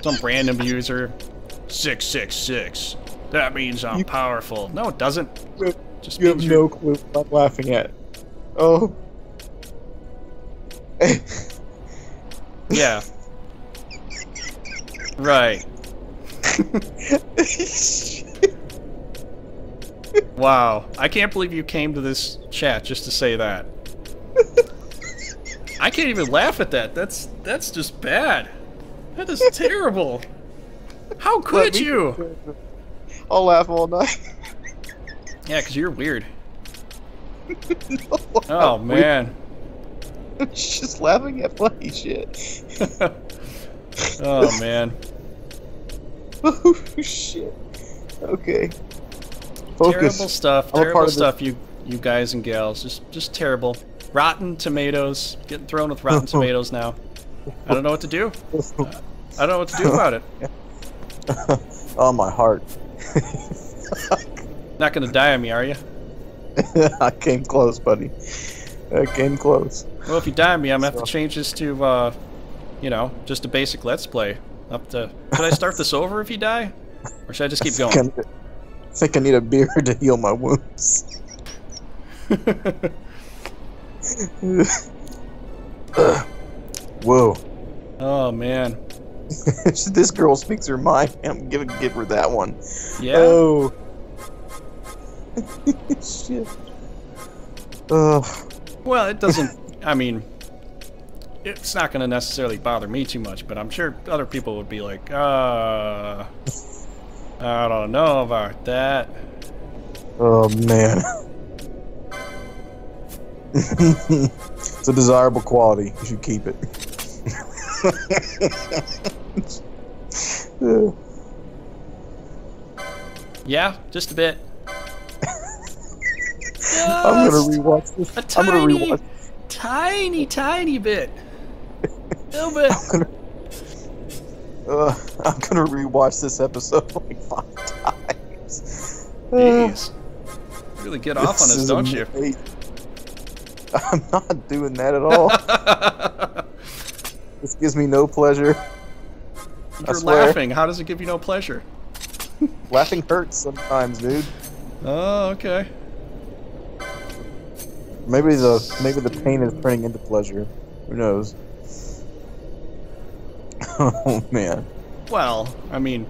Some random user. 666. That means I'm powerful. No, it doesn't. Just you have no clue what I'm laughing at. Oh. Yeah. Right. Wow. I can't believe you came to this chat just to say that. I can't even laugh at that. That's just bad. That is terrible. How could you? I'll laugh all night. Yeah, because you're weird. Oh, man. She's just laughing at funny shit. Oh, man. Oh, shit. Okay. Focus. Terrible stuff. Terrible stuff, you guys and gals. Just terrible. Rotten tomatoes. Getting thrown with rotten tomatoes now. I don't know what to do. I don't know what to do about it. Oh, my heart. Not gonna die on me, are you? I came close, buddy. I came close. Well, if you die on me, I'm gonna have to change this to, you know, just a basic Let's Play. Up to. Could I start this over if you die, or should I just keep going? I think I need a beer to heal my wounds. Whoa. Oh man. This girl speaks her mind. I'm gonna give her that one. Yeah. Oh. Shit. Well, it doesn't. I mean, it's not going to necessarily bother me too much, but I'm sure other people would be like, I don't know about that. Oh man. It's a desirable quality. You should keep it. Yeah, just a bit. I'm gonna rewatch this. I'm gonna rewatch. Tiny bit. Little bit. I'm gonna rewatch this episode like 5 times. Jeez. Really get off on us, don't you? I'm not doing that at all. This gives me no pleasure. You're laughing. How does it give you no pleasure? Laughing hurts sometimes, dude. Oh, okay. Maybe the pain is turning into pleasure. Who knows? Oh man. Well, I mean.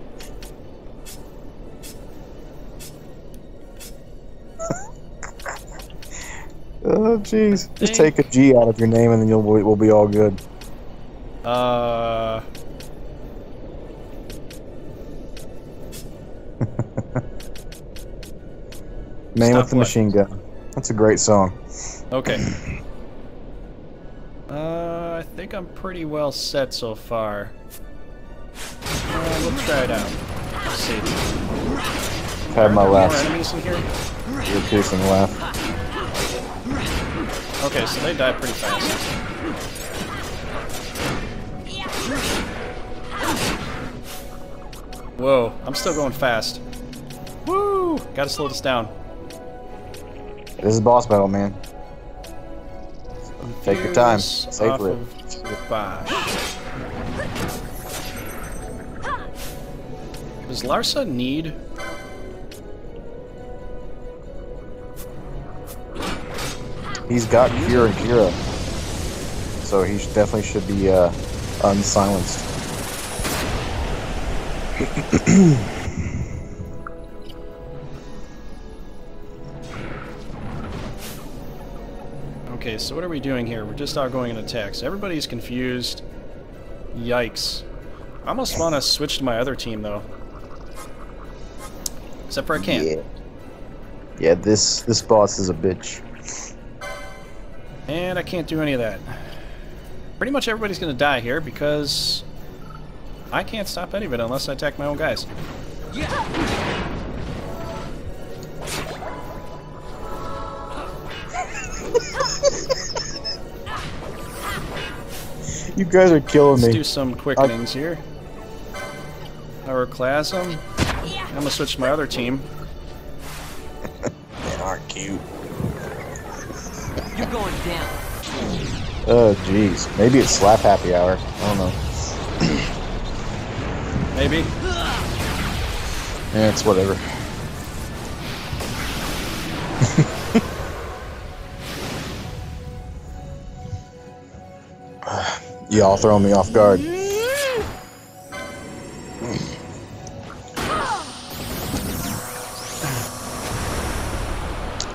Oh jeez. Just take a G out of your name and then we'll be all good. Man with the Machine Gun. That's a great song. Okay. I think I'm pretty well set so far. Let's try it out. Let's see. Had my laugh. More enemies in here? Your piercing laugh. Okay, so they die pretty fast. Whoa, I'm still going fast. Woo! Gotta slow this down. This is boss battle, man. Take your time. Savor it. Does Larsa need... He's got Kira and Kira. So he definitely should be unsilenced. Okay, so what are we doing here? We're just outgoing in attacks. Everybody's confused. Yikes. I almost want to switch to my other team, though. Except for I can't. Yeah. Yeah, this boss is a bitch. And I can't do any of that. Pretty much everybody's gonna die here because I can't stop any of it unless I attack my own guys. You guys are killing me. Let's do some quickenings here. Pyroclasm. I'm gonna switch to my other team. They aren't cute. You're going down. Oh, jeez. Maybe it's slap happy hour. I don't know. Maybe. Yeah, it's whatever. Y'all throwing me off guard.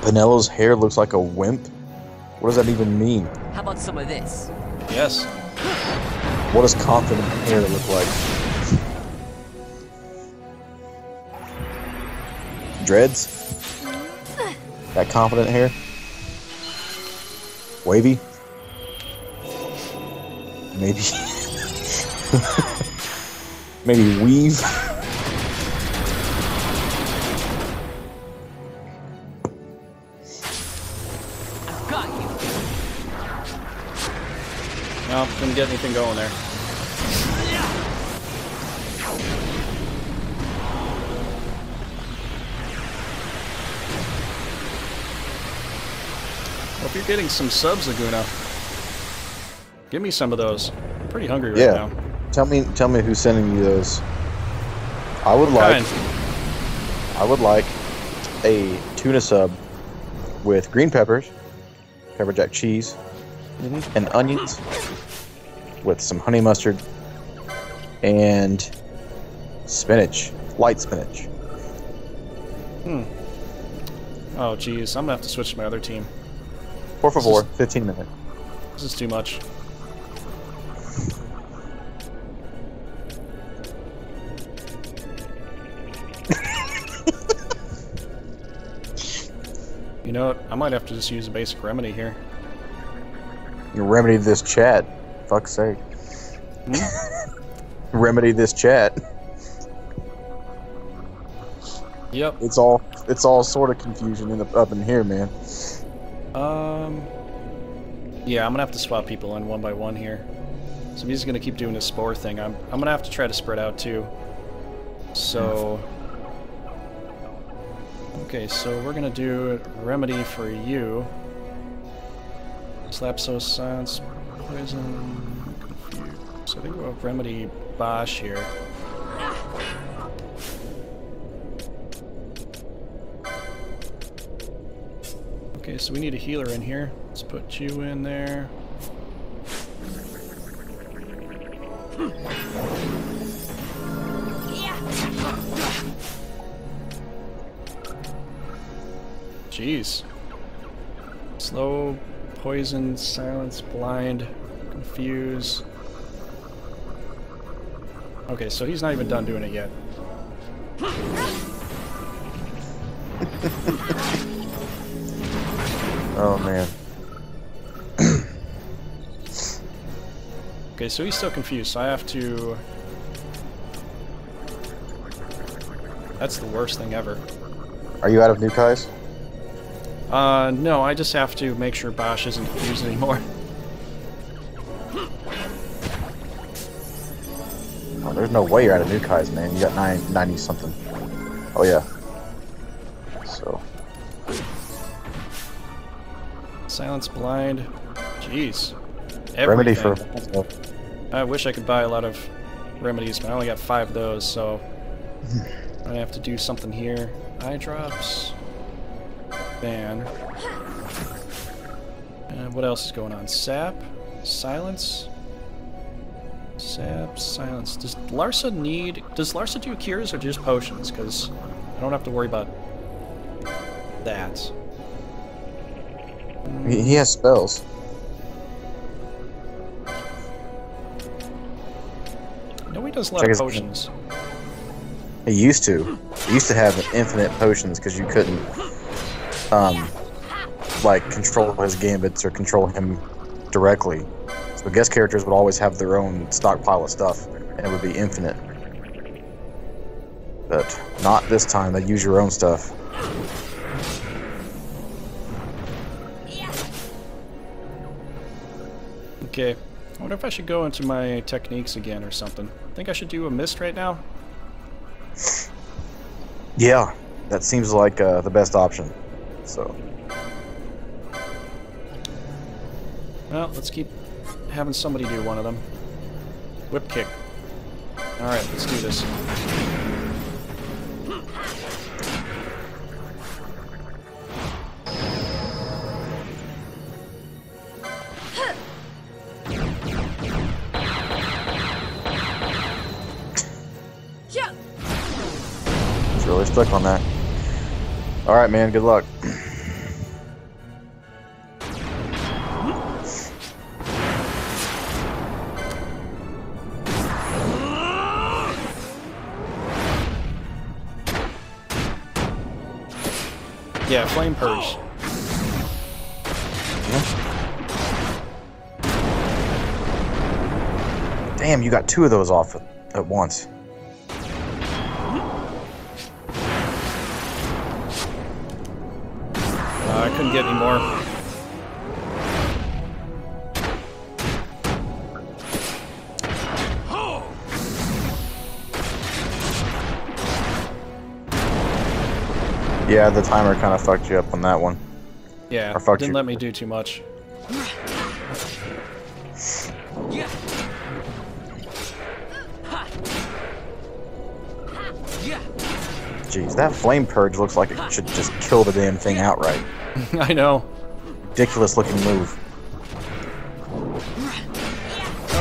Penelo's hair looks like a wimp? What does that even mean? How about some of this? Yes. What does confident hair look like? Dreads? That confident hair? Wavy? Maybe. Maybe weave? Got you. No, couldn't get anything going there. Hope you're getting some subs, Laguna. Give me some of those. I'm pretty hungry right now. Tell me who's sending you those. I would like a tuna sub with green peppers, pepper jack cheese, and onions with some honey mustard and spinach, light spinach. Oh, geez. I'm gonna have to switch to my other team. Por favor, 15 minutes. This is too much. You know what? I might have to just use a basic remedy here. You remedy this chat. Fuck's sake. Remedy this chat. Yep. It's all sort of confusion up in here, man. Yeah, I'm gonna have to swap people in one by one here. So he's gonna keep doing this spore thing. I'm gonna have to try to spread out too. So okay, so we're gonna do a remedy for you. Slap so silence, poison, confuse. So I think we'll remedy Bosch here. Okay, so we need a healer in here. Let's put you in there. Jeez. Slow, poison, silence, blind, confuse. Okay, so he's not even done doing it yet. Oh, man. Okay, so he's still confused, so I have to... That's the worst thing ever. Are you out of new Kais? No, I just have to make sure Bosch isn't confused anymore. Oh, there's no way you're out of new Kais, man. You got 90 something. Oh, yeah. So... Silence, blind. Jeez. Remedy for... I wish I could buy a lot of remedies, but I only got 5 of those, so... I have to do something here. Eye drops. Ban. And what else is going on? Sap. Silence. Sap. Silence. Does Larsa do cures or just potions? Because I don't have to worry about that. He has spells. No, he does a lot of potions. He used to. They used to have infinite potions because you couldn't, like, control his gambits or control him directly. So guest characters would always have their own stockpile of stuff, and it would be infinite. But not this time. They use your own stuff. Okay. I wonder if I should go into my techniques again or something. Think I should do a mist right now? Yeah, that seems like the best option. So. Well, let's keep having somebody do one of them. Whip kick. Alright, let's do this. He's really stuck on that. Alright, man, good luck. Yeah, flame purge. Damn, you got 2 of those off at once. I couldn't get any more. Yeah, the timer kind of fucked you up on that one. Yeah, didn't let me do too much. Jeez, that flame purge looks like it should just kill the damn thing outright. I know. Ridiculous looking move.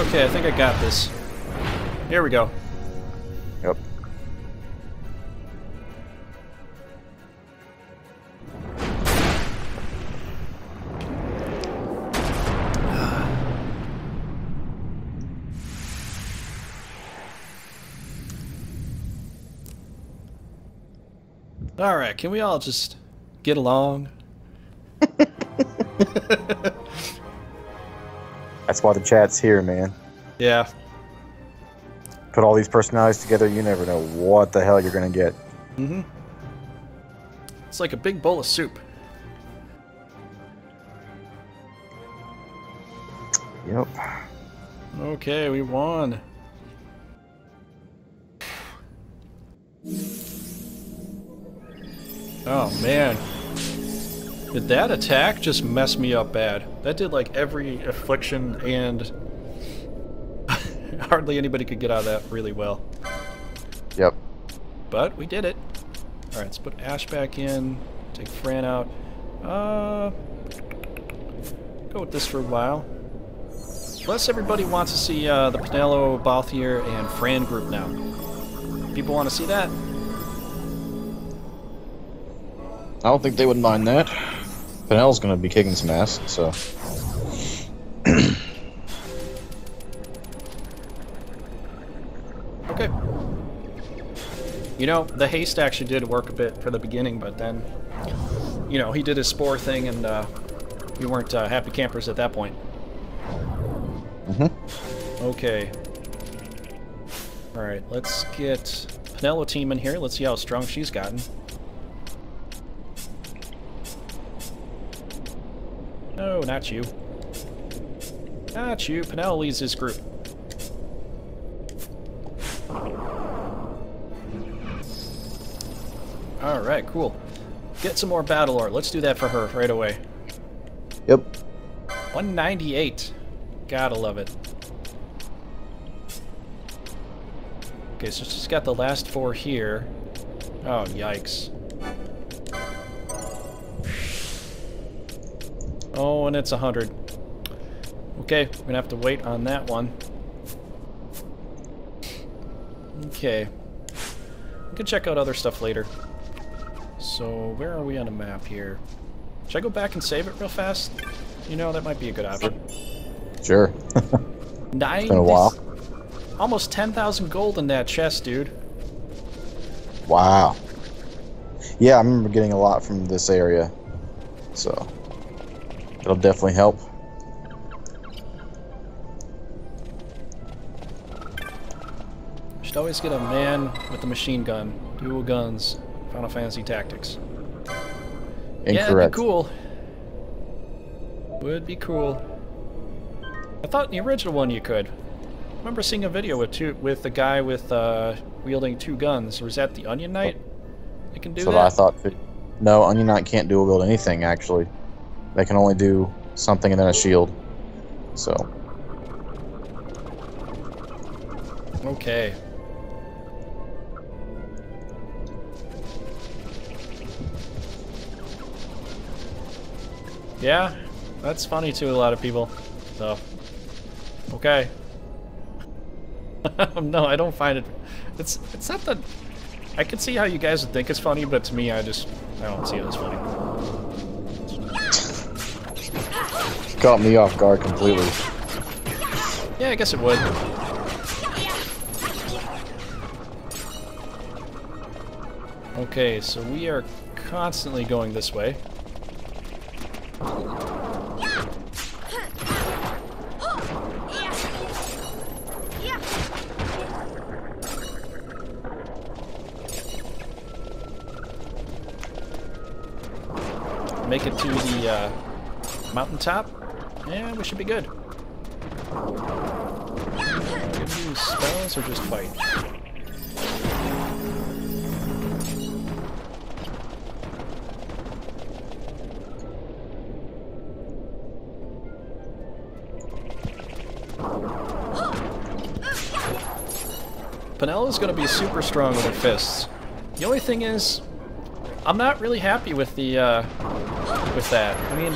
Okay, I think I got this. Here we go. Yep. Alright, can we all just get along? That's why the chat's here, man. Yeah. Put all these personalities together, you never know what the hell you're gonna get. Mm-hmm. It's like a big bowl of soup. Yep. Okay, we won. Oh, man. Did that attack just mess me up bad? That did like every affliction and hardly anybody could get out of that really well. Yep. But we did it. Alright, let's put Ash back in. Take Fran out. Go with this for a while. Unless everybody wants to see the Penelo, Balthier, and Fran group now. People want to see that? I don't think they would mind that. Penel's gonna be kicking some ass, so. Okay. You know, the haste actually did work a bit for the beginning, but then, you know, he did his spore thing and we weren't happy campers at that point. Okay. Alright, let's get Penelo team in here. Let's see how strong she's gotten. No, not you. Not you. Penelo leads this group. Alright, cool. Get some more battle ore. Let's do that for her right away. Yep. 198. Gotta love it. Okay, so she's got the last 4 here. Oh, yikes. Oh, and it's 100. Okay, we're gonna have to wait on that one. Okay. We can check out other stuff later. So, where are we on the map here? Should I go back and save it real fast? You know, that might be a good option. Sure. It's been a while. Almost 10,000 gold in that chest, dude. Wow. Yeah, I remember getting a lot from this area, so it'll definitely help. Should always get a man with a machine gun, dual guns, Final Fantasy Tactics. Incorrect. Yeah, it'd be cool. Would be cool. I thought in the original one you could. I remember seeing a video with the guy with wielding 2 guns. Or was that the Onion Knight? They can do so that? I thought. No, Onion Knight can't dual wield anything, actually. They can only do something and then a shield. So. Okay. Yeah, that's funny to a lot of people. So, okay. No, I don't find it. It's not that. I can see how you guys would think it's funny, but to me, I don't see it as funny. Caught me off guard completely. Yeah, I guess it would. Okay, so we are constantly going this way. Make it to the mountaintop. Yeah, we should be good. Can we use spells or just fight? Penella's going to be super strong with her fists. The only thing is, I'm not really happy with the with that. I mean,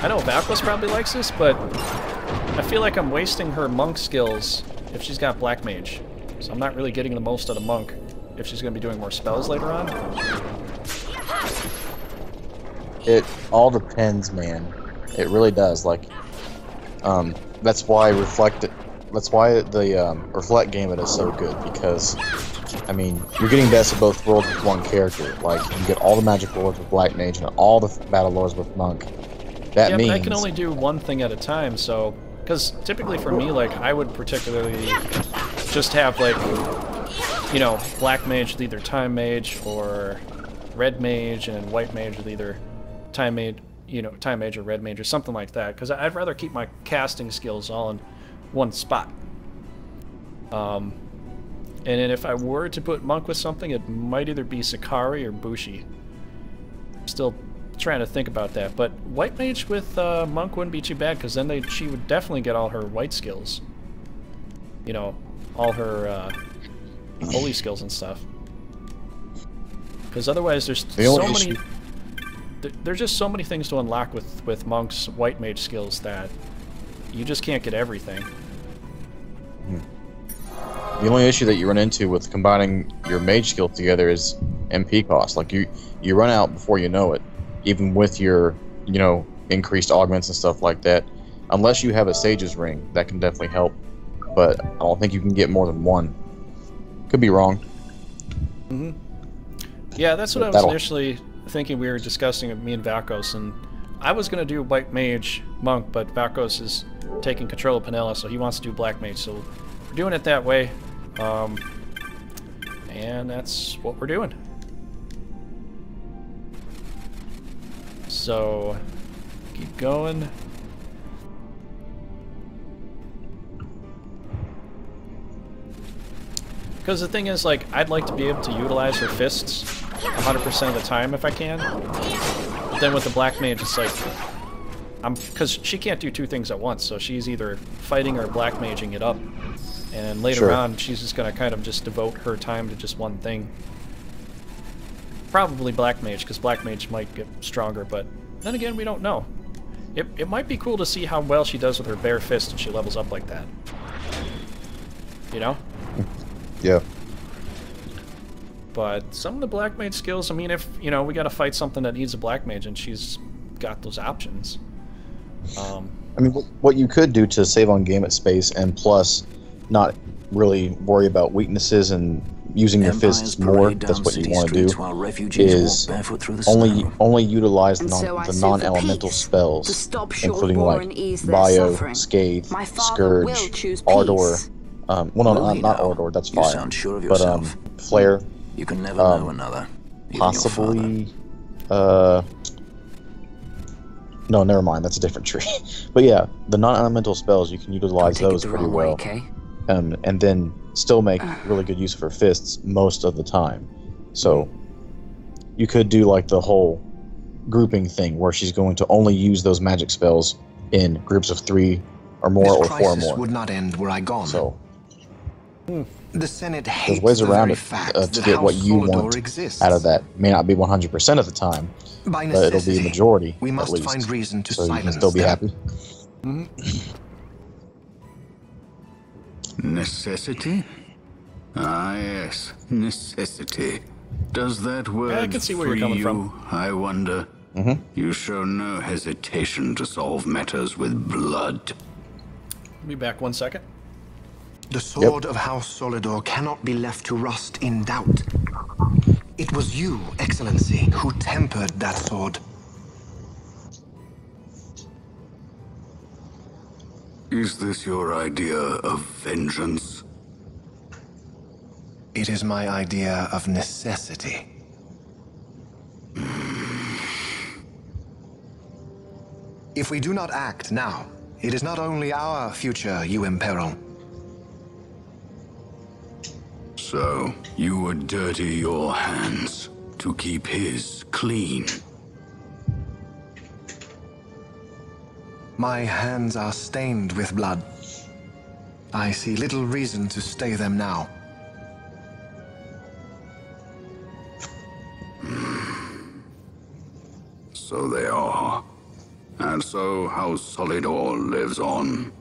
I know Valkos probably likes this, but I feel like I'm wasting her monk skills if she's got Black Mage. So I'm not really getting the most out of monk if she's going to be doing more spells later on. It all depends, man. It really does. Like, that's why That's why the Reflect Gambit is so good, because, I mean, you're getting best of both worlds with one character. Like, you get all the magic lords with Black Mage and all the battle lords with Monk. That means... but I can only do one thing at a time, so... Because typically for me, like, I would particularly just have, like, you know, Black Mage with either Time Mage or Red Mage, and White Mage with either Time Mage, you know, Time Mage or Red Mage or something like that. Because I'd rather keep my casting skills all in one spot. And then if I were to put Monk with something, it might either be Sakari or Bushi. Still trying to think about that, but White Mage with Monk wouldn't be too bad, because then she would definitely get all her white skills. You know, all her holy skills and stuff. Because otherwise there's so many... There's just so many things to unlock with Monk's White Mage skills that you just can't get everything. The only issue that you run into with combining your mage skills together is MP cost. Like, you run out before you know it, even with your, you know, increased augments and stuff like that. Unless you have a Sage's Ring, that can definitely help. But I don't think you can get more than one. Could be wrong. Mm-hmm. Yeah, that's what I was initially thinking. We were discussing with me and Valkos, and I was going to do White Mage Monk, but Valkos is taking control of Penella, so he wants to do Black Mage, so we're doing it that way. And that's what we're doing. So, keep going. Because the thing is, like, I'd like to be able to utilize her fists 100% of the time if I can. But then with the Black Mage, it's like, because she can't do two things at once, so she's either fighting or Black Maging it up. And later on, she's just going to kind of just devote her time to just one thing. Probably Black Mage, because Black Mage might get stronger, but then again, we don't know. It might be cool to see how well she does with her bare fist and she levels up like that. You know? Yeah. But some of the Black Mage skills, I mean, if, you know, we got to fight something that needs a Black Mage and she's got those options. I mean, what you could do to save on gambit space and plus not really worry about weaknesses and using your fists more, that's what you want to do, is only utilize the non-elemental spells, including like Bio, Scathe, Scourge, Ardor. Well, no, not Ardor, that's fire. But Flare. You can never know another. Possibly. No, never mind. That's a different tree. But yeah, the non-elemental spells, you can utilize those pretty well, and then still make really good use of her fists most of the time. So you could do like the whole grouping thing, where she's going to only use those magic spells in groups of 3 or more, or 4 or more. Would not end were I gone. So the Senate there's ways around it to get what you want out of that. May not be 100% of the time, but it'll be a majority we must at least. Find reason to so you can silence still be them. happy. Necessity? Ah, yes, necessity. Does that word I can see where you're coming from. I wonder? You show no hesitation to solve matters with blood. Be back 1 second. The sword of House Solidor cannot be left to rust in doubt. It was you, Excellency, who tempered that sword. Is this your idea of vengeance? It is my idea of necessity. If we do not act now, it is not only our future you imperil. So, you would dirty your hands to keep his clean? My hands are stained with blood. I see little reason to stay them now. So they are. And so House Solidor lives on.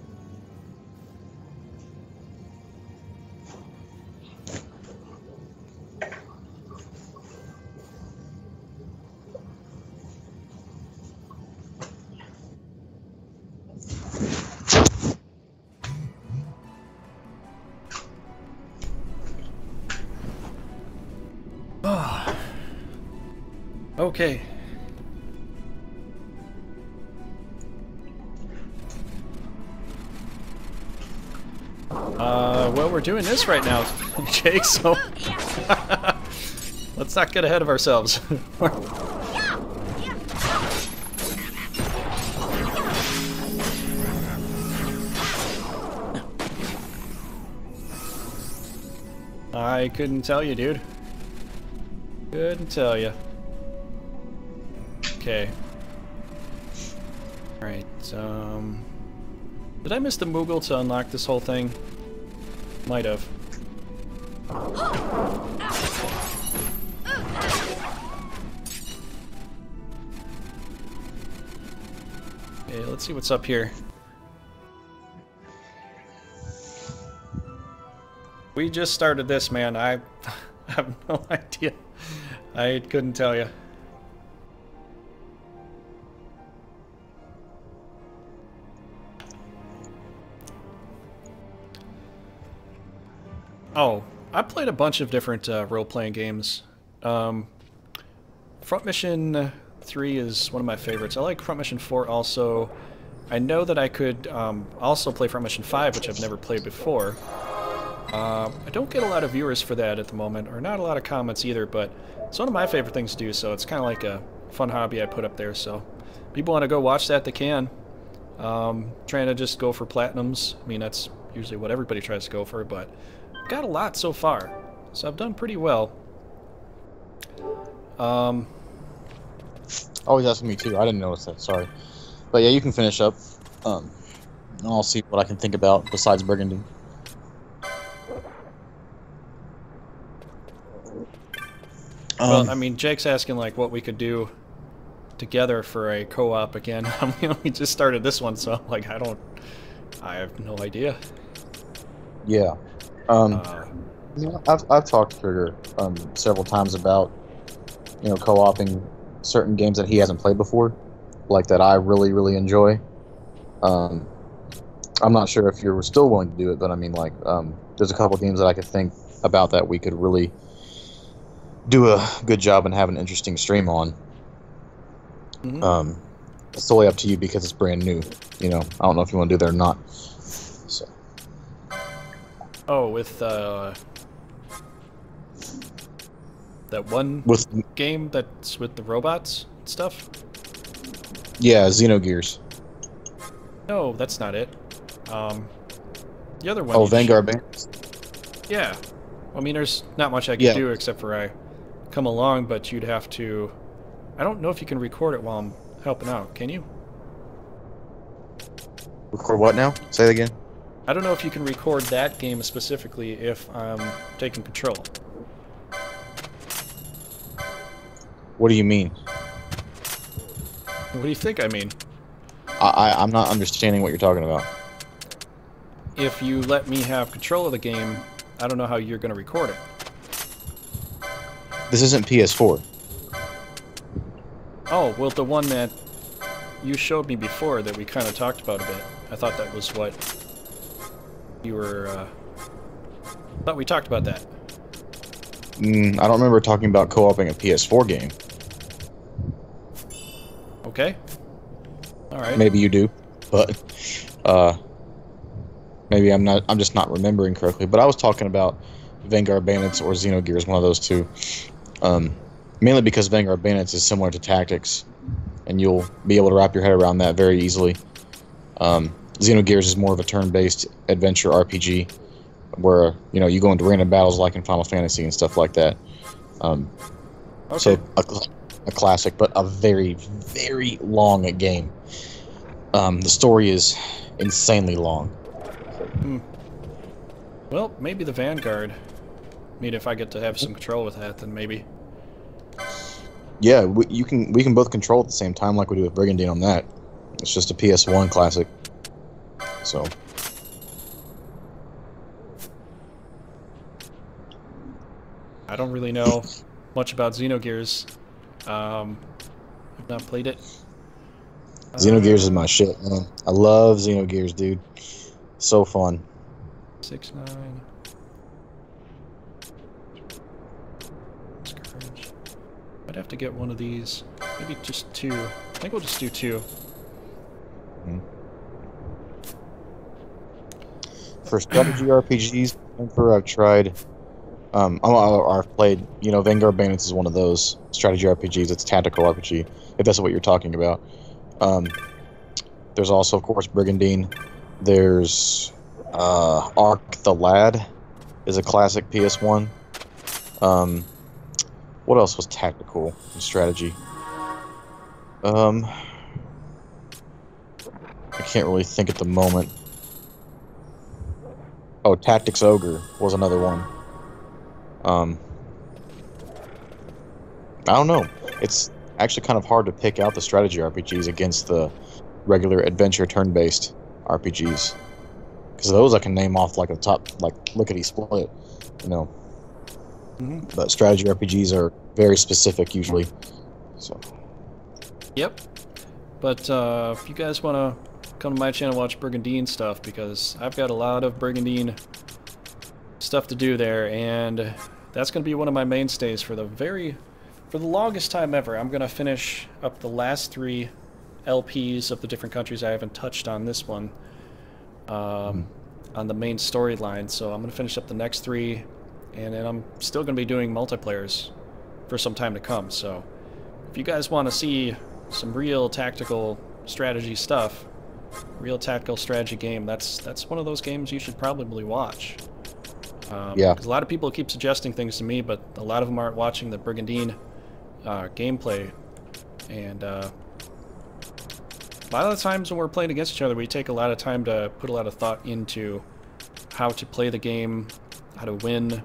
Okay. Well, we're doing this right now, Jake, so let's not get ahead of ourselves. I couldn't tell you, dude. Couldn't tell you. Okay. Alright, did I miss the Moogle to unlock this whole thing? Might have. Okay, let's see what's up here. We just started this, man. I have no idea. I couldn't tell you. Oh, I played a bunch of different role-playing games. Front Mission 3 is one of my favorites. I like Front Mission 4 also. I know that I could also play Front Mission 5, which I've never played before. I don't get a lot of viewers for that at the moment, or not a lot of comments either, but it's one of my favorite things to do, so it's kind of like a fun hobby I put up there. So people want to go watch that, they can. Trying to just go for platinums. I mean, that's usually what everybody tries to go for, but got a lot so far, so I've done pretty well. Always asking me too. I didn't notice that. Sorry, but yeah, you can finish up. And I'll see what I can think about besides Burgundy. Well, I mean, Jake's asking like what we could do together for a co-op again. I mean, we just started this one, so like I have no idea. Yeah. I've talked to Trigger several times about, you know, co-oping certain games that he hasn't played before, like that I really enjoy. I'm not sure if you're still willing to do it, but I mean, like, there's a couple games that I could think about that we could really do a good job and have an interesting stream on. It's totally up to you because it's brand new. You know, I don't know if you want to do that or not. So. Oh, with that one game that's with the robots and stuff? Yeah, Xenogears. No, that's not it. The other one. Oh, Vanguard Bandits. Yeah. I mean, there's not much I can do except for I come along, but you'd have to... I don't know if you can record it while I'm helping out. Can you? Record what now? Say it again. I don't know if you can record that game specifically if I'm taking control. What do you mean? What do you think I mean? I'm not understanding what you're talking about. If you let me have control of the game, I don't know how you're going to record it. This isn't PS4. Oh, well, the one that you showed me before that we kind of talked about a bit. I thought that was what you were... I thought we talked about that. I don't remember talking about co-oping a PS4 game. Okay. Alright. Maybe you do, but maybe I'm just not remembering correctly. But I was talking about Vanguard Bandits or Xenogears, one of those two. Mainly because Vanguard Bandits is similar to Tactics, and you'll be able to wrap your head around that very easily. Xenogears is more of a turn-based adventure RPG, where you go into random battles like in Final Fantasy and stuff like that. Okay. So a classic, but a very, very long game. The story is insanely long. Well, maybe the Vanguard. I mean, if I get to have some control with that, then maybe. Yeah, we can both control at the same time, like we do with Brigandine on that. It's just a PS1 classic. So. I don't really know much about Xenogears. I've not played it. Xenogears is my shit, man. I love Xenogears, dude. So fun. 6, 9. Scourge. I'd have to get one of these. Maybe just 2. I think we'll just do 2. For strategy RPGs, I've tried. I've played. Vanguard Bandits is one of those strategy RPGs. It's tactical RPG, if that's what you're talking about. There's also, of course, Brigandine. There's Ark the Lad is a classic PS1. What else was tactical and strategy? I can't really think at the moment. Oh, Tactics Ogre was another one. I don't know. It's actually kind of hard to pick out the strategy RPGs against the regular adventure turn-based RPGs. Because those I can name off like a top, like lickety-split, But strategy RPGs are very specific usually. So. Yep. But if you guys want to come to my channel and watch Brigandine stuff, because I've got a lot of Brigandine stuff to do there, and that's going to be one of my mainstays for the longest time ever. I'm going to finish up the last 3 LPs of the different countries I haven't touched on this one on the main storyline. So I'm going to finish up the next 3, and then I'm still going to be doing multiplayers for some time to come. So if you guys want to see some real tactical strategy stuff, real tactical strategy game, that's one of those games you should probably watch. Yeah. Because a lot of people keep suggesting things to me, but a lot of them aren't watching the Brigandine gameplay. And a lot of the times when we're playing against each other, we take a lot of time to put a lot of thought into how to play the game, how to win,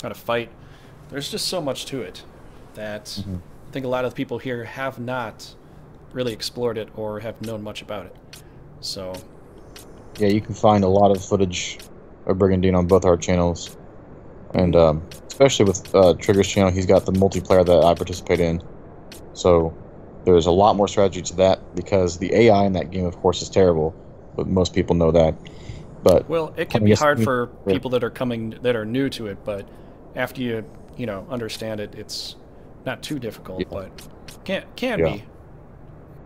how to fight. There's just so much to it that I think a lot of the people here have not really explored it or have known much about it. So yeah, you can find a lot of footage of Brigandine on both our channels, and especially with Trigger's channel, he's got the multiplayer that I participate in. So there's a lot more strategy to that because the AI in that game, of course, is terrible, but most people know that. But well, it can be hard for people that are new to it, but after you understand it, it's not too difficult. But can be.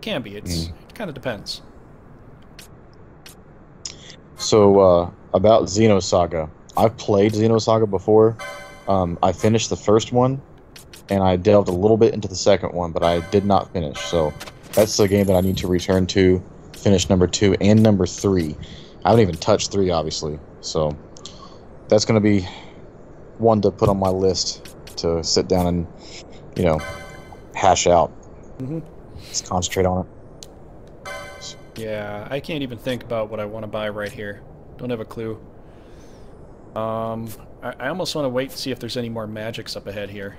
It kind of depends. So about Xenosaga, I've played Xenosaga before. I finished the first one, and I delved a little bit into the second one, but I did not finish. So that's the game that I need to return to, finish number 2 and number 3. I haven't even touched 3, obviously. So that's going to be one to put on my list to sit down and, hash out. Just concentrate on it. Yeah, I can't even think about what I want to buy right here. Don't have a clue. I almost want to wait and see if there's any more magics up ahead here.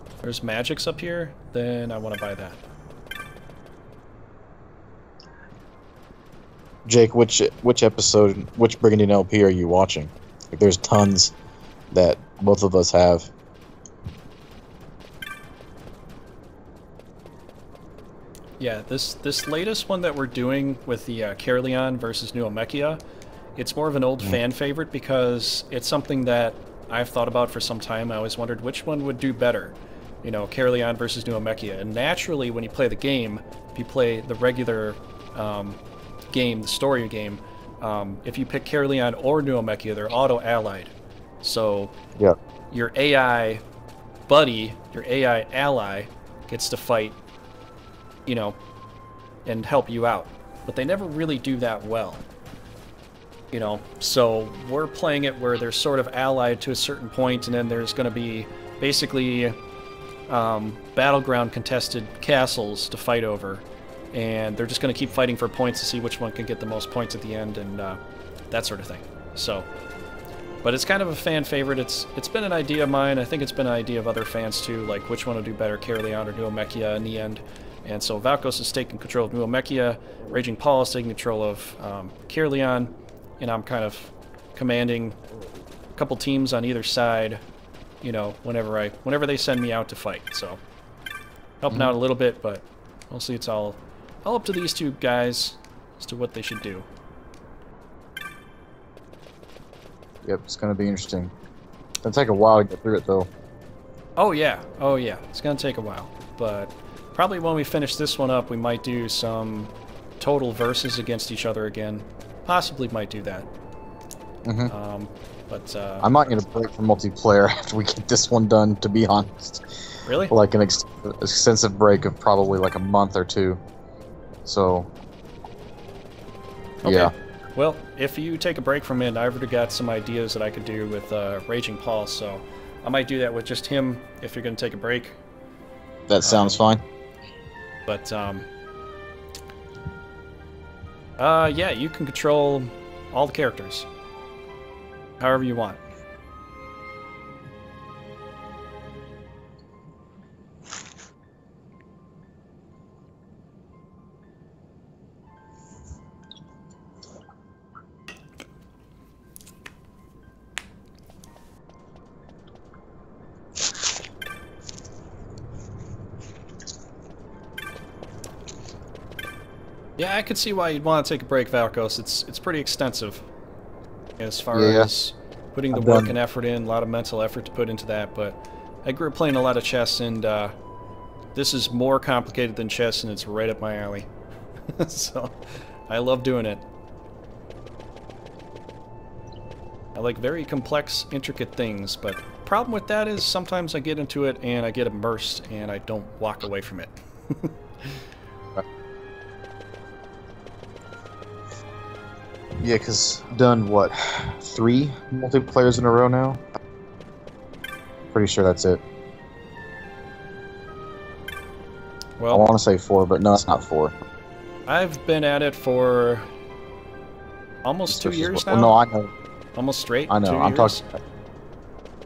If there's magics up here, then I want to buy that. Jake, which episode, which Brigandine LP are you watching? Like, there's tons that both of us have. Yeah, this latest one that we're doing with the Caerleon versus New Omechia, it's more of an old fan favorite because it's something that I've thought about for some time. I always wondered which one would do better, Caerleon versus New Omechia. And naturally, when you play the game, if you play the regular game, the story game, if you pick Caerleon or New Omechia, they're auto-allied. So your AI buddy, your AI ally, gets to fight, and help you out. But they never really do that well. So we're playing it where they're sort of allied to a certain point, and then there's going to be basically battleground contested castles to fight over. And they're just going to keep fighting for points to see which one can get the most points at the end, and that sort of thing. So, but it's kind of a fan favorite. It's been an idea of mine. I think it's been an idea of other fans too, like which one would do better, Caerleon or New Omechia in the end. And so Valkos is taking control of New Omechia, Raging Paul is taking control of Caerleon, and I'm kind of commanding a couple teams on either side, whenever they send me out to fight. So helping out a little bit, but mostly it's all up to these two guys as to what they should do. Yep, it's going to be interesting. It'll take a while to get through it, though. Oh yeah, it's going to take a while, but probably when we finish this one up, we might do some total verses against each other again. Possibly might do that. But I might need a break from multiplayer after we get this one done, to be honest. Really? Like an extensive break of probably like a month or 2. So, okay. Yeah. Well, if you take a break from it, I've already got some ideas that I could do with Raging Paul, so I might do that with just him if you're going to take a break. That sounds fine. But, yeah, you can control all the characters. However you want. Yeah, I could see why you'd want to take a break, Valkos. It's pretty extensive as far as putting the work and effort in, a lot of mental effort to put into that, but I grew up playing a lot of chess, and this is more complicated than chess, and it's right up my alley. So, I love doing it. I like very complex, intricate things, but the problem with that is sometimes I get into it, and I get immersed, and I don't walk away from it. Yeah, because I've done, what, 3 multiplayers in a row now? Pretty sure that's it. Well, I want to say 4, but no, it's not 4. I've been at it for almost 2 years now. Well, no, I know. Almost straight. I know. 2 I'm years.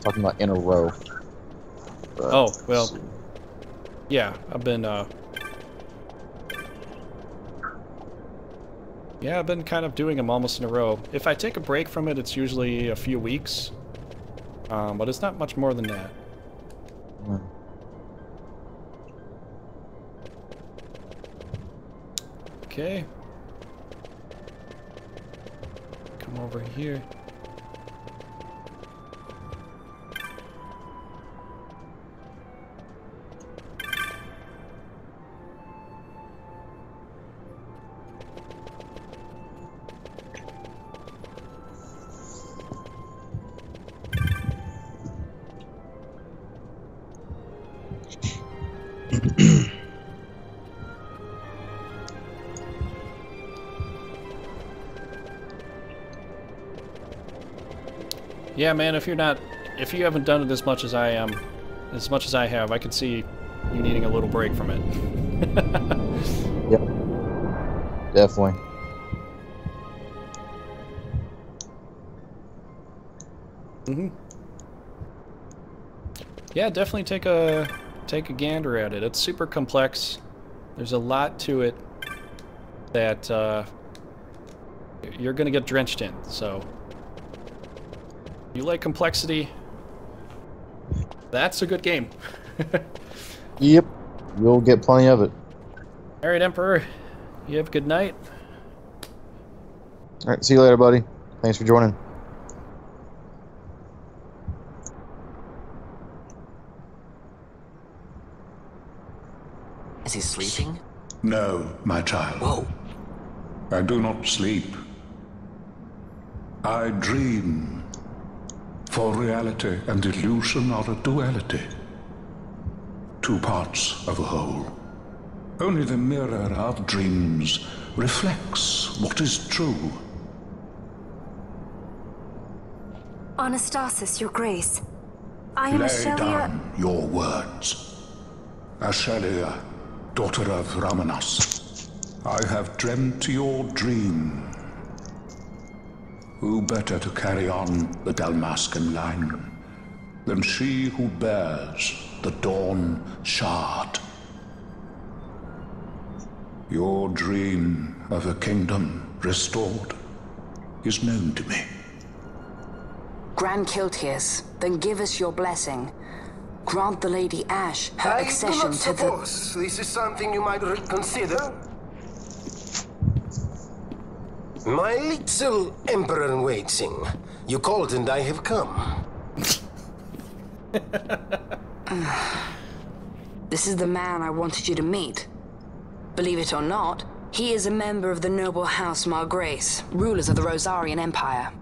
talking about in a row. But, oh well. Yeah, I've been. Yeah, I've been kind of doing them almost in a row. If I take a break from it, it's usually a few weeks. But it's not much more than that. Okay. Come Come over here. Yeah, man, if you haven't done it as much as I have, I can see you needing a little break from it. Yep. Definitely. Yeah, definitely take a gander at it. It's super complex. There's a lot to it that you're gonna get drenched in, so you like complexity, that's a good game. Yep, you'll get plenty of it. Alright, Emperor, you have a good night. Alright, see you later, buddy. Thanks for joining. Is he sleeping? No, my child. Whoa. I do not sleep. I dream. For reality and illusion are a duality. Two parts of a whole. Only the mirror of dreams reflects what is true. Anastasis, Your Grace. I am Lay Ashelia. down your words. Ashelia, daughter of Ramanas, I have dreamt your dream. Who better to carry on the Dalmascan line than she who bears the Dawn Shard? Your dream of a kingdom restored is known to me. Grand Kiltias, then give us your blessing. Grant the Lady Ash her accession to the... This is something you might reconsider. My little Emperor-in-waiting. You called and I have come. This is the man I wanted you to meet. Believe it or not, he is a member of the noble house Margrace, rulers of the Rosarian Empire.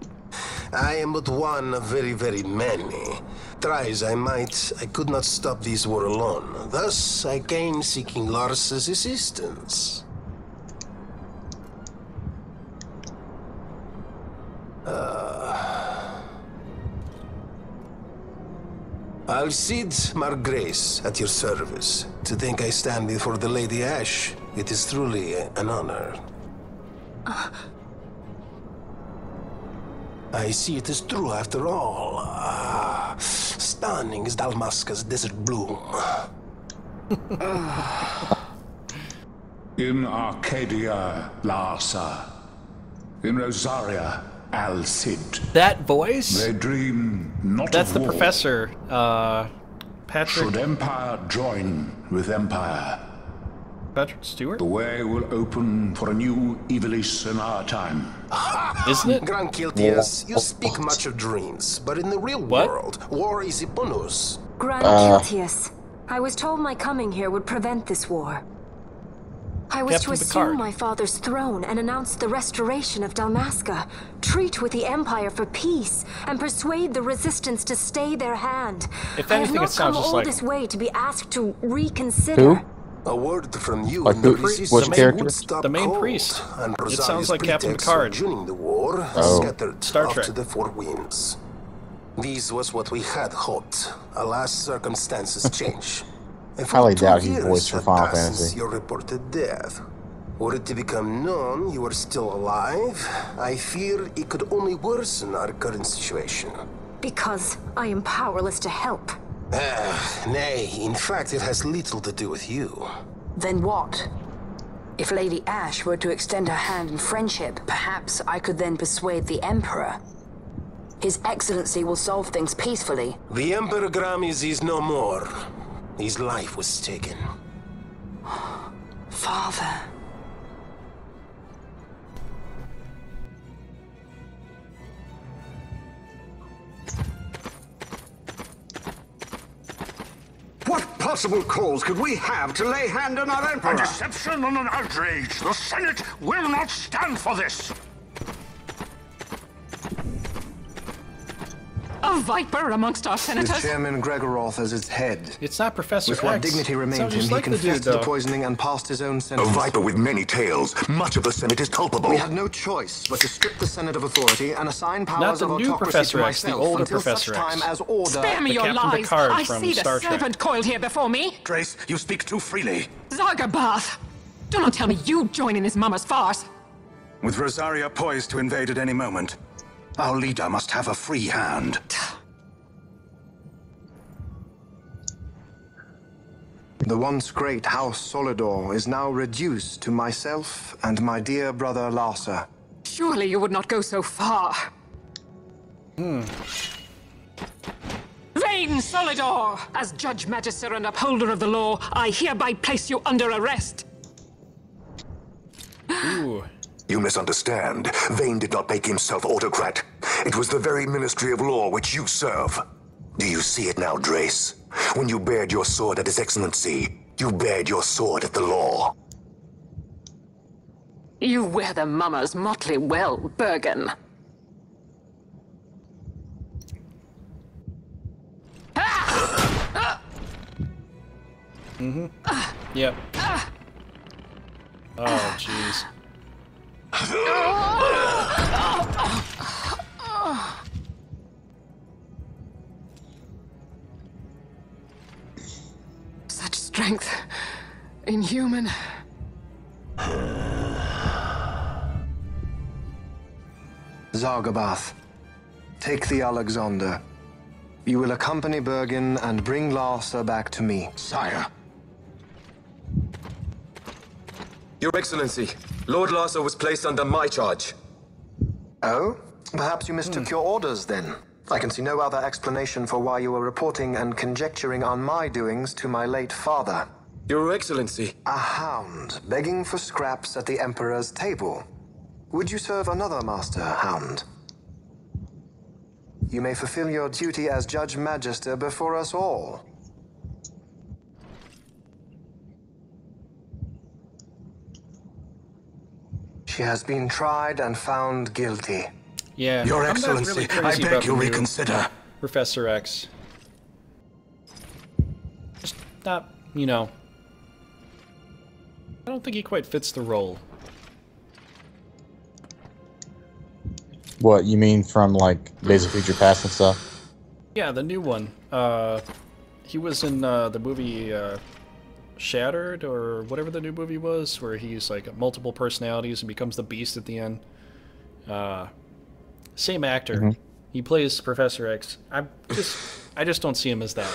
I am but one of very, very many. Try as I might, I could not stop this war alone. Thus, I came seeking Lars's assistance. Alcide Margrace at your service. To think I stand before the Lady Ash, it is truly an honor. I see it is true after all. Stunning is Dalmasca's desert bloom. In Arcadia, Larsa. In Rosaria, Alcide. That voice? They dream not That's of the war. professor, Patrick. Should Empire join with Empire, Patrick Stewart? the way will open for a new Ivalice in our time. Isn't it? Grand Kiltias, you speak much of dreams, but in the real world, war is upon us. Grand Kiltias, I was told my coming here would prevent this war. I was Captain to assume Picard. my father's throne and announce the restoration of Dalmasca, treat with the Empire for peace, and persuade the Resistance to stay their hand. If I have anything, not it sounds come just all like this way to be asked to reconsider. Who? A word from you Like and the who? Resistance Which character? would stop The main cold, priest. and It Rosaria's sounds like Captain pretext for Picard. joining the war Oh. scattered Star off Trek. to the four winds. This was what we had hoped. Alas, circumstances change. And for Highly 2 doubt he years voiced for had Final passed since Fantasy. your reported death. Were it to become known you are still alive, I fear it could only worsen our current situation. Because I am powerless to help. Nay, in fact, it has little to do with you. Then what? If Lady Ash were to extend her hand in friendship, perhaps I could then persuade the Emperor. His Excellency will solve things peacefully. The Emperor Gramis is no more. His life was taken. Father. possible cause could we have to lay hand on our Emperor? A deception and an outrage! The Senate will not stand for this! A viper amongst our senators? With Chairman Gregoroth as its head. It's not Professor With what X. dignity remained him, he like confessed to the poisoning and passed his own A sentence. viper with many tails. Much of the Senate is culpable. We had no choice but to strip the Senate of authority and assign powers Not the of new autocracy Professor to X, the myself older until Professor such time X. as order... Spare me your Captain lies! Picard I from see the Star Trek. servant coiled here before me! Drace, you speak too freely. Zargabath! Do not tell me you join in this mama's farce! With Rosaria poised to invade at any moment, our leader must have a free hand. The once great House Solidor is now reduced to myself and my dear brother Larsa. Surely you would not go so far. Vain Solidor! As Judge, Magister, and Upholder of the Law, I hereby place you under arrest. Ooh. You misunderstand. Vane did not make himself autocrat. It was the very Ministry of Law which you serve. Do you see it now, Drace? When you bared your sword at His Excellency, you bared your sword at the law. You wear the mama's motley well, Bergen. Mm-hmm. Yep. Oh, jeez. Such strength. Inhuman. Zargabath, take the Alexander. You will accompany Bergen and bring Larsa back to me. Sire. Your Excellency, Lord Larsa was placed under my charge. Oh? Perhaps you mistook your orders then. I can see no other explanation for why you were reporting and conjecturing on my doings to my late father. Your Excellency. A hound begging for scraps at the Emperor's table. Would you serve another master, Hound? You may fulfill your duty as Judge Magister before us all. She has been tried and found guilty. Yeah. Your I'm not Excellency, really I crazy beg about you the new reconsider. Professor X. Just not, you know. I don't think he quite fits the role. What, you mean from, like, Days of Future Past and stuff? Yeah, the new one. He was in the movie Shattered, or whatever the new movie was, where he's, like, multiple personalities and becomes the Beast at the end. Same actor. Mm-hmm. He plays Professor X. I just don't see him as that.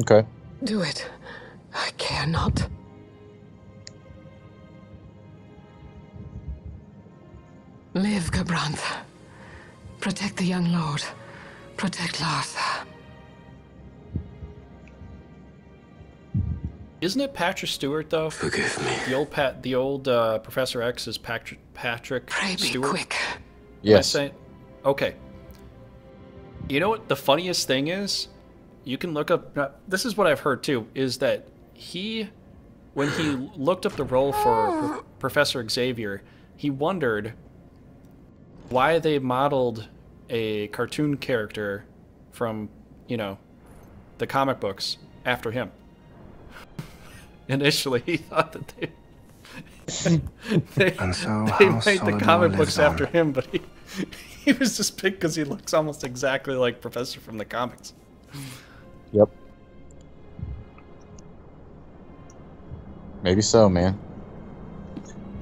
Okay. Do it. I care not. Live, Gabranth. Protect the young lord. Protect Larsa. Isn't it Patrick Stewart though? Forgive me. The old Professor X is Patrick Pray be Stewart. quick. Yes. Okay. You know what the funniest thing is? You can look up. This is what I've heard too. Is that when he looked up the role for Professor Xavier, he wondered why they modeled a cartoon character from, the comic books after him. Initially, he thought that they made the comic books after him, but he was just picked because he looks almost exactly like Professor from the comics. Yep. Maybe so, man.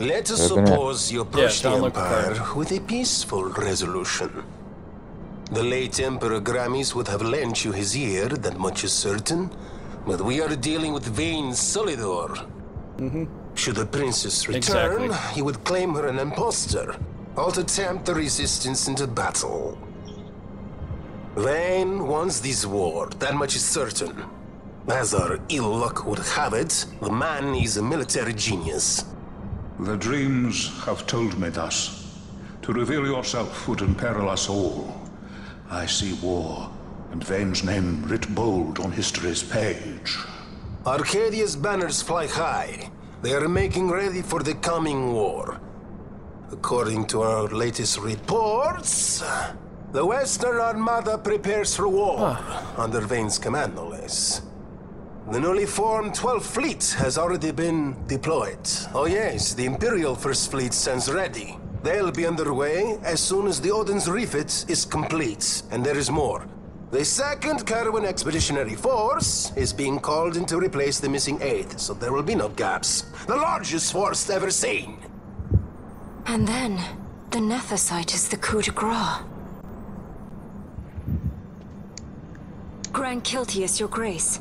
Let us suppose you approach the Empire like with a peaceful resolution. The late Emperor Gramis would have lent you his ear, that much is certain. But we are dealing with Vain Solidor. Mm-hmm. Should the princess return, he would claim her an impostor, or to tempt the resistance into battle. Vain wants this war, that much is certain. As our ill luck would have it, the man is a military genius. The dreams have told me thus. To reveal yourself would imperil us all. I see war, and Vane's name writ bold on history's page. Arcadia's banners fly high. They are making ready for the coming war. According to our latest reports, the Western Armada prepares for war under Vane's command, no less. The newly formed 12th Fleet has already been deployed. Oh yes, the Imperial First Fleet stands ready. They'll be underway as soon as the Odin's refit is complete. And there is more. The 2nd Caravan Expeditionary Force is being called in to replace the missing 8th, so there will be no gaps. The largest force ever seen. And then, the Nethicite is the coup de grace. Grand Kiltius, your grace.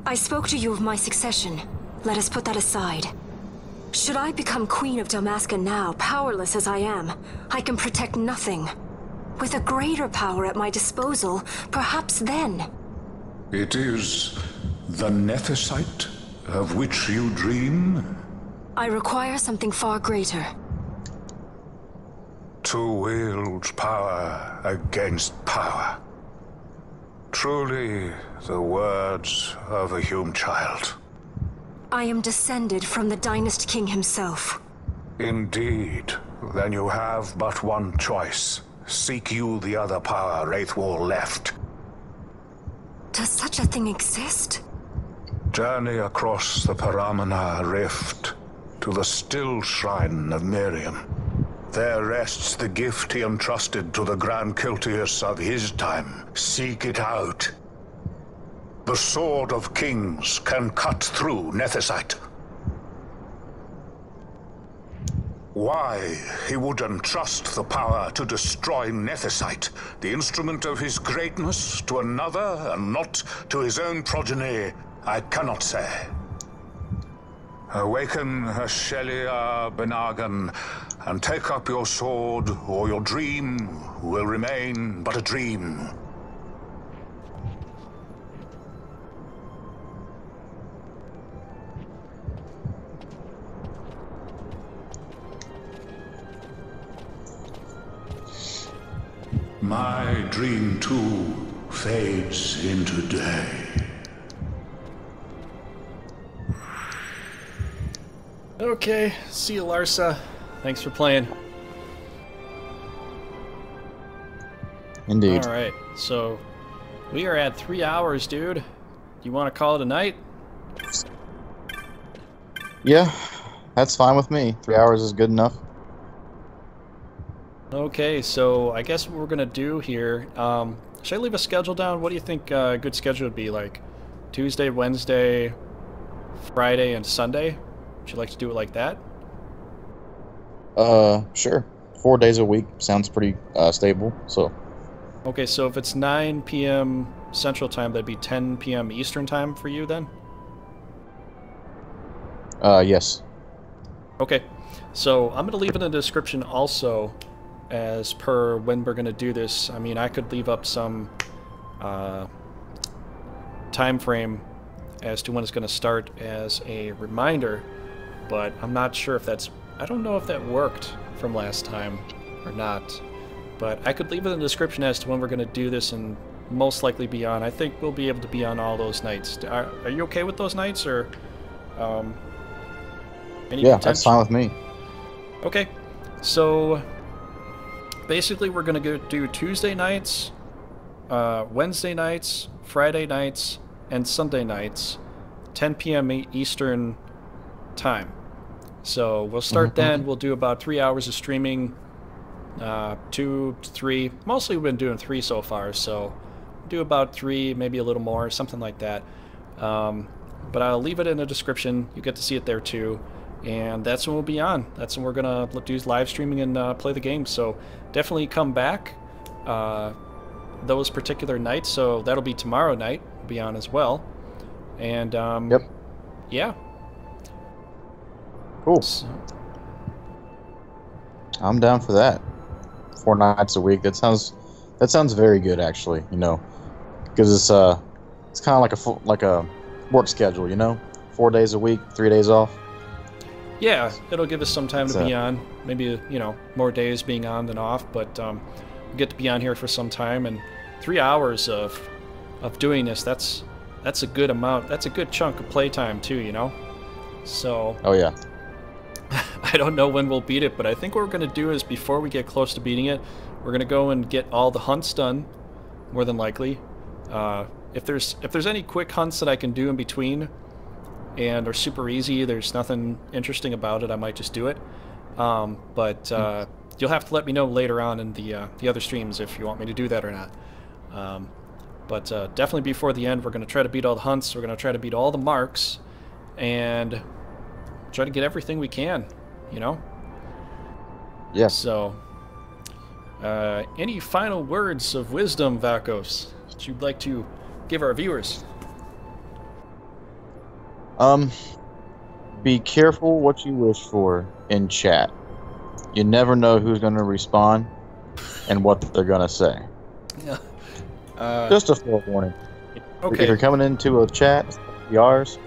I spoke to you of my succession. Let us put that aside. Should I become Queen of Dalmasca now, powerless as I am, I can protect nothing. With a greater power at my disposal, perhaps then. It is the Nethicite of which you dream? I require something far greater. To wield power against power. Truly, the words of a Hume child. I am descended from the Dynast King himself. Indeed. Then you have but one choice. Seek you the other power Wraithwall left. Does such a thing exist? Journey across the Paramana Rift to the still shrine of Miriam. There rests the gift he entrusted to the Grand Kiltius of his time. Seek it out. The Sword of Kings can cut through Nethicite. Why he would entrust the power to destroy Nethicite, the instrument of his greatness, to another and not to his own progeny, I cannot say. Awaken Shelia Benagan and take up your sword, or your dream will remain but a dream. My dream too fades into day. Okay, see you, Larsa. Thanks for playing. Indeed. Alright, so we are at 3 hours, dude. You want to call it a night? Yeah, that's fine with me. 3 hours is good enough. Okay, so I guess what we're gonna do here, should I leave a schedule down? What do you think a good schedule would be? Like Tuesday, Wednesday, Friday, and Sunday? Would you like to do it like that? Sure. 4 days a week sounds pretty stable, so. Okay, so if it's 9 p.m. Central Time, that'd be 10 p.m. Eastern Time for you then? Yes. Okay, so I'm gonna leave it in the description also as per when we're gonna do this. I mean, I could leave up some time frame as to when it's gonna start as a reminder, but I'm not sure if that's, I don't know if that worked from last time or not, but I could leave it in the description as to when we're gonna do this and most likely be on. I think we'll be able to be on all those nights. Are you okay with those nights, or any yeah, contention? that's fine with me. Okay, so basically we're going to do Tuesday nights, Wednesday nights, Friday nights, and Sunday nights, 10 p.m. Eastern Time. So we'll start then. We'll do about 3 hours of streaming, 2 to 3. Mostly we've been doing 3 so far, so do about 3, maybe a little more, something like that. But I'll leave it in the description. You get to see it there too. And that's when we'll be on. That's when we're going to do live streaming and play the game. So definitely come back those particular nights. So that'll be tomorrow night. We'll be on as well. And yep. Yeah. Cool. So. I'm down for that. 4 nights a week. That sounds very good, actually. You know, because it's kind of like a work schedule. You know, 4 days a week, 3 days off. Yeah, it'll give us some time to be on. Maybe, you know, more days being on than off, but we get to be on here for some time, and 3 hours of doing this, that's a good amount. That's a good chunk of playtime too, you know? So... Oh, yeah. I don't know when we'll beat it, but I think what we're going to do is before we get close to beating it, we're going to go and get all the hunts done, more than likely. If there's any quick hunts that I can do in between and are super easy, there's nothing interesting about it, I might just do it. But you'll have to let me know later on in the other streams if you want me to do that or not. But definitely before the end, we're going to try to beat all the hunts, we're going to try to beat all the marks, and try to get everything we can, you know? Yeah. So, any final words of wisdom, Valkos, that you'd like to give our viewers? Be careful what you wish for in chat. You never know who's going to respond and what they're going to say. Yeah. Just a forewarning. Okay. If you're coming into a chat, yours,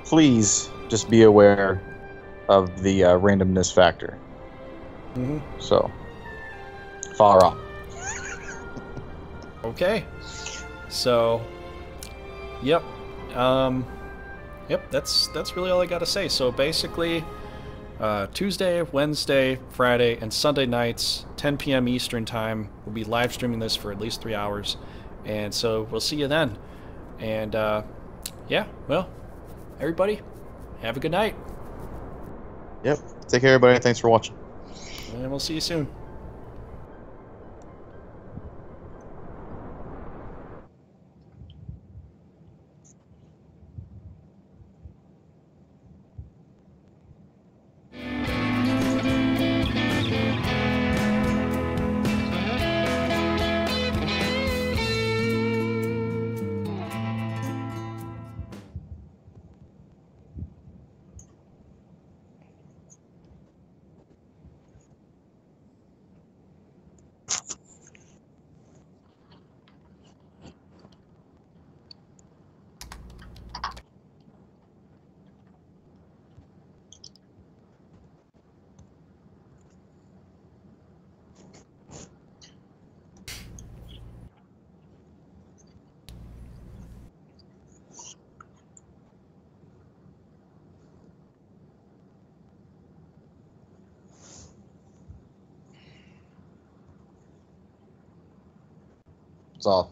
please just be aware of the randomness factor. Mm-hmm. So, far off. Okay. So, yep. Yep, that's really all I gotta say. So basically, Tuesday, Wednesday, Friday, and Sunday nights, 10 p.m. Eastern Time, we'll be live streaming this for at least 3 hours. And so we'll see you then. And yeah, well, everybody, have a good night. Yep. Take care, everybody. Thanks for watching. And we'll see you soon. It's off.